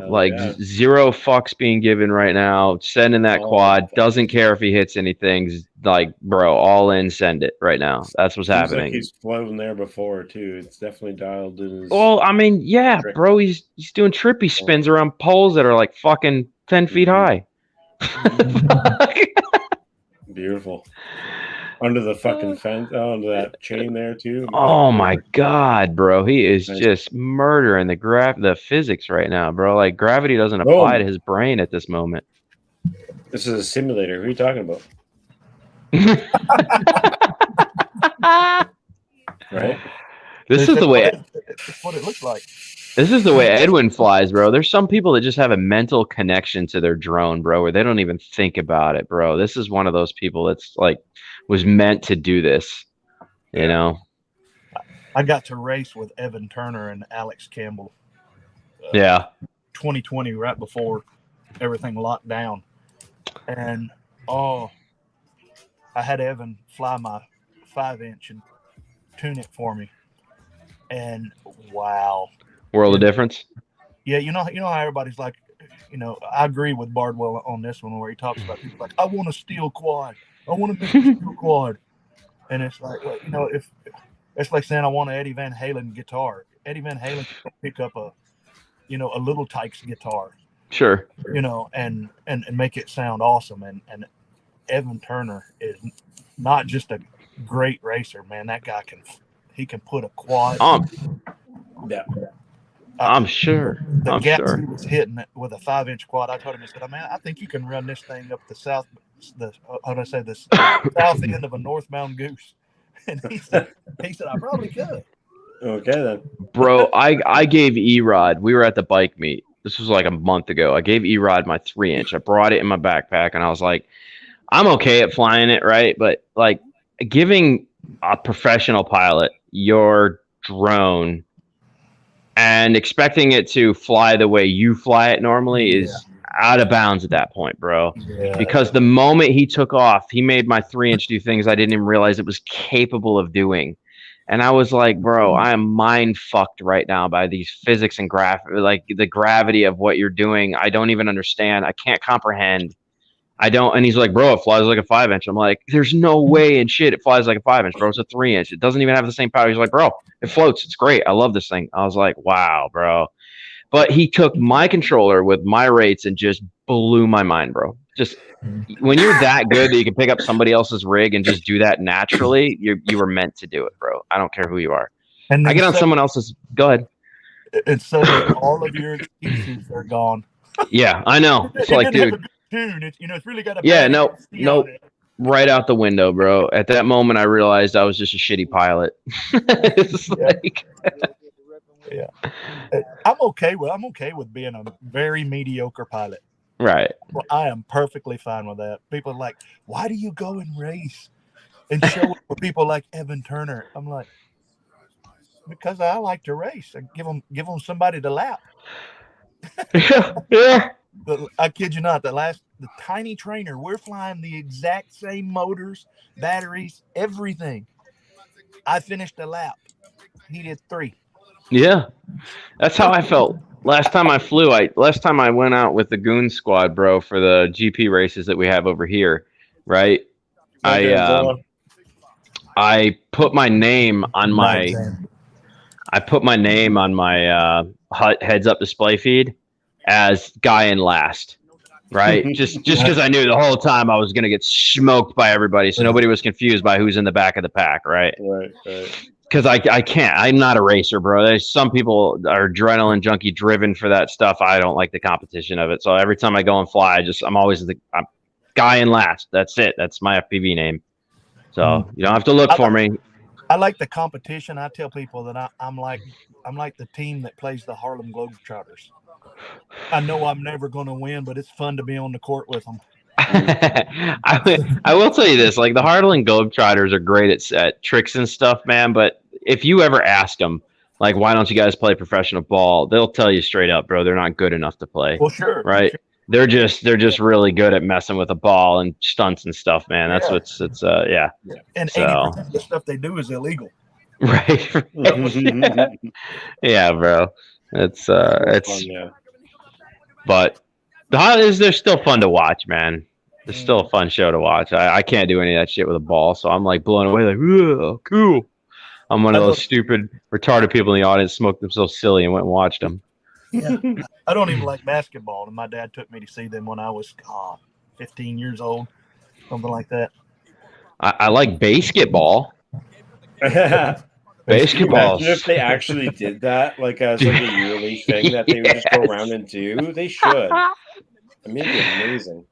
Zero fucks being given right now. Sending that quad. Doesn't care if he hits anything. Like, bro, all in, send it right now. That's what's happening. Like he's flown there before too. It's definitely dialed in. His I mean, yeah, bro. He's doing trippy spins around poles that are like fucking 10 feet high. Beautiful. Under the fucking fence, under that chain there too. Oh my god, bro! He is just murdering the physics right now, bro. Like gravity doesn't apply to his brain at this moment. This is a simulator. Who are you talking about? Right. This is the way. That's what it looks like. This is the way Edwin flies, bro. There's some people that just have a mental connection to their drone, bro, where they don't even think about it, bro. This is one of those people that's like, was meant to do this. You know? I got to race with Evan Turner and Alex Campbell. Yeah. 2020, right before everything locked down, and I had Evan fly my 5-inch and tune it for me, and wow, World of difference. Yeah, you know how everybody's like, I agree with Bardwell on this one where he talks about people like, I want a steel quad, I want a steel quad, and it's like, if it's like saying I want an Eddie Van Halen guitar. Eddie Van Halen can pick up a Little Tykes guitar, sure, and make it sound awesome. And Evan Turner is not just a great racer, man. That guy can put a quad. Yeah. I'm sure. The I'm gaps sure. he was hitting with a 5-inch quad, I told him, I said, man, I think you can run this thing up the south end of a northbound goose. And he said, I probably could. Okay then. Bro, I gave Erod, we were at the bike meet. This was like a month ago. I gave Erod my 3-inch. I brought it in my backpack and I was like, I'm okay at flying it, right? But like giving a professional pilot your drone and expecting it to fly the way you fly it normally is out of bounds at that point, bro. Yeah. Because the moment he took off, he made my 3-inch do things I didn't even realize it was capable of doing. And I was like, bro, I am mind fucked right now by these physics and like the gravity of what you're doing. I don't even understand. I can't comprehend. I don't. And he's like, bro, it flies like a 5-inch. I'm like, there's no way in shit it flies like a 5-inch, bro. It's a 3-inch. It doesn't even have the same power. He's like, bro, it floats. It's great. I love this thing. I was like, wow, bro. But he took my controller with my rates and just blew my mind, bro. Just when you're that good that you can pick up somebody else's rig and just do that naturally, you were meant to do it, bro. I don't care who you are. And I get on someone else's. Go ahead. And so that all of your excuses are gone. Yeah, I know. It's like, dude. It's really got a nope. Right out the window, bro. At that moment, I realized I was just a shitty pilot. It's like, yeah. I'm okay with being a very mediocre pilot. Right. Well, I am perfectly fine with that. People are like, why do you go and race and show it for people like Evan Turner? I'm like, because I like to race and give them somebody to lap. Yeah. I kid you not, the tiny trainer, we're flying the exact same motors, batteries, everything. I finished a lap. He did 3. Yeah. That's how I felt. Last time I went out with the Goon Squad, bro, for the GP races that we have over here, right? I put my name on my heads up display feed as guy in last, right? just because I knew the whole time I was gonna get smoked by everybody, so nobody was confused by who's in the back of the pack, right? Right. Because I can't. I'm not a racer, bro. There's some people are adrenaline junkie driven for that stuff. I don't like the competition of it. So every time I go and fly, I'm always I'm guy in last. That's it. That's my FPV name. So you don't have to look for me. I like the competition. I tell people that I'm like the team that plays the Harlem Globetrotters. I know I'm never going to win, but it's fun to be on the court with them. I will tell you this: like the Harlem Globetrotters are great at tricks and stuff, man. But if you ever ask them, like, why don't you guys play professional ball? They'll tell you straight up, bro. They're not good enough to play. Well, sure, right? Sure. They're just really good at messing with a ball and stunts and stuff, man. That's yeah. And 80% of the stuff they do is illegal. Right. Yeah, bro. It's fun, yeah. But they're still fun to watch, man. It's still a fun show to watch. I can't do any of that shit with a ball, so I'm like blown away, like, "Ooh, cool." I'm one of those stupid, retarded people in the audience smoked themselves silly and went and watched them. Yeah. I don't even like basketball, and my dad took me to see them when I was 15 years old, something like that. I like basketball. Basketball. Imagine if they actually did that, like as like a yearly thing that they would just go around and do. They should. It may be amazing.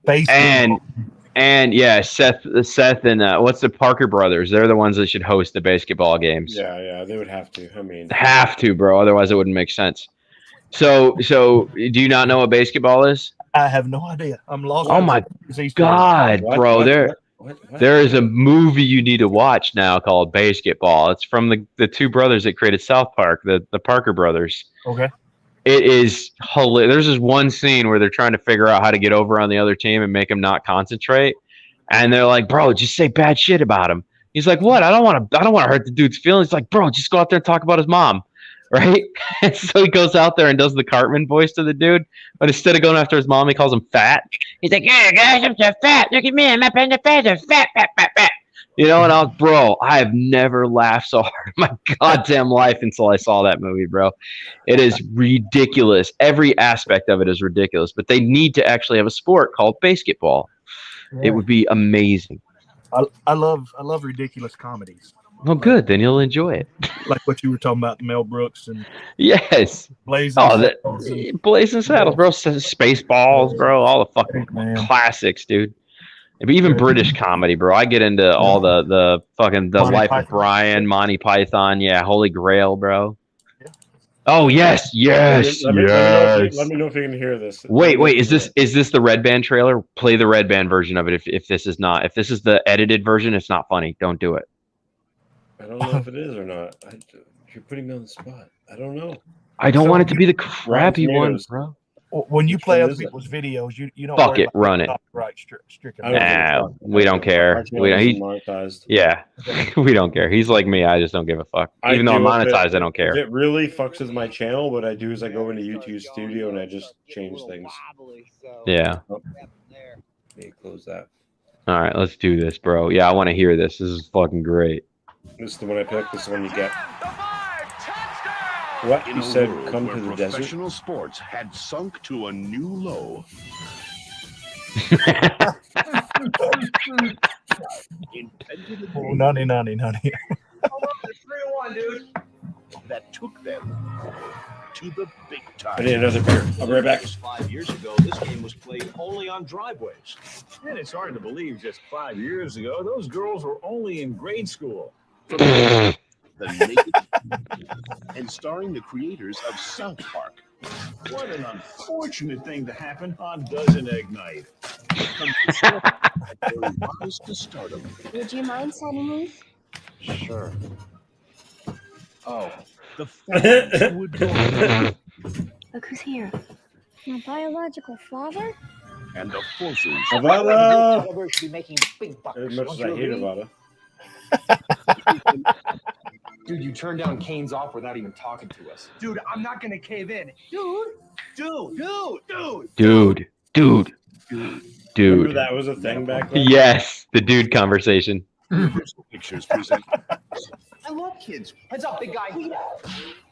And yeah, Seth, and what's the Parker brothers? They're the ones that should host the basketball games. Yeah, they would have to. I mean, have to, bro. Otherwise, it wouldn't make sense. So do you not know what basketball is? I have no idea. I'm lost. Oh my God, bro! What? There is a movie you need to watch now called Basketball. It's from the two brothers that created South Park, the Parker brothers. Okay. It is hilarious. There's this one scene where they're trying to figure out how to get over on the other team and make him not concentrate. And they're like, bro, just say bad shit about him. He's like, what? I don't want to hurt the dude's feelings. He's like, bro, just go out there and talk about his mom. Right? And so he goes out there and does the Cartman voice to the dude. But instead of going after his mom, he calls him fat. He's like, yeah, guys, I'm so fat. Look at me. I'm up in the face. I'm fat, fat, fat, fat. You know, and I was, bro, I have never laughed so hard in my goddamn life until I saw that movie, bro. It is ridiculous. Every aspect of it is ridiculous. But they need to actually have a sport called basketball. Yeah. It would be amazing. I love ridiculous comedies. Well, good. Then you'll enjoy it. Like what you were talking about, Mel Brooks and Yes. Blazing Saddles. Blazing Saddles, bro. Spaceballs, bro. All the fucking classics, dude. Even British comedy, bro. I get into all the fucking Monty Life Python. of Brian, Monty Python. Yeah, Holy Grail, bro. Oh yes. Let me know if you can hear this. Wait. Is this the Red Band trailer? Play the Red Band version of it. If this is the edited version, it's not funny. Don't do it. I don't know if it is or not. You're putting me on the spot. I don't know. I don't want it to be the crappy one, bro. When you play other people's videos, you don't Fuck worry it, about run it. copyright stricken. Nah, we don't care. Yeah, we don't care. He's like me. I just don't give a fuck. Even though I'm monetized, I don't care. It really fucks with my channel. What I do is I go into YouTube Studio and I just change things. Yeah. Oh. Let me close that. All right, let's do this, bro. Yeah, I want to hear this. This is fucking great. This is the one I picked. This is the one you get. What? You said come to the desert? Professional sports had sunk to a new low. Oh, nunny. That took them to the big time. I need another beer. I'll be right back. 5 years ago, this game was played only on driveways. And it's hard to believe just 5 years ago, those girls were only in grade school. The naked and starring the creators of South Park. What an unfortunate thing to happen on Dozen Egg Night. Their rise to stardom. Would you mind signing these? Sure. Oh, The fans would go. Look who's here. My biological father? And the forces. Avada! should be making big bucks. As much as I hate Avada. Dude, you turned down Kane's off without even talking to us. Dude, I'm not gonna cave in. Dude. Remember that was a thing back then? Yes, the dude conversation. Universal Pictures present. I love kids. Heads up, big guy.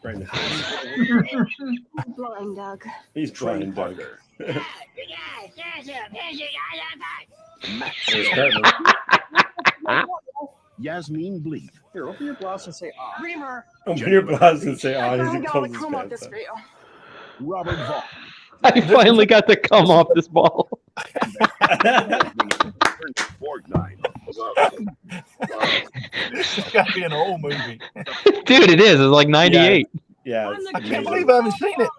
Right now. Blind Doug. He's blind, Doug. There's Cartman. Yasmin Bleeth. Here, open your blouse and say ah. Reamer. Open your blouse and say, oh, I he got pulls to his come up pants this up. for you. Robert Vaughn. I finally got to come off this ball. Fortnite. This has got to be an old movie. Dude, it is. It's like 98. Yeah, it's I can't amazing. believe I haven't seen it.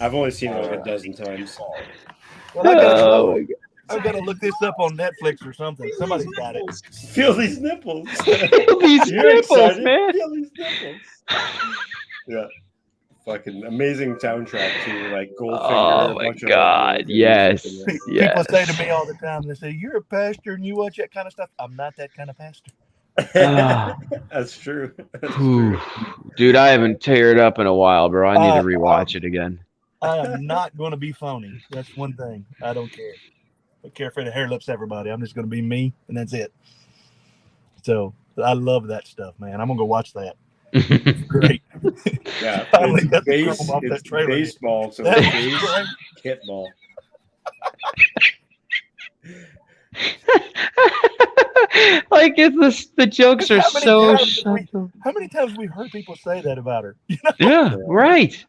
I've only seen it like a dozen times. Well, I've got to look this up on Netflix or something. Somebody's got it. Feel these nipples. Feel these You're nipples, excited? man. Feel these nipples. Yeah. Fucking amazing soundtrack too, like Goldfinger. Oh a my bunch of God, other yes. things. People say to me all the time, they say, "You're a pastor and you watch that kind of stuff." I'm not that kind of pastor. That's true. That's Ooh. true. Dude, I haven't teared up in a while, bro. I need to rewatch it again. I am not going to be phony. That's one thing. I don't care. I don't care if it hair lips everybody. I'm just going to be me, and that's it. So I love that stuff, man. I'm going to go watch that. Great. Yeah, Finally it's, got the chrome off it's that trailer. baseball, so That's it's great. kickball. Like the jokes are so. How many times have we heard people say that about her? Yeah, right.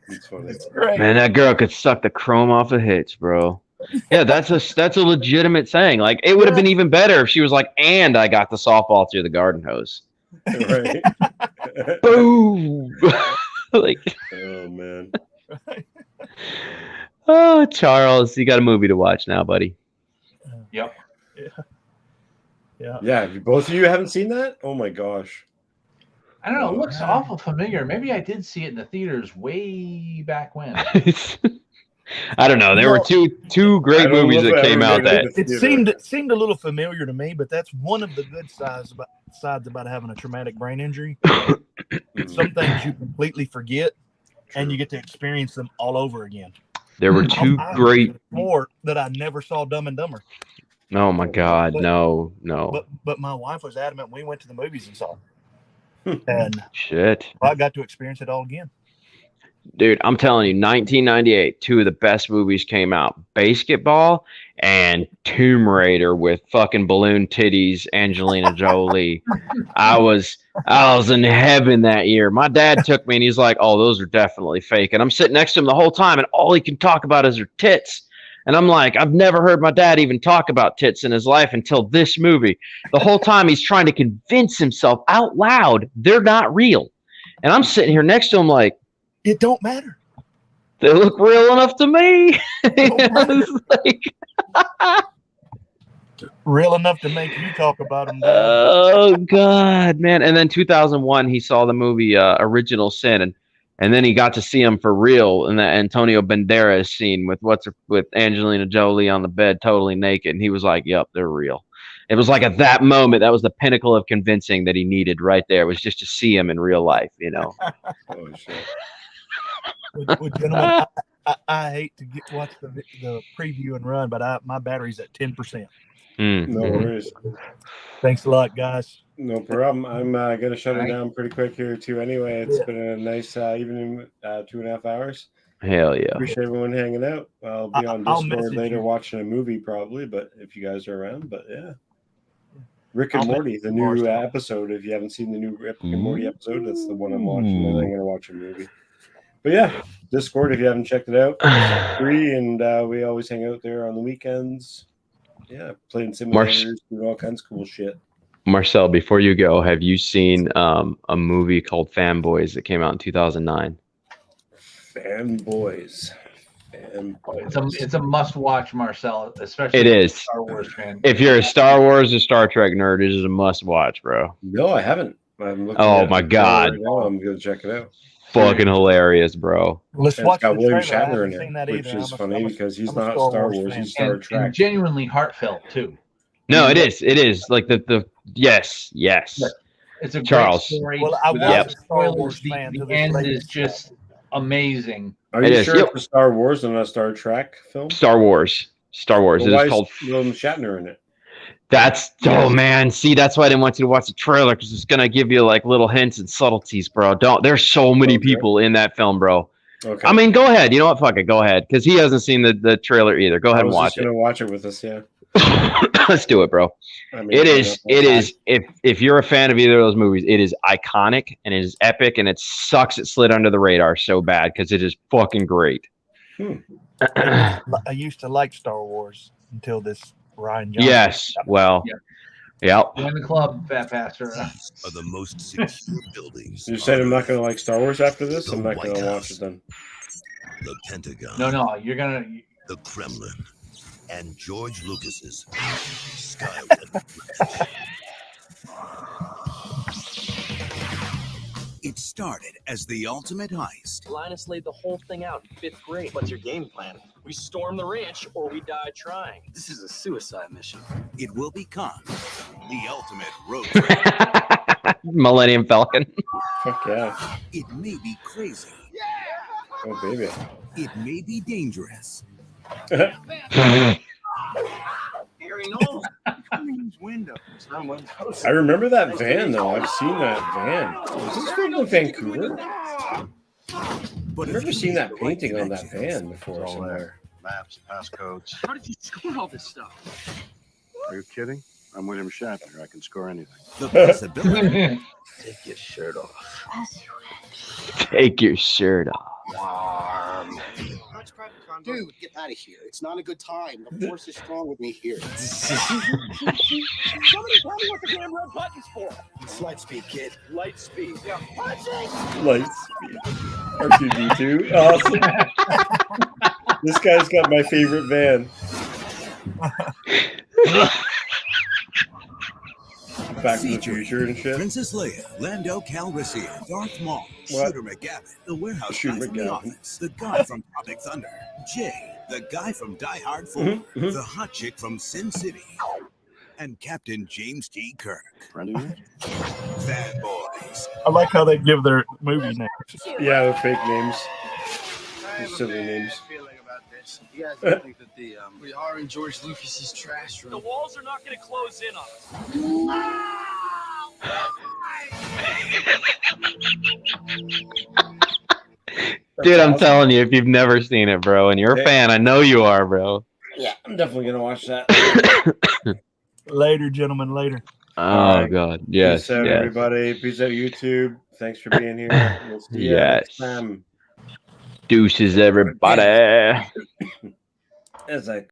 It's funny. It's great. Man, that girl could suck the chrome off of hits, bro. Yeah, that's a legitimate saying. Like, it would have been even better if she was like, "And I got the softball through the garden hose." Right. Boom. Like, Oh man. Oh, Charles, you got a movie to watch now, buddy. Yep. Yeah. Yeah, both of you haven't seen that? Oh my gosh. I don't know. It looks awful familiar. Maybe I did see it in the theaters way back when. I don't know. There were two great movies that came out that It seemed a little familiar to me, but that's one of the good sides about having a traumatic brain injury. Some things you completely forget, and you get to experience them all over again. There were two great. More that I never saw Dumb and Dumber. Oh my God, no. But my wife was adamant. We went to the movies and saw it. And shit, I got to experience it all again. Dude, I'm telling you, 1998, two of the best movies came out: Basketball and Tomb Raider with fucking balloon titties, Angelina Jolie. I was in heaven that year. My dad took me and he's like, "Oh, those are definitely fake." And I'm sitting next to him the whole time, and all he can talk about is her tits. And I'm like, I've never heard my dad even talk about tits in his life until this movie. The whole time he's trying to convince himself out loud they're not real. And I'm sitting here next to him like, it don't matter. They look real enough to me. Real enough to make you talk about them. Oh God, man! And then 2001, he saw the movie Original Sin, and then he got to see him for real in that Antonio Banderas scene with Angelina Jolie on the bed, totally naked, and he was like, "Yep, they're real." It was like at that moment, that was the pinnacle of convincing that he needed right there. It was just to see him in real life, you know. Oh shit. Well, gentlemen, I hate to watch the preview and run, but my battery's at 10%. No worries. Thanks a lot, guys. No problem. I'm gonna shut it down pretty quick here too. Anyway, it's been a nice evening, 2.5 hours. Hell yeah! Appreciate everyone hanging out. I'll be on Discord later watching a movie probably, but if you guys are around, but yeah. Rick and Morty, the new episode. If you haven't seen the new Rick and Morty episode, that's the one I'm watching. And I'm gonna watch a movie. But yeah, Discord, if you haven't checked it out, it's free, and we always hang out there on the weekends. Yeah, playing simulators, doing all kinds of cool shit. Marcel, before you go, have you seen a movie called Fanboys that came out in 2009? Fanboys. It's a must-watch, Marcel, especially it is. If you're a Star Wars fan. If you're a Star Wars or Star Trek nerd, it is a must-watch, bro. No, I haven't. Oh my God! Right now. I'm gonna check it out. Fucking hilarious, bro. Let's watch got William trailer. Shatner in it, which is funny because he's not Star Wars, he's Star Trek. And genuinely heartfelt too. No, it is. It is like the yes. It's a Charles. great story. Well, I was a Star Wars fan. The end is just amazing. Are you sure it's Star Wars and not a Star Trek film? Star Wars. Well, it is called William Shatner in it. Oh man, see, that's why I didn't want you to watch the trailer, because it's gonna give you like little hints and subtleties, bro. There's so many people in that film, bro. Okay. I mean, go ahead. You know what? Fuck it. Go ahead, because he hasn't seen the trailer either. Go ahead and watch it. Gonna watch it with us, yeah. Let's do it, bro. I mean, it is. If you're a fan of either of those movies, it is iconic and it is epic, and it sucks it slid under the radar so bad because it is fucking great. I used to like Star Wars until this Ryan Johnson. Yes. Well. Yeah. Join the club, Fat Pastor. Are the most secure buildings. You said I'm not going to like Star Wars after this? I'm not going to watch it then. The Pentagon. No, you're going to. The Kremlin. And George Lucas's Skywalker. It started as the ultimate heist. Linus laid the whole thing out in 5th grade. What's your game plan? We storm the ranch or we die trying. This is a suicide mission. It will become the ultimate road trip. Millennium Falcon. Fuck yeah. It may be crazy. Oh, baby. It may be dangerous. I remember that van, though. I've seen that van. Was this filmed in Vancouver? I've never seen that painting on that van before somewhere. Maps, passcodes. How did you score all this stuff? Are you kidding? I'm William Shatner. I can score anything. The possibility. Take your shirt off. Take your shirt off. Dude, get out of here. It's not a good time. The force is strong with me here. Somebody tell me what the damn red button's for. It's light speed, kid. Light speed. Yeah. Punching! Light speed. R2D2. Awesome. This guy's got my favorite van. Back to the Future and shit. Princess Leia, Lando Calrissian, Darth Maul, What? Shooter McGavin, the warehouse Shooter guy from The McGavin. Office, the guy from Tropic Thunder, Jay, the guy from Die Hard 4, the hot chick from Sin City, and Captain James T. Kirk. Fanboys. I like how they give their movie names. Yeah, they're fake names. They're silly names. You guys don't think that we are in George Lucas's trash room? The walls are not going to close in on us. Dude, I'm telling you, if you've never seen it, bro, and you're a fan, I know you are, bro. Yeah, I'm definitely gonna watch that. Later, gentlemen. Later. Oh God, yes, Peace out, yes. everybody. Peace out, YouTube. Thanks for being here. We'll see you next Yes. time. Deuces, everybody. As I